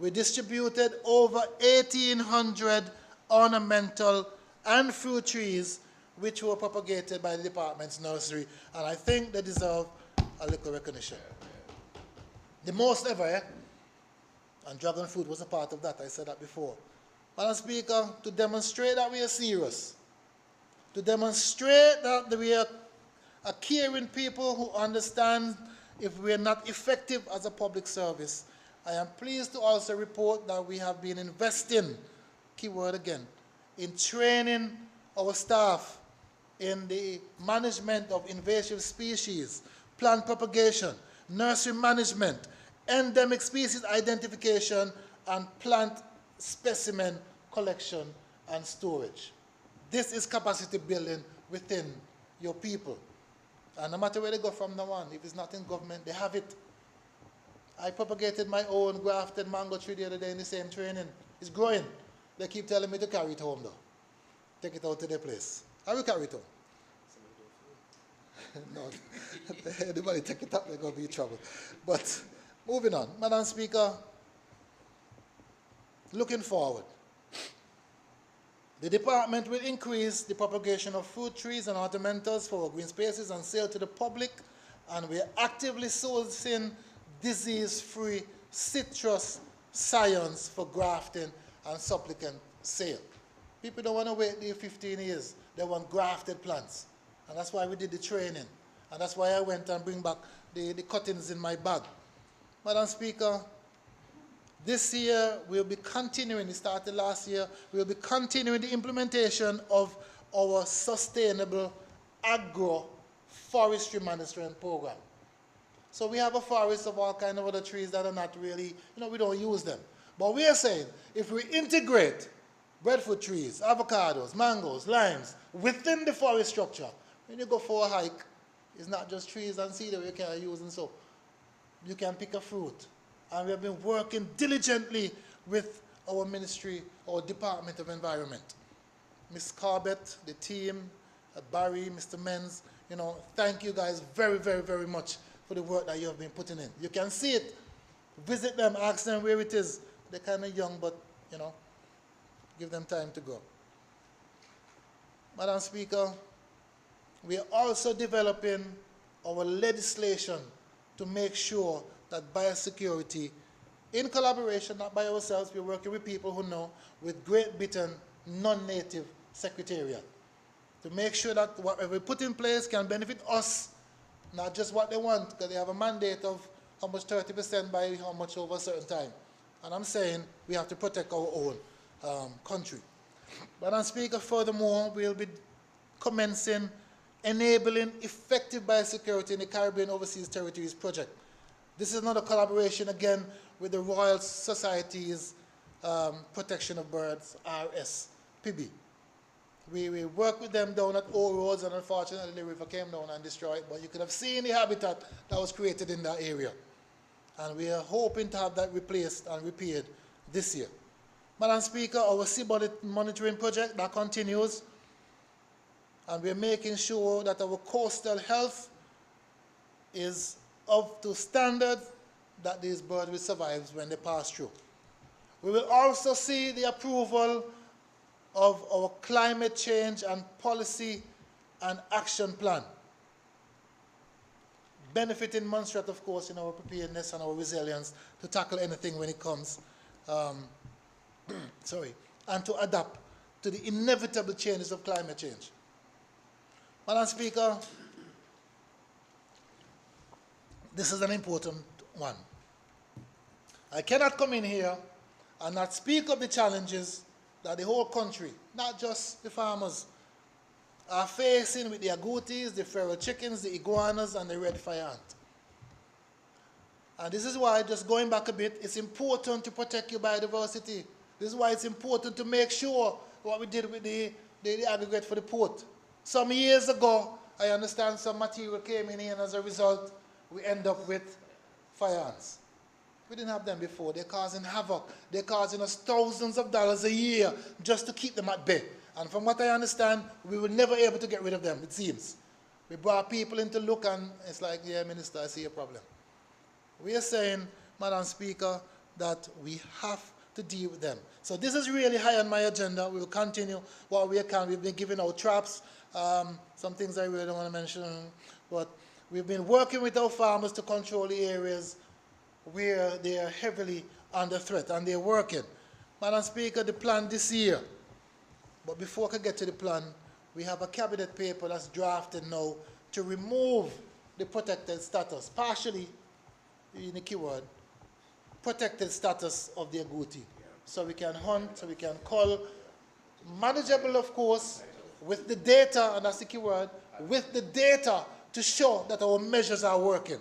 we distributed over 1,800 ornamental and fruit trees which were propagated by the department's nursery, and I think they deserve a little recognition. The most ever, eh? And dragon fruit was a part of that, I said that before. Madam Speaker, to demonstrate that we are serious, to demonstrate that we are a caring people who understand if we are not effective as a public service, I am pleased to also report that we have been investing, keyword again, in training our staff in the management of invasive species, plant propagation, nursery management, endemic species identification, and plant specimen collection and storage. This is capacity building within your people. And no matter where they go from now on, if it's not in government, they have it. I propagated my own grafted mango tree the other day in the same training. It's growing. They keep telling me to carry it home though. Take it out to their place. I will carry it home. No, anybody take it up, they're going to be in trouble. But moving on. Madam Speaker, looking forward. The department will increase the propagation of fruit trees and ornamentals for green spaces and sale to the public, and we are actively sourcing disease-free citrus scions for grafting and supplicant sale. People don't want to wait the 15 years. They want grafted plants. And that's why we did the training. And that's why I went and bring back the cuttings in my bag. Madam Speaker, this year we'll be continuing, it started last year, we'll be continuing the implementation of our sustainable agro-forestry management program. So we have a forest of all kinds of other trees that are not really, we don't use them. But we are saying, if we integrate breadfruit trees, avocados, mangoes, limes within the forest structure, when you go for a hike, it's not just trees and cedar you can use and so. You can pick a fruit. And we have been working diligently with our ministry, our Department of Environment. Ms. Corbett, the team, Barry, Mr. Menz, thank you guys very, very, very much for the work that you have been putting in. You can see it. Visit them, ask them where it is. They're kind of young, but, give them time to go. Madam Speaker, we are also developing our legislation to make sure that biosecurity, in collaboration, not by ourselves, we're working with people who know, with Great Britain non-native secretariat, to make sure that whatever we put in place can benefit us, not just what they want, because they have a mandate of how much 30% by how much over a certain time. And I'm saying we have to protect our own country. Madam Speaker, furthermore, we'll be commencing enabling effective biosecurity in the Caribbean Overseas Territories project. This is another collaboration, again, with the Royal Society's Protection of Birds, RSPB. We work with them down at Old Roads, and unfortunately the river came down and destroyed it, but you could have seen the habitat that was created in that area. And we are hoping to have that replaced and repaired this year. Madam Speaker, our seabed monitoring project, that continues, and we're making sure that our coastal health is up to standards that these birds will survive when they pass through. We will also see the approval of our climate change and policy and action plan, benefiting Montserrat, of course, in our preparedness and our resilience to tackle anything when it comes, and to adapt to the inevitable changes of climate change. Madam Speaker, this is an important one. I cannot come in here and not speak of the challenges that the whole country, not just the farmers, are facing with the agoutis, the Farrell chickens, the iguanas, and the red fire ant. And this is why, just going back a bit, it's important to protect your biodiversity. This is why it's important to make sure what we did with the aggregate for the port. Some years ago, I understand some material came in here, and as a result, we end up with fire ants. We didn't have them before. They're causing havoc. They're causing us thousands of dollars a year just to keep them at bay. And from what I understand, we were never able to get rid of them, it seems. We brought people in to look, and it's like, yeah, Minister, I see a problem. We are saying, Madam Speaker, that we have to deal with them. So this is really high on my agenda. We will continue what we can. We've been giving out traps, some things I really don't want to mention, but we've been working with our farmers to control the areas where they are heavily under threat, and they're working. Madam Speaker, the plan this year, but before I can get to the plan, we have a cabinet paper that's drafted now to remove the protected status, partially, in the keyword, protected status of the agouti. So we can hunt, so we can cull. Manageable, of course, with the data, and that's the key word, with the data to show that our measures are working.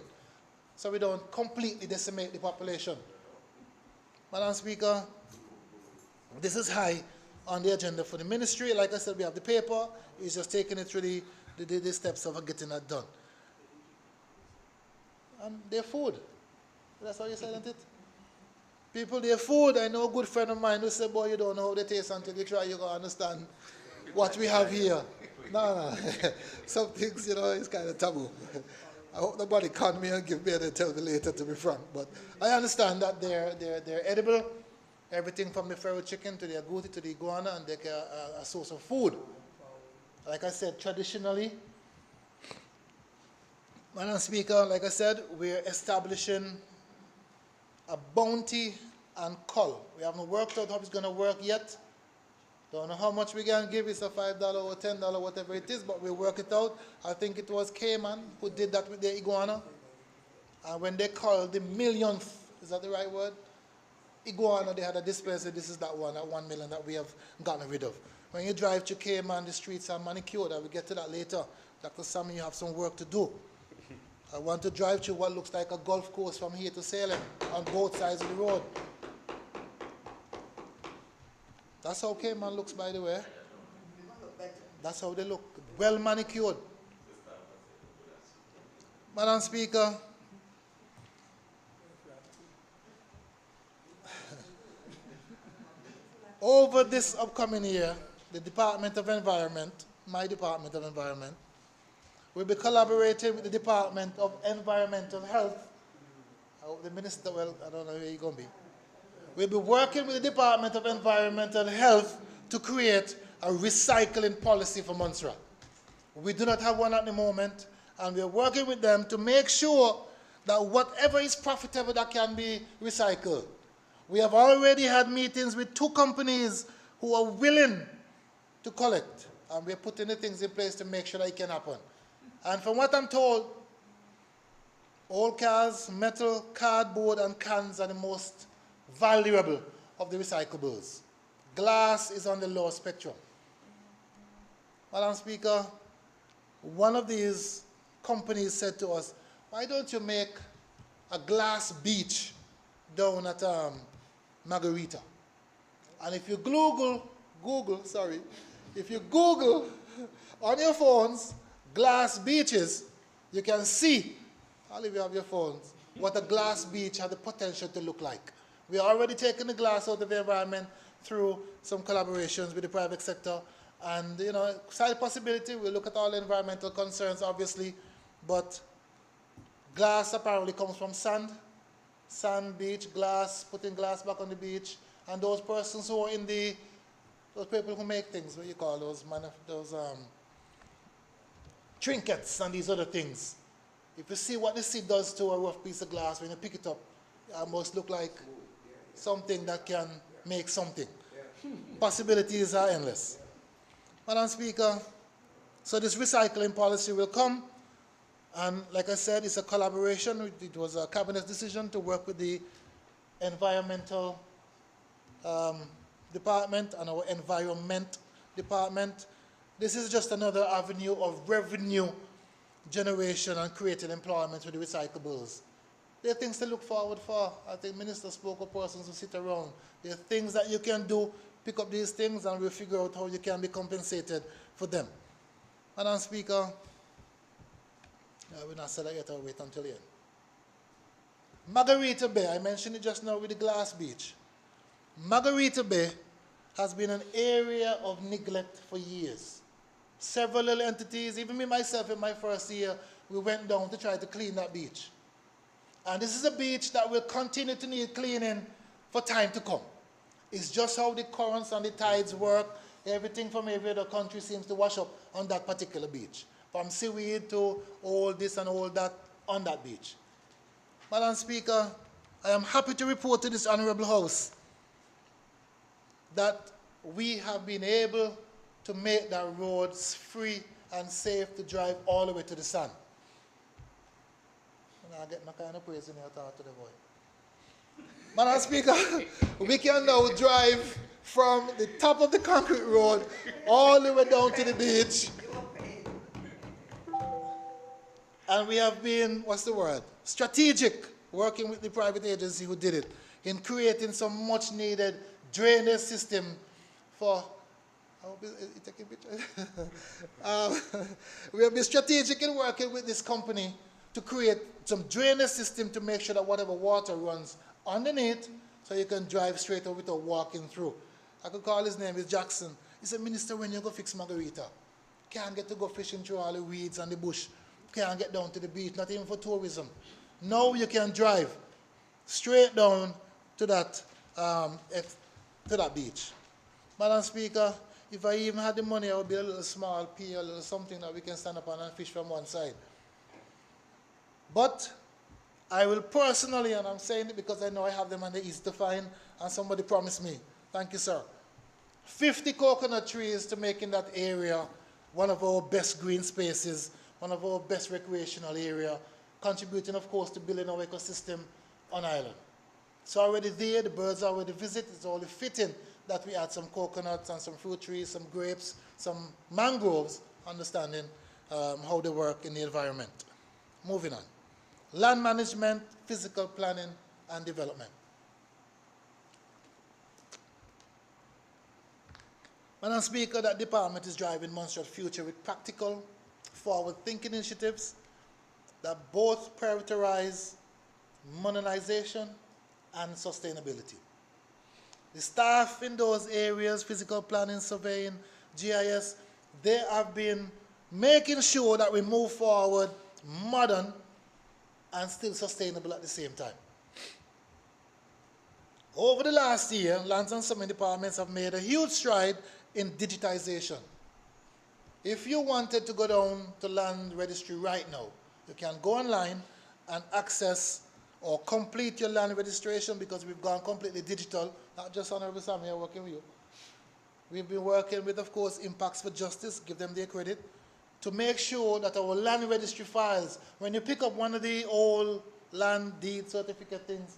So we don't completely decimate the population. Madam Speaker, this is high on the agenda for the ministry. Like I said, we have the paper. It's just taking it through the steps of getting that done. And their food. That's how you said, isn't it? People, their food. I know a good friend of mine who said, boy, you don't know how they taste until you try, you're going to understand what we have here. No. Some things, you know, it's kind of taboo. I hope nobody con me and give me and tell me later, to be frank. But I understand that they're edible. Everything from the Farrell chicken to the agouti to the iguana, and they're a source of food. Like I said, traditionally, Madam Speaker, like I said, we're establishing a bounty and cull. We haven't worked out how it's going to work yet. Don't know how much we can give. It's a $5 or $10, whatever it is, but we'll work it out. I think it was Cayman who did that with their iguana. And when they culled the millionth, is that the right word? Iguana, they had a display, so this is that 1 million that we have gotten rid of. When you drive to Cayman, the streets are manicured. I will get to that later. Dr. Sammy, you have some work to do. I want to drive to what looks like a golf course from here to Salem on both sides of the road. That's how Cayman looks, by the way. That's how they look, well manicured. Madam Speaker, over this upcoming year, the Department of Environment, my Department of Environment, will be collaborating with the Department of Environmental Health. I hope the minister, well, I don't know where he's going to be. We'll be working with the Department of Environmental Health to create a recycling policy for Montserrat. We do not have one at the moment, and we're working with them to make sure that whatever is profitable that can be recycled. We have already had meetings with 2 companies who are willing to collect, and we're putting the things in place to make sure that it can happen. And from what I'm told, old cars, metal, cardboard, and cans are the most valuable of the recyclables. Glass is on the lower spectrum. Madam Speaker, one of these companies said to us, why don't you make a glass beach down at Margarita? And if you if you Google on your phones, glass beaches, you can see, all of you have your phones, what a glass beach has the potential to look like. We are already taking the glass out of the environment through some collaborations with the private sector. And, you know, side possibility, we'll look at all the environmental concerns, obviously, but glass apparently comes from sand. Sand, beach, glass, putting glass back on the beach. And those persons who are in those people who make things, what you call those trinkets and these other things. If you see what the sea does to a rough piece of glass, when you pick it up, it must look like something that can make something. Possibilities are endless. Madam Speaker, so this recycling policy will come, and like I said, it's a collaboration. It was a cabinet decision to work with the environmental department and our environment department. This is just another avenue of revenue generation and creating employment with the recyclables. There are things to look forward for. I think Minister spoke of persons who sit around. There are things that you can do, pick up these things, and we'll figure out how you can be compensated for them. Madam Speaker, we're not said that yet, I'll wait until the end. Margarita Bay, I mentioned it just now with the glass beach. Margarita Bay has been an area of neglect for years. Several little entities, even me myself in my first year, we went down to try to clean that beach. And this is a beach that will continue to need cleaning for time to come. It's just how the currents and the tides work. Everything from every other country seems to wash up on that particular beach. From seaweed to all this and all that on that beach. Madam Speaker, I am happy to report to this Honorable House that we have been able to make the roads free and safe to drive all the way to the sun. And I get my kind of praise in here to the boy. Madam Speaker, we can now drive from the top of the concrete road all the way down to the beach. And we have been, what's the word, strategic, working with the private agency who did it, in creating some much needed drainage system for, we have been strategic in working with this company to create some drainage system to make sure that whatever water runs underneath, so you can drive straight over without walking through. I could call his name, is Jackson. He said, Minister, when you go fix Margarita, can't get to go fishing through all the weeds and the bush. Can't get down to the beach, not even for tourism. Now you can drive straight down to that beach. Madam Speaker, if I even had the money, I would be a little small pier, a little something that we can stand up on and fish from one side. But I will personally, and I'm saying it because I know I have them and they're easy to find, and somebody promised me, thank you, sir, 50 coconut trees to make in that area one of our best green spaces, one of our best recreational area, contributing, of course, to building our ecosystem on island. So already there, the birds already visit, it's only fitting that we add some coconuts and some fruit trees, some grapes, some mangroves, understanding how they work in the environment. Moving on. Land management, physical planning, and development. Madam Speaker, that department is driving Montserrat future with practical, forward-thinking initiatives that both prioritize modernization and sustainability. The staff in those areas, physical planning, surveying, GIS, they have been making sure that we move forward modern and still sustainable at the same time. Over the last year, lands and surveying departments have made a huge stride in digitization. If you wanted to go down to land registry right now, you can go online and access or complete your land registration because we've gone completely digital, not just Honorable Sam here working with you. We've been working with, of course, Impacts for Justice, give them their credit, to make sure that our land registry files, when you pick up one of the old land deed certificate things,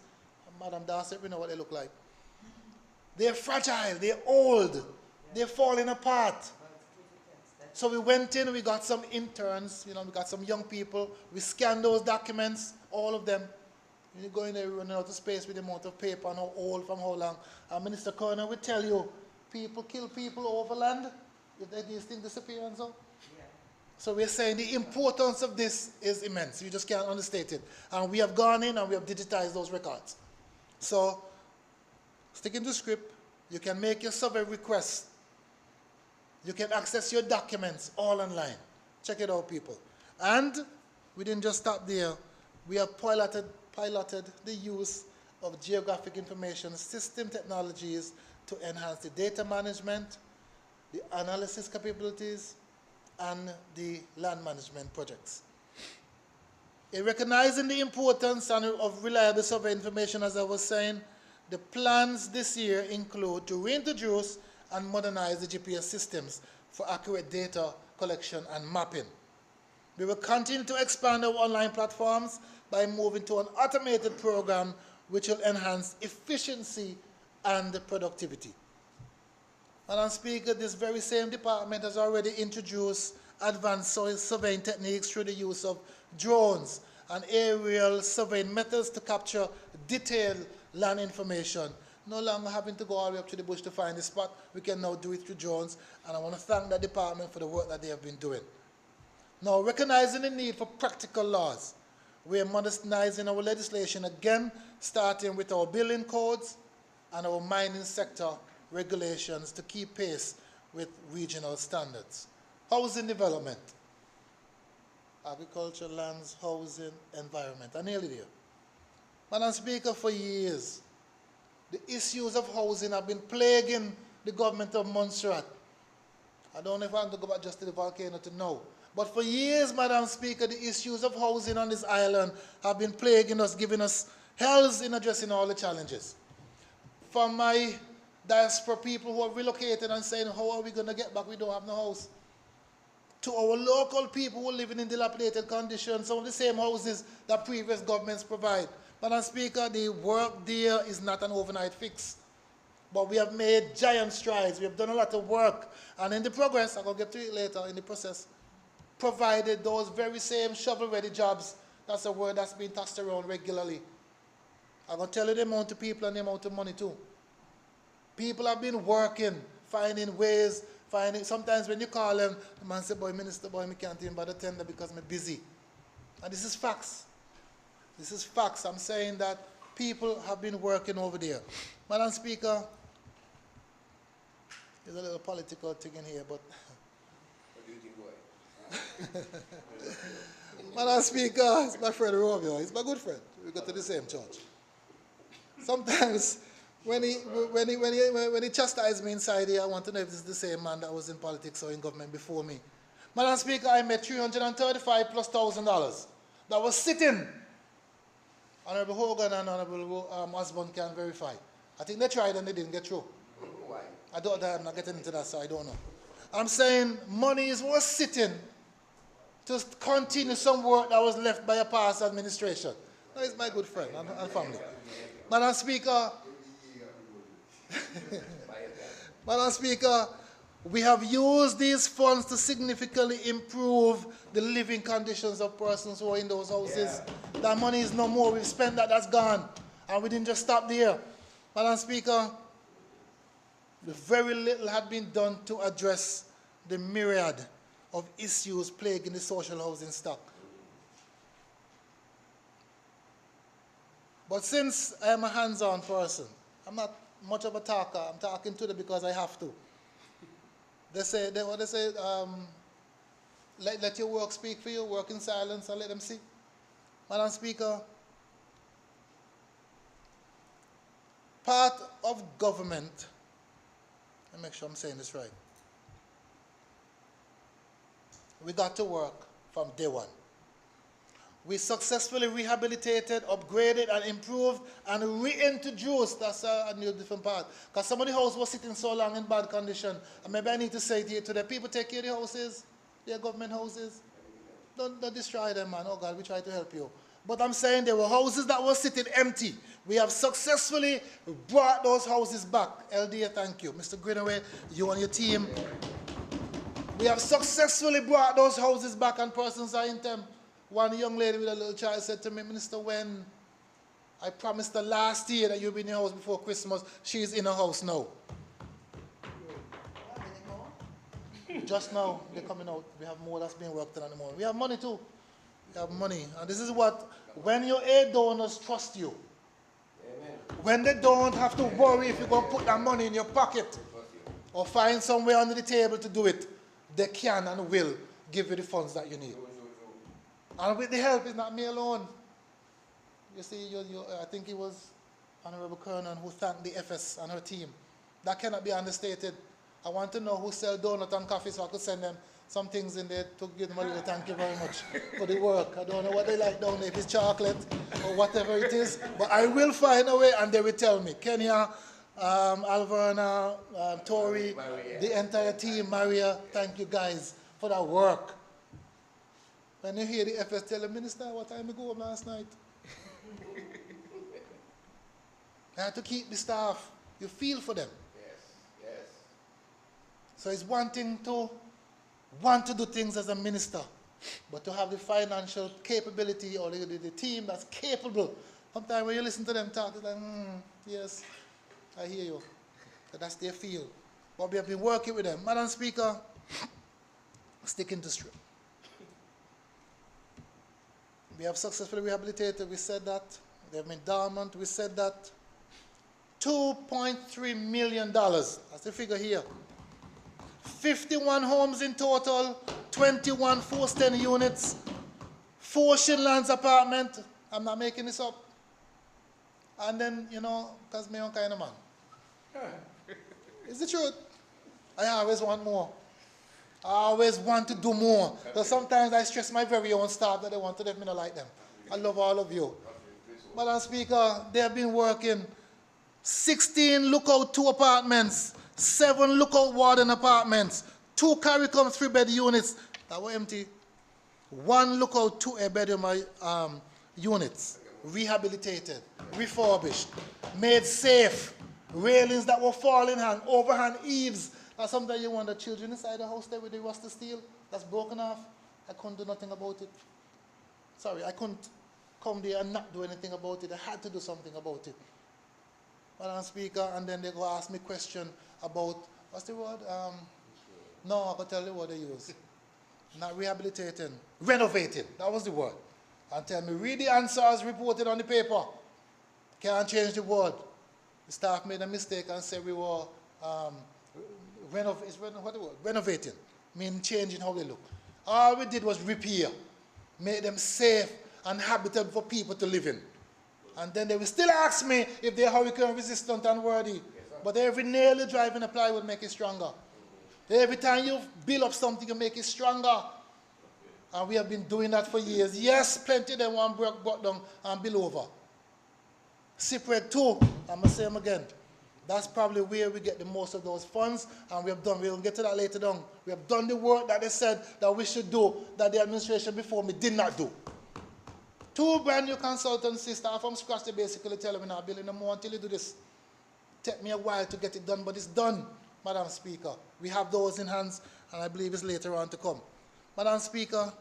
Madam Darcy, we know what they look like. They're fragile, they're old, they're falling apart. So we went in, we got some interns, we got some young people, we scanned those documents, all of them. You go in there, running out of space with the amount of paper and how old, from how long. And Minister Kerner will tell you, people kill people over land, if these things disappear and so. Yeah. So we're saying the importance of this is immense. You just can't understate it. And we have gone in and we have digitized those records. So, sticking to script, you can make your survey requests. You can access your documents all online. Check it out, people. And we didn't just stop there. We have piloted the use of geographic information system technologies to enhance the data management, the analysis capabilities, and the land management projects. In recognizing the importance of reliable survey information, as I was saying, the plans this year include to reintroduce and modernize the GPS systems for accurate data collection and mapping. We will continue to expand our online platforms by moving to an automated program which will enhance efficiency and productivity. Madam Speaker, this very same department has already introduced advanced soil surveying techniques through the use of drones and aerial surveying methods to capture detailed land information. No longer having to go all the way up to the bush to find the spot, we can now do it through drones, and I want to thank that department for the work that they have been doing. Now, recognizing the need for practical laws, we are modernizing our legislation again, starting with our building codes and our mining sector regulations to keep pace with regional standards. Housing development, agriculture, lands, housing, environment, and nearly there. Madam Speaker, for years, the issues of housing have been plaguing the government of Montserrat. I don't know if I have to go back just to the volcano to know. But for years, Madam Speaker, the issues of housing on this island have been plaguing us, giving us hells in addressing all the challenges. From my diaspora people who have relocated and saying, how are we going to get back? We don't have no house. To our local people who are living in dilapidated conditions, some of the same houses that previous governments provide. Madam Speaker, the work there is not an overnight fix. But we have made giant strides. We have done a lot of work. And in the progress, I'm going to get to it later, in the process, provided those very same shovel-ready jobs. That's a word that's been tossed around regularly. I'm going to tell you the amount of people and the amount of money too. People have been working, finding ways, sometimes when you call them, the man say, boy, minister, boy, I can't even bother tender because I'm busy. And this is facts. This is facts. I'm saying that people have been working over there. Madam Speaker, there's a little political thing in here, but... What do you think, boy? Madam Speaker, it's my friend Romeo. He's my good friend. We go to the same church. Sometimes, when he chastises me inside here, I want to know if this is the same man that was in politics or in government before me. Madam Speaker, I made $335,000+ that was sitting. Honorable Hogan and Honorable Osborne can verify. I think they tried and they didn't get through. Why? I'm not getting into that, so I don't know. I'm saying money was sitting to continue some work that was left by a past administration. No, he's my good friend and family. Madam Speaker, Madam Speaker, we have used these funds to significantly improve the living conditions of persons who are in those houses. Yeah. That money is no more. We've spent that, that's gone. And we didn't just stop there. Madam Speaker, very little had been done to address the myriad of issues plaguing the social housing stock. But since I am a hands-on person, I'm not much of a talker. I'm talking to them because I have to. Let your work speak for you, work in silence and let them see. Madam Speaker, part of government, let me make sure I'm saying this right. We got to work from day one. We successfully rehabilitated, upgraded, and improved, and reintroduced, that's a new different part. Because some of the houses were sitting so long in bad condition, and maybe I need to say it here to the people, take care of the houses, their government houses. Don't destroy them, man. Oh God, we try to help you. But I'm saying there were houses that were sitting empty. We have successfully brought those houses back. LDA, thank you. Mr. Greenaway, you and your team. We have successfully brought those houses back, and persons are in them. One young lady with a little child said to me, Minister, when I promised her last year that you'll be in your house before Christmas, she's in her house now. Just now, they're coming out. We have more that's being worked on at the moment. We have money too. We have money. And this is what, when your aid donors trust you, amen, when they don't have to worry if you're going to put that money in your pocket or find somewhere under the table to do it, they can and will give you the funds that you need. And with the help, it's not me alone. You see, I think it was Honorable Kernan who thanked the FS and her team. That cannot be understated. I want to know who sell donut and coffee so I could send them some things in there to give them a little thank you very much for the work. I don't know what they like down there, if it's chocolate or whatever it is. But I will find a way and they will tell me. Kenya, Alverna, Tori, the entire team, Maria, thank you guys for that work. When you hear the FS tell the minister, what time you go home last night? You have to keep the staff. You feel for them. Yes, yes. So it's one thing to want to do things as a minister, but to have the financial capability or the team that's capable. Sometimes when you listen to them talk, it's like, yes, I hear you. So that's their field. But we have been working with them. Madam Speaker, sticking to script. We have successfully rehabilitated, we said that. They have been dormant, we said that. $2.3 million, that's the figure here. 51 homes in total, 21 410 units, 4 Shinlands apartment. I'm not making this up. And then, you know, because me one kind of man. It's the truth. I always want more. I always want to do more. So sometimes I stress my very own staff that I want to let me not like them. I love all of you. Madam Speaker, they have been working 16 lookout 2 apartments, 7 lookout warden apartments, 2 CARICOM 3-bed units that were empty, 1 lookout 2 bedroom units. rehabilitated, refurbished, made safe, railings that were falling on, overhand eaves. And sometimes you wonder, children inside the house there with the rusty steel that's broken off. I couldn't do nothing about it. Sorry, I couldn't come there and not do anything about it. I had to do something about it. Madam Speaker, and then they go ask me question about, what's the word? No, I can tell you what they use. Not rehabilitating, renovating. That was the word. And tell me, read the answers reported on the paper. Can't change the word. The staff made a mistake and said we were renovating, meaning changing how they look. All we did was repair, make them safe and habitable for people to live in. And then they will still ask me if they're hurricane resistant and worthy. But every nail you drive in a ply would make it stronger. Every time you build up something, you make it stronger. And we have been doing that for years. Yes, plenty of them want brought down and build over. Separate too, I'm going to say them again. That's probably where we get the most of those funds, and we have done, we'll get to that later on. We have done the work that they said that we should do, that the administration before me did not do. 2 brand new consultancies start from scratch. They basically tell me, we're not building no more until you do this. Take me a while to get it done, but it's done, Madam Speaker. We have those in hands, and I believe it's later on to come. Madam Speaker,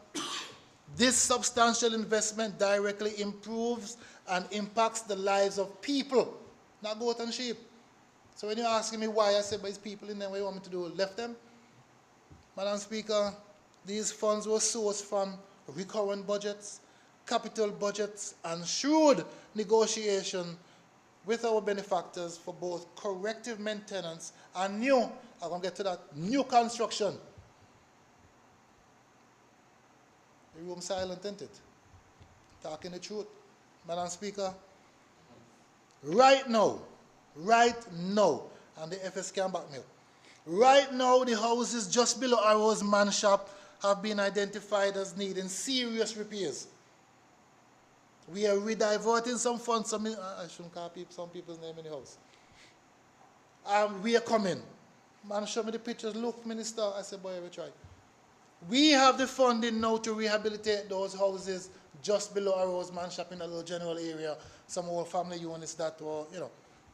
this substantial investment directly improves and impacts the lives of people, not goat and sheep. So when you're asking me why, I said, but it's people in there, what you want me to do? Left them? Madam Speaker, these funds were sourced from recurrent budgets, capital budgets, and shrewd negotiation with our benefactors for both corrective maintenance and new, I'm going to get to that, new construction. The room silent, isn't it? Talking the truth. Madam Speaker, right now, and the FS can back me up, right now the houses just below Arrow's man shop have been identified as needing serious repairs. We are rediverting some funds, I shouldn't call some people's name in the house. We are coming. Man, show me the pictures. Look, Minister, I said, boy, we try. We have the funding now to rehabilitate those houses just below Arrow's man shop in a little general area, some old family units that were,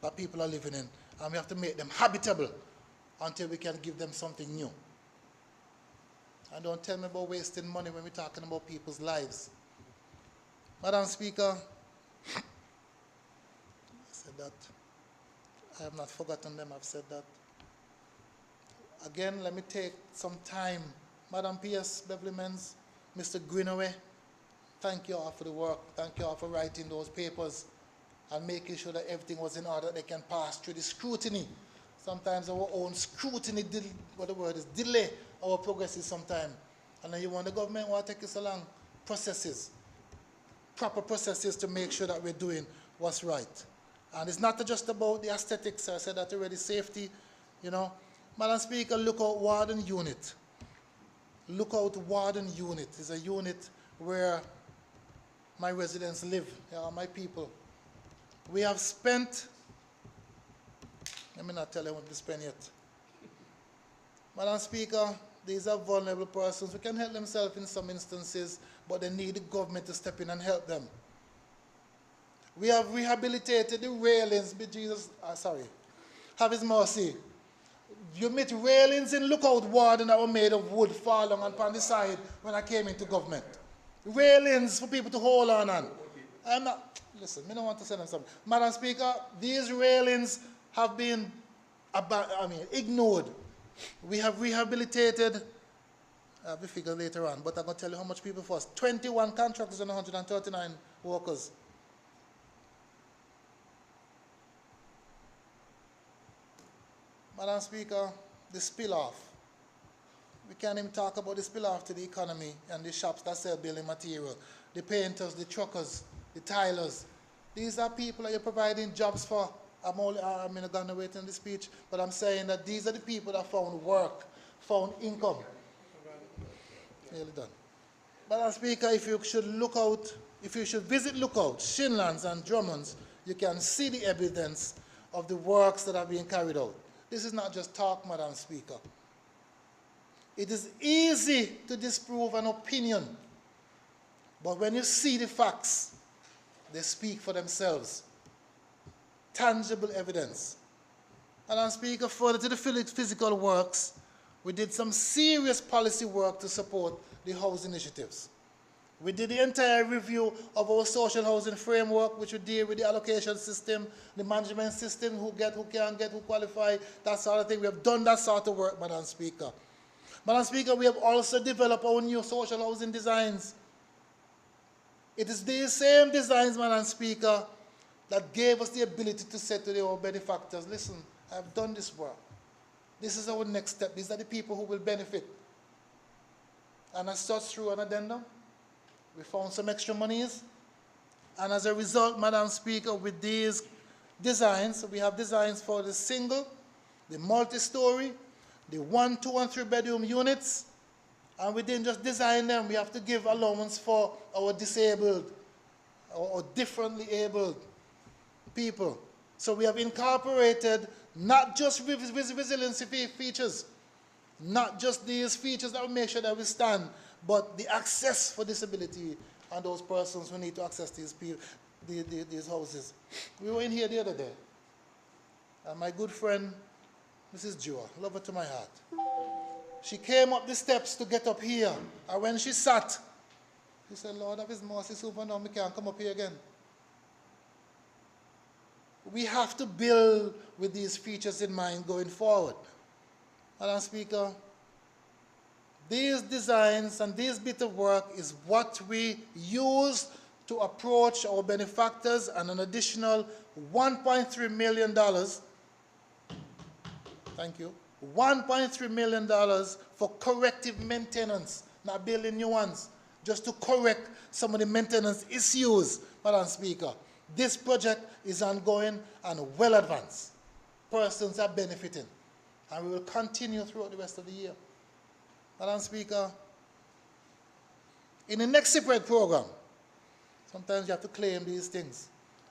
that people are living in. And we have to make them habitable until we can give them something new. And don't tell me about wasting money when we're talking about people's lives. Madam Speaker, I said that. I have not forgotten them, I've said that. Again, let me take some time. Madam P.S. Beverly-Menz, Mr. Greenaway, thank you all for the work. Thank you all for writing those papers and making sure that everything was in order, that they can pass through the scrutiny. Sometimes our own scrutiny, delay our progresses sometimes. And then you want the government want to take us along processes, proper processes to make sure that we're doing what's right. And it's not just about the aesthetics, I said that already, safety, Madam Speaker, Lookout Warden Unit. Lookout Warden Unit is a unit where my residents live, they are my people. We have spent, let me not tell you what we spent yet. Madam Speaker, these are vulnerable persons who can help themselves in some instances, but they need the government to step in and help them. We have rehabilitated the railings, have his mercy. You met railings in Lookout Warden that were made of wood falling upon the side when I came into government. Railings for people to hold on. I'm not, listen, I don't want to say them something. Madam Speaker, these railings have been ignored. We have rehabilitated, I'll be figured later on, but I'm going to tell you how much people first. 21 contractors and 139 workers. Madam Speaker, the spill-off. We can't even talk about the spill-off to the economy and the shops that sell building material, the painters, the truckers, the tilers. These are people that you're providing jobs for. I'm not going to wait in the speech, but I'm saying that these are the people that found work, found income. Nearly done. Madam Speaker, if you should visit Lookout, Shinlands and Drummonds, you can see the evidence of the works that are being carried out. This is not just talk, Madam Speaker. It is easy to disprove an opinion, but when you see the facts, They speak for themselves. Tangible evidence. Madam Speaker, further to the physical works, we did some serious policy work to support the house initiatives. We did the entire review of our social housing framework, which would deal with the allocation system, the management system, who can get, who qualify, that sort of thing. We have done that sort of work, Madam Speaker. Madam Speaker, we have also developed our new social housing designs. It is these same designs, Madam Speaker, that gave us the ability to say to our benefactors, listen, I have done this work. This is our next step. These are the people who will benefit. And as such, through an addendum, we found some extra monies. And as a result, Madam Speaker, with these designs, we have designs for the single, the multi-story, the 1, 2, and 3 bedroom units. And we didn't just design them, we have to give allowance for our disabled or differently abled people. So we have incorporated not just resiliency features, not just these features that will make sure that we stand, but the access for disability and those persons who need to access these houses. We were in here the other day, and my good friend, Mrs. Jua, love her to my heart, she came up the steps to get up here, and when she sat, she said, Lord of His mercy, super now, we can't come up here again. We have to build with these features in mind going forward. Madam Speaker, these designs and this bit of work is what we use to approach our benefactors, and an additional $1.3 million, thank you, $1.3 million for corrective maintenance, not building new ones, just to correct some of the maintenance issues, Madam Speaker. This project is ongoing and well advanced. Persons are benefiting, and we will continue throughout the rest of the year. Madam Speaker, in the next separate program, sometimes you have to claim these things,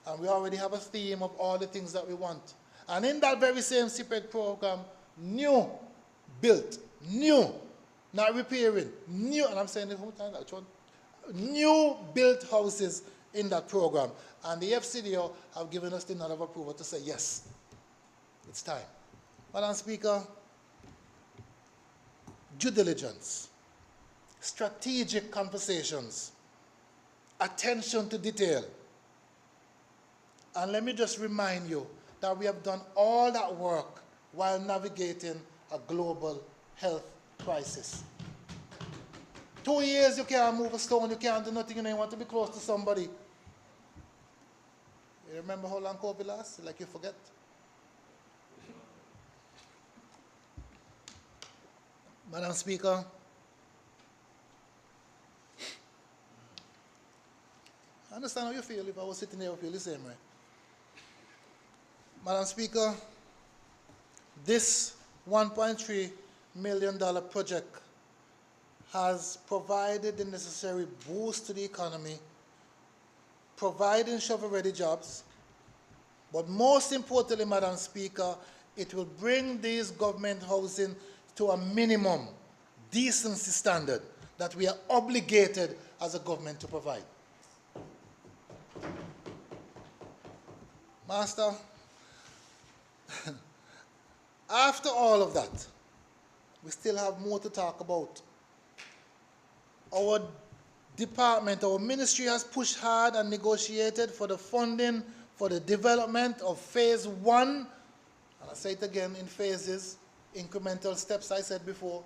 and we already have a theme of all the things that we want. And in that very same separate program, new built, new, not repairing, new, and I'm saying it whole time, new built houses in that program. And the FCDO have given us the nod of approval to say, yes, it's time. Madam Speaker, due diligence, strategic conversations, attention to detail. And let me just remind you that we have done all that work while navigating a global health crisis. 2 years you can't move a stone, you can't do nothing, you want to be close to somebody. You remember how long COVID lasts? Like you forget. Madam Speaker, I understand how you feel. If I was sitting there, I would feel the same way. Madam Speaker, this $1.3 million project has provided the necessary boost to the economy, providing shovel-ready jobs, but most importantly, Madam Speaker, it will bring these government housing to a minimum decency standard that we are obligated as a government to provide. Master, after all of that, we still have more to talk about. Our department, our ministry has pushed hard and negotiated for the funding for the development of phase 1, and I say it again, in phases, incremental steps I said before,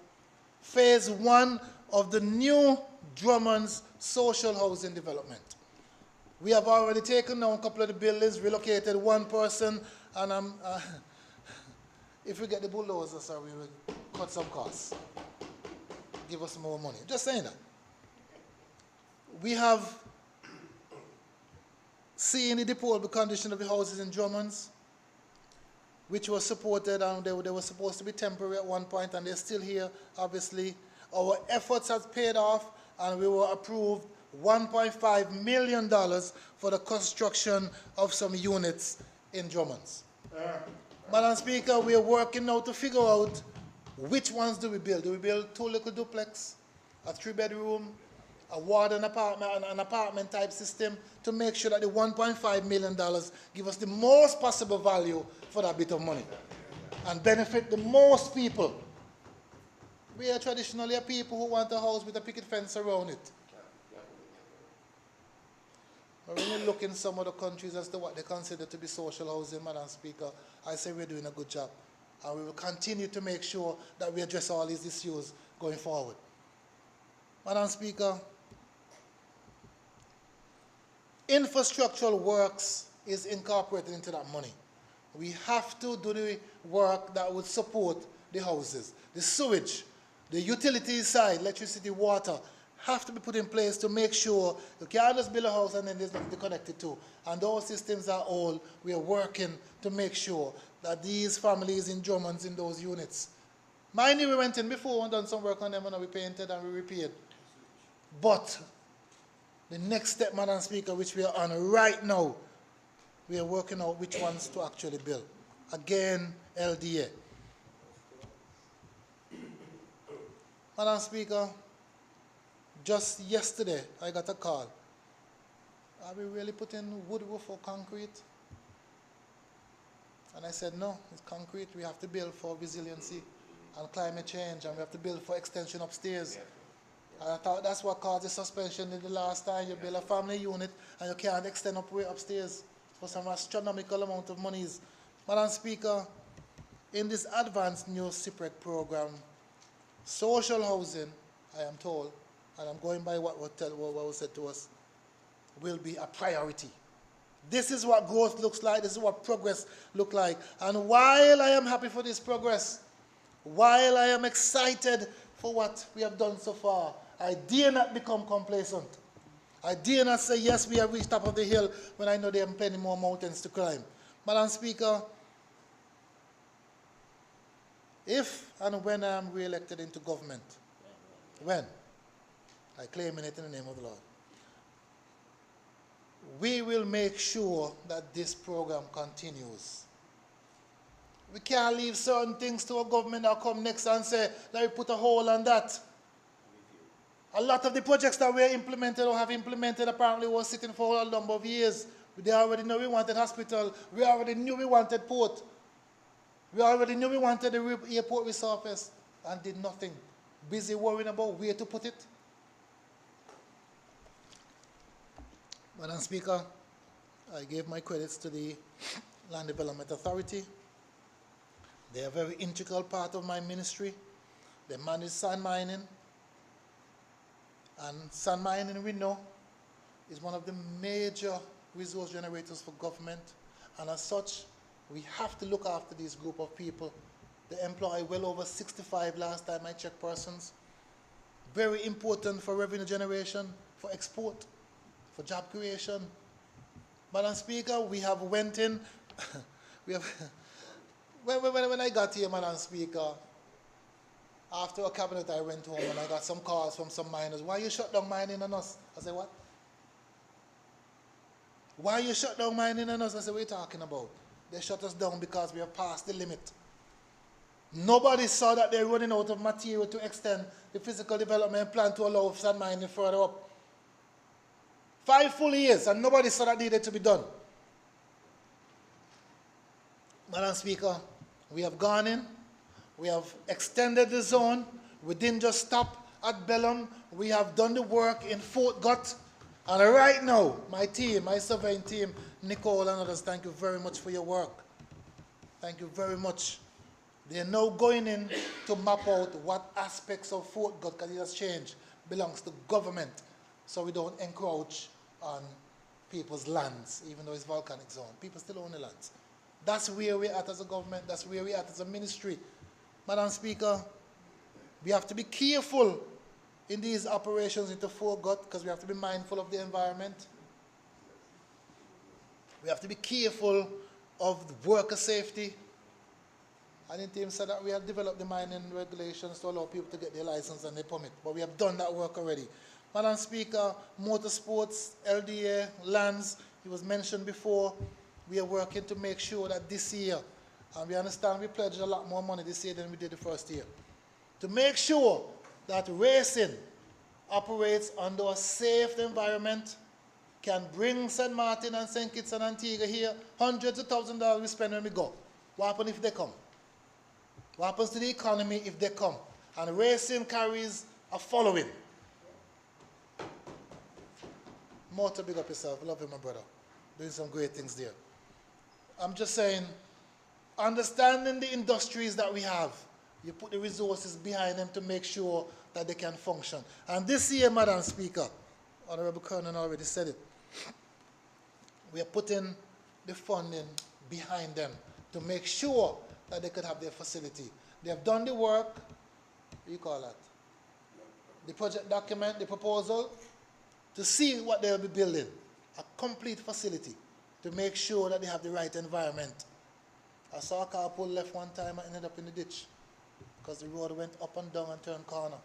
phase 1 of the new Drummond's social housing development. We have already taken down a couple of the buildings, relocated one person, and if we get the bulldozer, sir, we will cut some costs. Give us more money. Just saying that. We have seen the deplorable condition of the houses in Drummond's, which was supported, and they were supposed to be temporary at one point, and they're still here, obviously. Our efforts have paid off, and we were approved $1.5 million for the construction of some units in Drummond's. Madam Speaker, we are working now to figure out which ones do we build. Do we build 2 little duplex, a 3-bedroom, award an apartment type system to make sure that the $1.5 million give us the most possible value for that bit of money and benefit the most people. We are traditionally a people who want a house with a picket fence around it. But when you look in some other countries as to what they consider to be social housing, Madam Speaker, I say we're doing a good job. And we will continue to make sure that we address all these issues going forward. Madam Speaker, infrastructural works is incorporated into that money. We have to do the work that would support the houses. The sewage, the utilities side, electricity, water, have to be put in place to make sure you can't just build a house and then there's nothing to connect it to. And those systems are all, we are working to make sure that these families in Drummond's in those units. Mind you, we went in before and done some work on them and we painted and we repaired. But the next step, Madam Speaker, which we are on right now, we are working out which ones to actually build. Again, LDA. Madam Speaker, just yesterday I got a call. Are we really putting wood roof or concrete? And I said, no, it's concrete. We have to build for resiliency and climate change, and we have to build for extension upstairs. And I thought that's what caused the suspension in the last time. You build a family unit and you can't extend up way upstairs for some astronomical amount of monies. Madam Speaker, in this advanced new CPREC program, social housing, I am told, and I'm going by what was said to us, will be a priority. This is what growth looks like. This is what progress looks like. And while I am happy for this progress, while I am excited for what we have done so far, I dare not become complacent. I dare not say, yes, we have reached top of the hill when I know there are plenty more mountains to climb. Madam Speaker, if and when I am re-elected into government, when? I claim it in the name of the Lord. We will make sure that this program continues. We can't leave certain things to a government that come next and say, let me put a hole on that. A lot of the projects that we implemented or have implemented apparently was sitting for a number of years. They already know we wanted hospital. We already knew we wanted port. We already knew we wanted the airport resurface and did nothing. Busy worrying about where to put it. Madam Speaker, I gave my credits to the Land Development Authority. They are a very integral part of my ministry. They manage sand mining. And sand mining, we know, is one of the major resource generators for government. And as such, we have to look after this group of people. They employ well over 65 last time I checked persons. Very important for revenue generation, for export, for job creation. Madam Speaker, we have went in, we have, when I got here, Madam Speaker, after a cabinet I went home and I got some calls from some miners. Why you shut down mining on us? I said, what? Why you shut down mining on us? I said, what are you talking about? They shut us down because we have passed the limit. Nobody saw that they're running out of material to extend the physical development plan to allow sand mining further up. 5 full years, and nobody saw that needed to be done. Madam Speaker, we have gone in, we have extended the zone, we didn't just stop at Bellum, we have done the work in Fort Gott, and right now, my team, my surveying team, Nicole and others, thank you very much for your work. Thank you very much. They are now going in to map out what aspects of Fort Gott, because it has changed, belongs to government, so we don't encroach on people's lands, even though it's volcanic zone. People still own the lands. That's where we're at as a government. That's where we're at as a ministry. Madam Speaker, we have to be careful in these operations into Fort Gott because we have to be mindful of the environment. We have to be careful of the worker safety. I didn't even say that we have developed the mining regulations to allow people to get their license and their permit, but we have done that work already. Madam Speaker, motorsports, LDA, lands, it was mentioned before, we are working to make sure that this year, and we understand we pledged a lot more money this year than we did the first year, to make sure that racing operates under a safe environment, can bring St. Martin and St. Kitts and Antigua here, hundreds of thousands of dollars we spend when we go. What happens if they come? What happens to the economy if they come? And racing carries a following. More to big up yourself. Love you, my brother. Doing some great things there. I'm just saying, understanding the industries that we have, you put the resources behind them to make sure that they can function. And this year, Madam Speaker, Honorable Colonel already said it, we are putting the funding behind them to make sure that they could have their facility. They have done the work, what do you call that? The project document, the proposal, to see what they will be building, a complete facility to make sure that they have the right environment. I saw a car pull left one time and ended up in the ditch because the road went up and down and turned corner.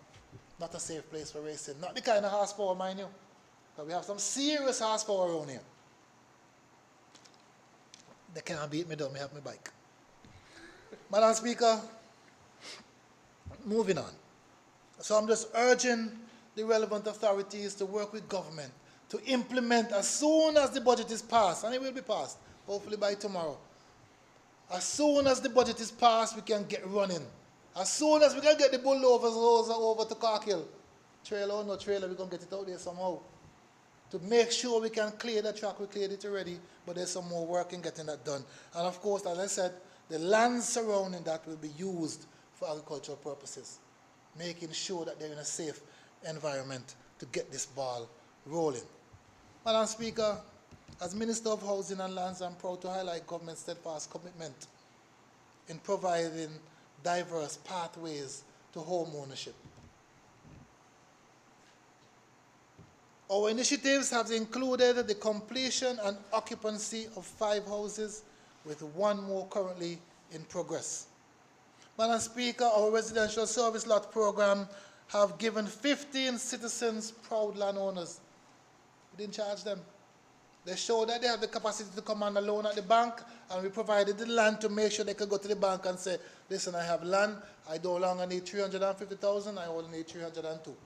Not a safe place for racing. Not the kind of horsepower, mind you, because we have some serious horsepower around here. They can't beat me down, I have my bike. Madam Speaker, moving on. So I'm just urging the relevant authorities to work with government to implement as soon as the budget is passed, and it will be passed, hopefully by tomorrow. As soon as the budget is passed, we can get running. As soon as we can get the bulldozers over to Carkill, trailer or no trailer, we're going to get it out there somehow. To make sure we can clear the track, we cleared it already, but there's some more work in getting that done. And of course, as I said, the land surrounding that will be used for agricultural purposes, making sure that they're in a safe environment to get this ball rolling. Madam Speaker, as Minister of Housing and Lands, I'm proud to highlight government's steadfast commitment in providing diverse pathways to home ownership. Our initiatives have included the completion and occupancy of 5 houses, with 1 more currently in progress. Madam Speaker, our residential service lot program have given 15 citizens proud landowners. We didn't charge them. They showed that they have the capacity to come on a loan at the bank, and we provided the land to make sure they could go to the bank and say, listen, I have land, I no longer need 350,000, I only need 302.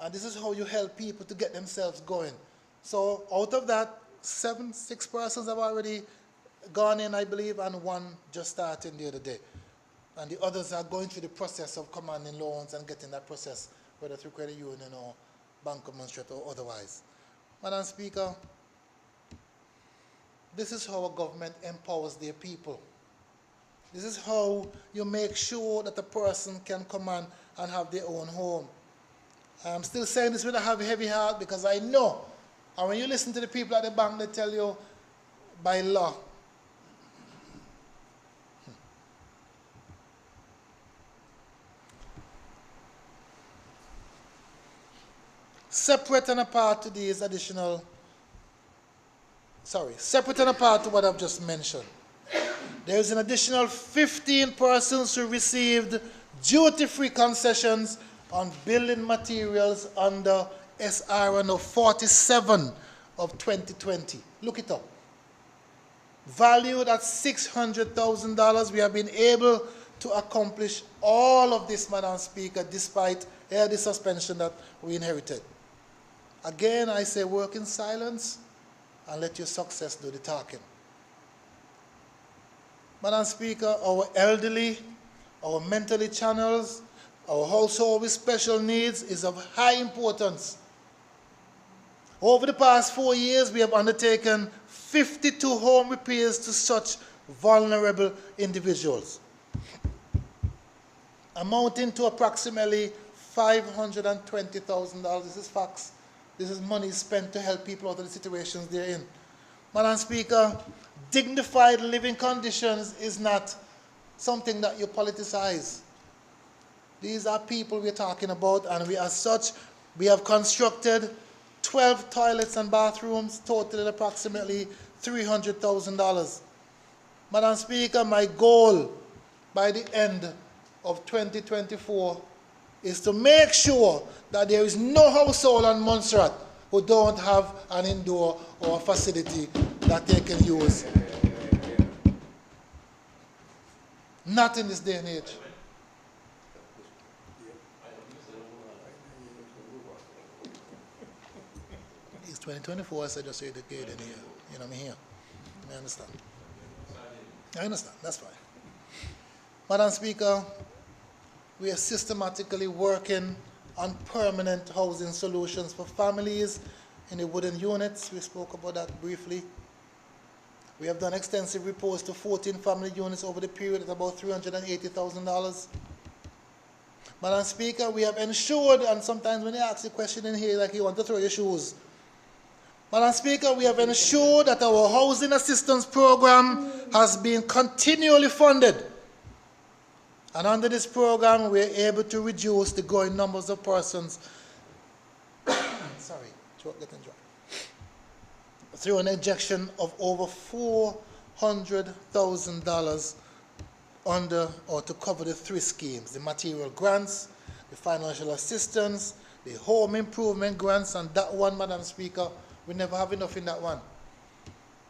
And this is how you help people to get themselves going. So out of that, 6 persons have already gone in, I believe, and 1 just started the other day. And the others are going through the process of commanding loans and getting that process, whether through credit union or Bank of Montserrat or otherwise. Madam Speaker, this is how a government empowers their people. This is how you make sure that a person can come on and have their own home. I'm still saying this with a heavy heart because I know, and when you listen to the people at the bank, they tell you by law. Separate and apart to these additional, separate and apart to what I've just mentioned, there is an additional 15 persons who received duty-free concessions on building materials under SRNO 47 of 2020. Look it up. Valued at $600,000, we have been able to accomplish all of this, Madam Speaker, despite the suspension that we inherited. Again, I say work in silence and let your success do the talking. Madam Speaker, our elderly, our mentally channels, our household with special needs is of high importance. Over the past 4 years, we have undertaken 52 home repairs to such vulnerable individuals, amounting to approximately $520,000. This is facts. This is money spent to help people out of the situations they're in. Madam Speaker, dignified living conditions is not something that you politicize. These are people we're talking about, and we, as such, we have constructed 12 toilets and bathrooms, totaling approximately $300,000. Madam Speaker, my goal by the end of 2024 is to make sure that there is no household on Montserrat who don't have an indoor or a facility that they can use. Not in this day and age. 2024, I said just educated in here. You know me here. I understand. I understand, that's fine. Madam Speaker, we are systematically working on permanent housing solutions for families in the wooden units. We spoke about that briefly. We have done extensive reports to 14 family units over the period at about $380,000. Madam Speaker, we have ensured, and sometimes when you ask the question in here, like you want to throw your shoes. Madam Speaker, we have ensured that our housing assistance program has been continually funded. And under this program, we are able to reduce the growing numbers of persons, sorry, throat getting dry, through an injection of over $400,000 under or to cover the three schemes: the material grants, the financial assistance, the home improvement grants. And that one, Madam Speaker, we never have enough in that one.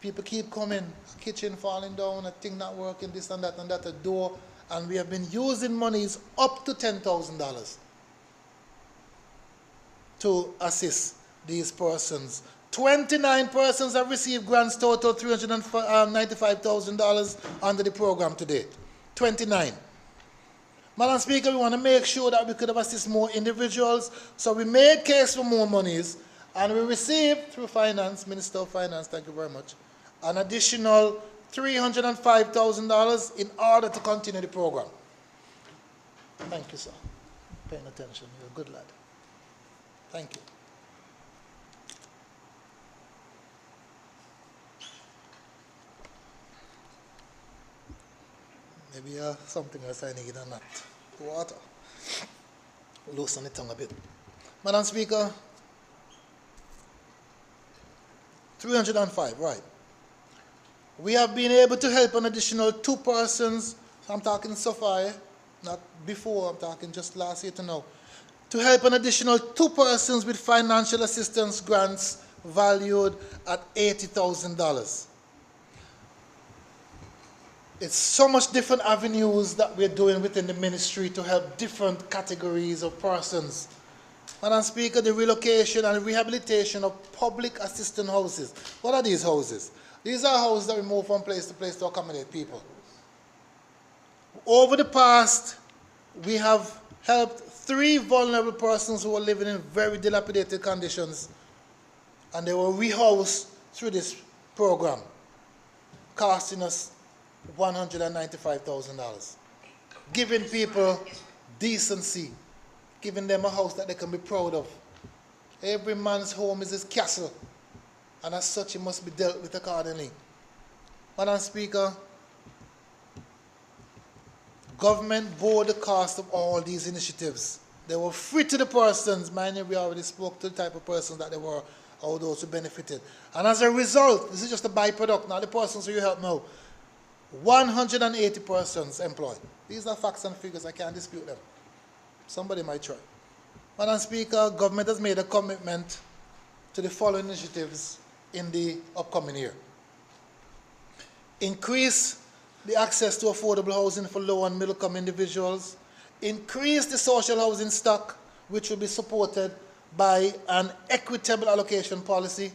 People keep coming, a kitchen falling down, a thing not working, this and that, a door. And we have been using monies up to $10,000 to assist these persons. 29 persons have received grants total $395,000 under the program to date. 29. Madam Speaker, we want to make sure that we could have assisted more individuals, so we made case for more monies, and we received through Finance, Minister of Finance, thank you very much, an additional $305,000 in order to continue the program. Thank you, sir. Paying attention. You're a good lad. Thank you. Maybe something else I need on that. Water. Loosen the tongue a bit. Madam Speaker, 305, right. We have been able to help an additional 2 persons, I'm talking so far, not before, I'm talking just last year to now, to help an additional 2 persons with financial assistance grants valued at $80,000. It's so much different avenues that we're doing within the ministry to help different categories of persons. Madam Speaker, the relocation and rehabilitation of public assistance houses. What are these houses? These are houses that we move from place to place to accommodate people. Over the past, we have helped 3 vulnerable persons who were living in very dilapidated conditions, and they were rehoused through this program, costing us $195,000. Giving people decency, giving them a house that they can be proud of. Every man's home is his castle, and as such it must be dealt with accordingly. Madam Speaker, government bore the cost of all these initiatives. They were free to the persons. Mind you, we already spoke to the type of persons that they were, all those who benefited. And as a result, this is just a byproduct, not the persons who you help now, 180 persons employed. These are facts and figures, I can't dispute them. Somebody might try. Madam Speaker, government has made a commitment to the following initiatives in the upcoming year. Increase the access to affordable housing for low and middle income individuals. Increase the social housing stock, which will be supported by an equitable allocation policy.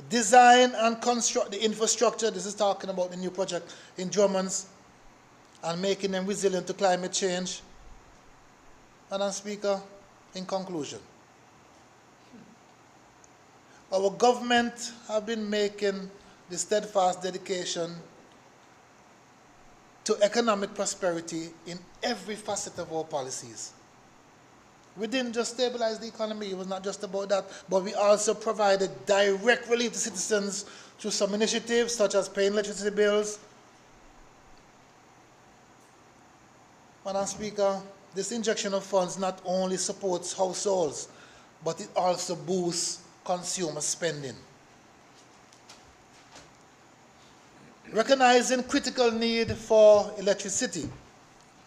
Design and construct the infrastructure. This is talking about the new project in Drummond's and making them resilient to climate change. Madam Speaker, in conclusion, our government have been making the steadfast dedication to economic prosperity in every facet of our policies. We didn't just stabilize the economy, it was not just about that, but we also provided direct relief to citizens through some initiatives such as paying electricity bills. Madam Speaker, this injection of funds not only supports households, but it also boosts consumer spending. Recognizing critical need for electricity,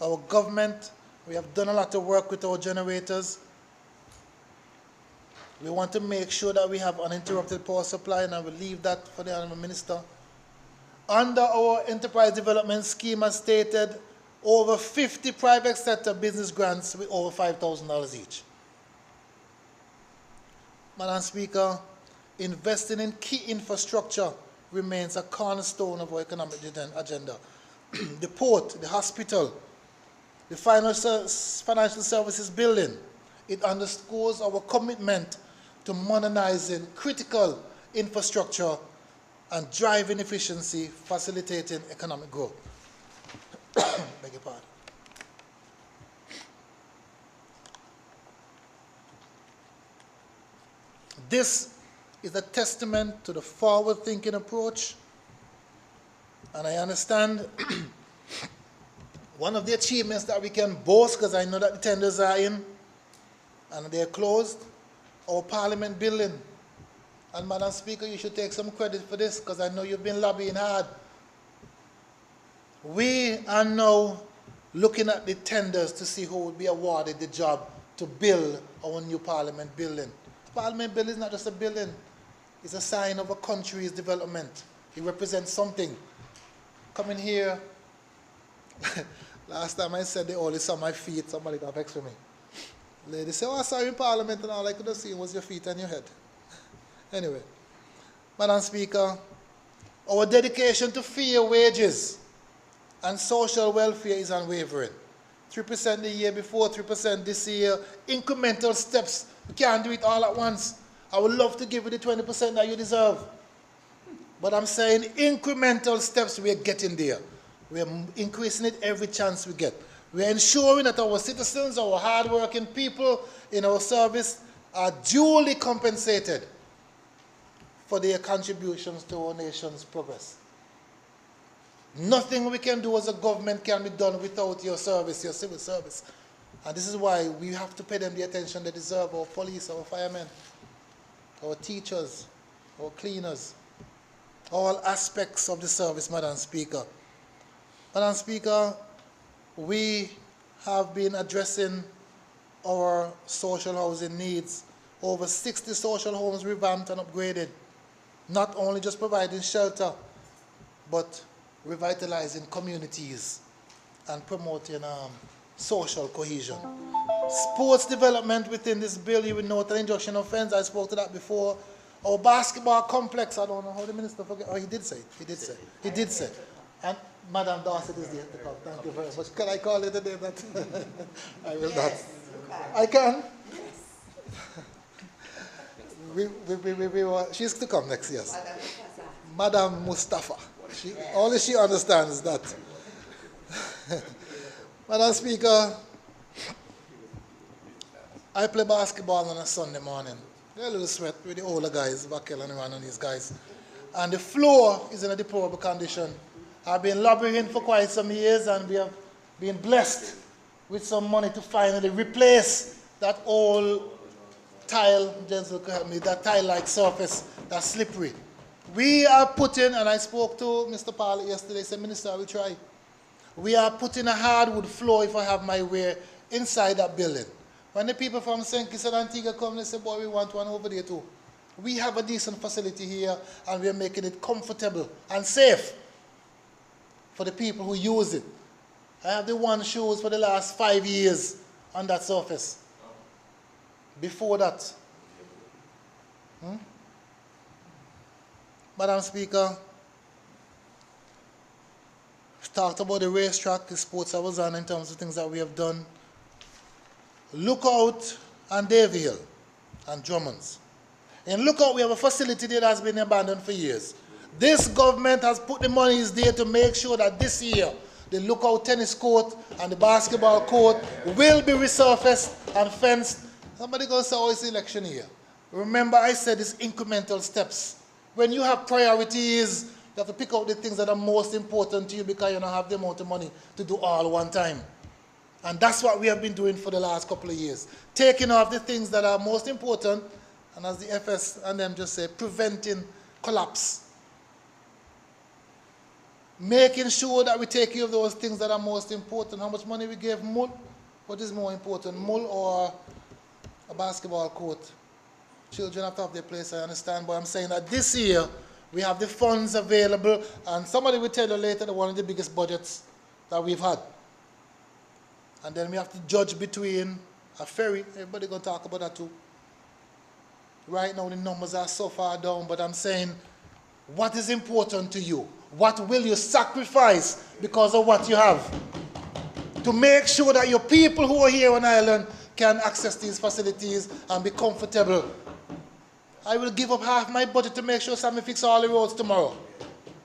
our government, we have done a lot of work with our generators. We want to make sure that we have uninterrupted power supply, and I will leave that for the Honourable Minister. Under our enterprise development scheme, as stated, over 50 private sector business grants with over $5,000 each. Madam Speaker, investing in key infrastructure remains a cornerstone of our economic agenda. The port, the hospital, the financial services building, it underscores our commitment to modernizing critical infrastructure and driving efficiency, facilitating economic growth. Beg your pardon. This is a testament to the forward-thinking approach, and I understand one of the achievements that we can boast, because I know that the tenders are in and they're closed, our Parliament building. And Madam Speaker, you should take some credit for this, because I know you've been lobbying hard. We are now looking at the tenders to see who will be awarded the job to build our new Parliament building. Parliament building is not just a building. It's a sign of a country's development. It represents something. Coming here, last time I said they only saw my feet, somebody got vexed with me. Lady said, oh, I saw you in Parliament, and all I could have seen was your feet and your head. Anyway, Madam Speaker, our dedication to fair wages and social welfare is unwavering. 3% the year before, 3% this year, incremental steps. We can't do it all at once. I would love to give you the 20% that you deserve. But I'm saying incremental steps, we're getting there. We're increasing it every chance we get. We're ensuring that our citizens, our hardworking people in our service are duly compensated for their contributions to our nation's progress. Nothing we can do as a government can be done without your service, your civil service. And this is why we have to pay them the attention they deserve, our police, our firemen, our teachers, our cleaners, all aspects of the service, Madam Speaker. Madam Speaker, we have been addressing our social housing needs. Over 60 social homes revamped and upgraded. Not only just providing shelter, but revitalizing communities and promoting social cohesion. Sports development within this bill, you will note an injunction offense. I spoke to that before. Our basketball complex, I don't know how the minister forget. Oh, he did say it. He did say it. He did say it. And Madam Dorset is there to come. Thank you very much. Can I call it a day that I will not? I can? Yes. She's to come next, yes. Madam Mustafa. Only she understands that. Madam Speaker, I play basketball on a Sunday morning. A little sweat with the older guys, Vakel and one of these guys. And the floor is in a deplorable condition. I've been lobbying for quite some years, and we have been blessed with some money to finally replace that old tile, Jensen could help me, that tile-like surface, that's slippery. We are putting, and I spoke to Mr. Parley yesterday, he said, Minister, I will try. We are putting a hardwood floor, if I have my way, inside that building. When the people from St. Kitts and Antigua come, they say, boy, we want one over there too. We have a decent facility here, and we are making it comfortable and safe for the people who use it. I have the one shoes for the last 5 years on that surface. Before that. Madam Speaker, we've talked about the racetrack, the sports I was on in terms of things that we have done. Lookout and Davyhill and Drummonds. In Lookout, we have a facility there that has been abandoned for years. This government has put the monies there to make sure that this year, the Lookout tennis court and the basketball court will be resurfaced and fenced. Somebody goes to say, oh, it's election year. Remember, I said it's incremental steps. When you have priorities, you have to pick out the things that are most important to you because you don't have the amount of money to do all one time. And that's what we have been doing for the last couple of years. Taking off the things that are most important, and as the FS and them just say, preventing collapse. Making sure that we take care of those things that are most important. How much money we gave Mull? What is more important, Mull or a basketball court? Children have to have their place, I understand, but I'm saying that this year we have the funds available, and somebody will tell you later that one of the biggest budgets that we've had. And then we have to judge between a ferry, everybody going to talk about that too. Right now the numbers are so far down, but I'm saying, what is important to you? What will you sacrifice because of what you have? To make sure that your people who are here on island can access these facilities and be comfortable. I will give up half my budget to make sure Sammy fix all the roads tomorrow.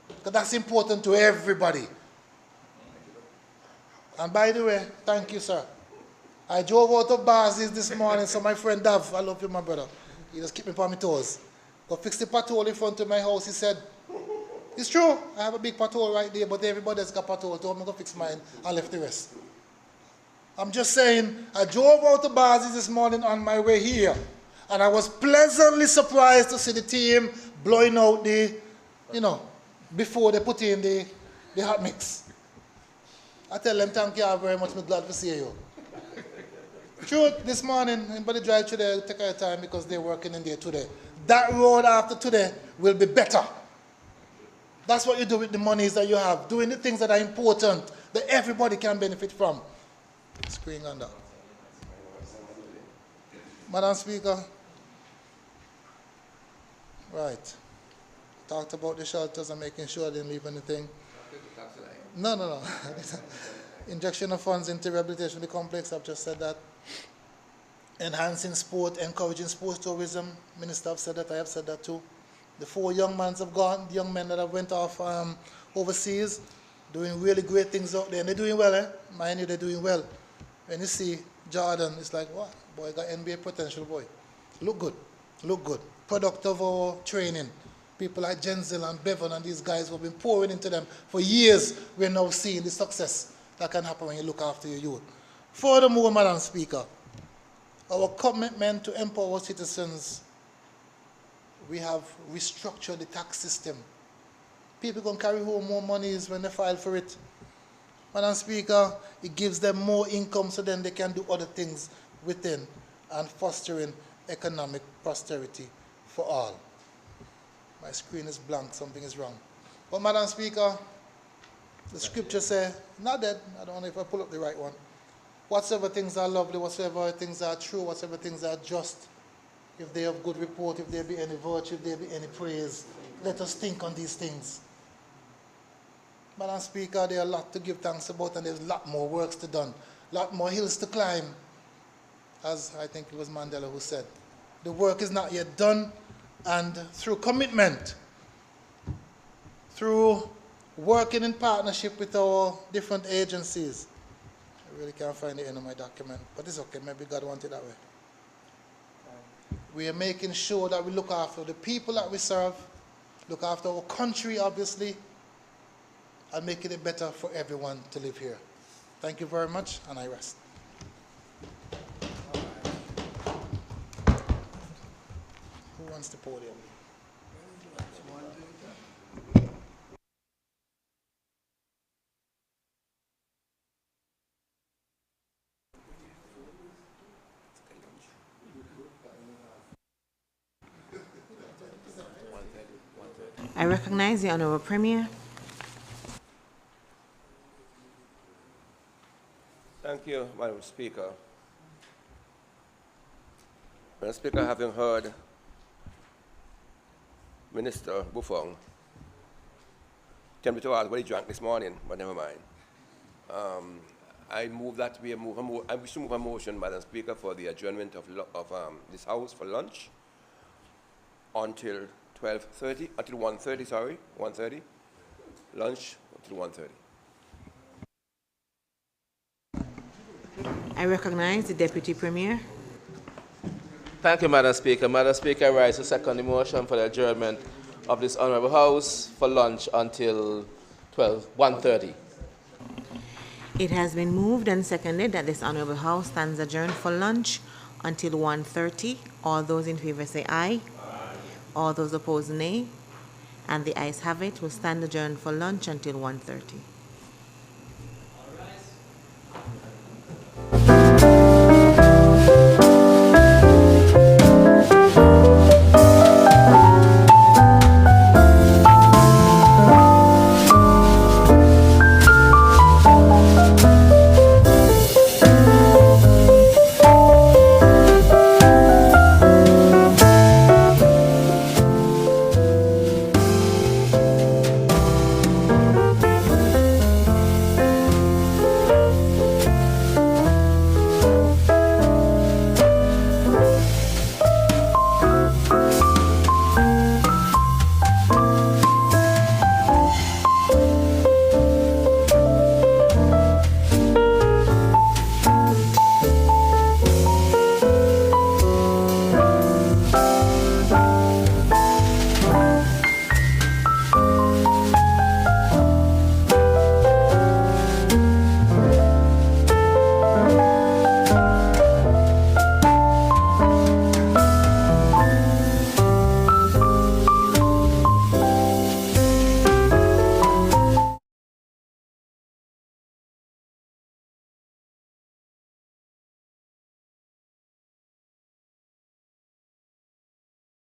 Because that's important to everybody. And by the way, thank you, sir. I drove out of Basis this morning, so my friend Dav, I love you, my brother. He just keep me on my toes. Go fix the pothole in front of my house. He said, it's true, I have a big pothole right there, but everybody's got pothole. Told me to go fix mine. I left the rest. I'm just saying, I drove out of Basis this morning on my way here, and I was pleasantly surprised to see the team blowing out the, before they put in the hot mix. I tell them, thank you very much, I'm glad to see you. True, this morning, anybody drive through there, take your time because they're working in there today. That road after today will be better. That's what you do with the monies that you have, doing the things that are important, that everybody can benefit from. Screen on that. Madam Speaker. Right. Talked about the shelters and making sure I didn't leave anything. No. Injection of funds into rehabilitation of the complex, I've just said that. Enhancing sport, encouraging sports tourism. Minister have said that, I have said that too. The 4 young men have gone, the young men that have went off overseas, doing really great things out there. And they're doing well, eh? Mind you, they're doing well. When you see Jordan, it's like, what? Boy, got NBA potential, boy. Look good, look good. Product of our training. People like Jenzel and Bevan and these guys who have been pouring into them for years, we're now seeing the success that can happen when you look after your youth. Furthermore, Madam Speaker, our commitment to empower citizens, we have restructured the tax system. People can carry home more monies when they file for it. Madam Speaker, it gives them more income so then they can do other things within and fostering economic prosperity for all. My screen is blank, something is wrong. But Madam Speaker, the scripture says, not that, I don't know if I pull up the right one. Whatsoever things are lovely, whatsoever things are true, whatsoever things are just, if they have good report, if there be any virtue, if there be any praise, let us think on these things. Madam Speaker, there are a lot to give thanks about and there's a lot more works to done, a lot more hills to climb. As I think it was Mandela who said, the work is not yet done, and through commitment, through working in partnership with our different agencies, I really can't find the end of my document, but it's okay, maybe God wanted it that way. We are making sure that we look after the people that we serve, look after our country, obviously, and making it better for everyone to live here. Thank you very much, and I rest. Who wants the podium? I recognize the Honourable Premier. Thank you, Madam Speaker. Madam Speaker, having heard Minister Buffon, tempted to ask what he drank this morning, but never mind. I move that we move I wish to move a motion, Madam Speaker, for the adjournment of this House for lunch until 12:30, until 1:30, sorry, 1:30. Lunch until 1:30. I recognize the Deputy Premier. Thank you, Madam Speaker. Madam Speaker, I rise to second the motion for the adjournment of this Honourable House for lunch until 1:30. It has been moved and seconded that this Honourable House stands adjourned for lunch until 1:30. All those in favour say aye. All those opposed nay. And the ayes have it. Will stand adjourned for lunch until 1:30.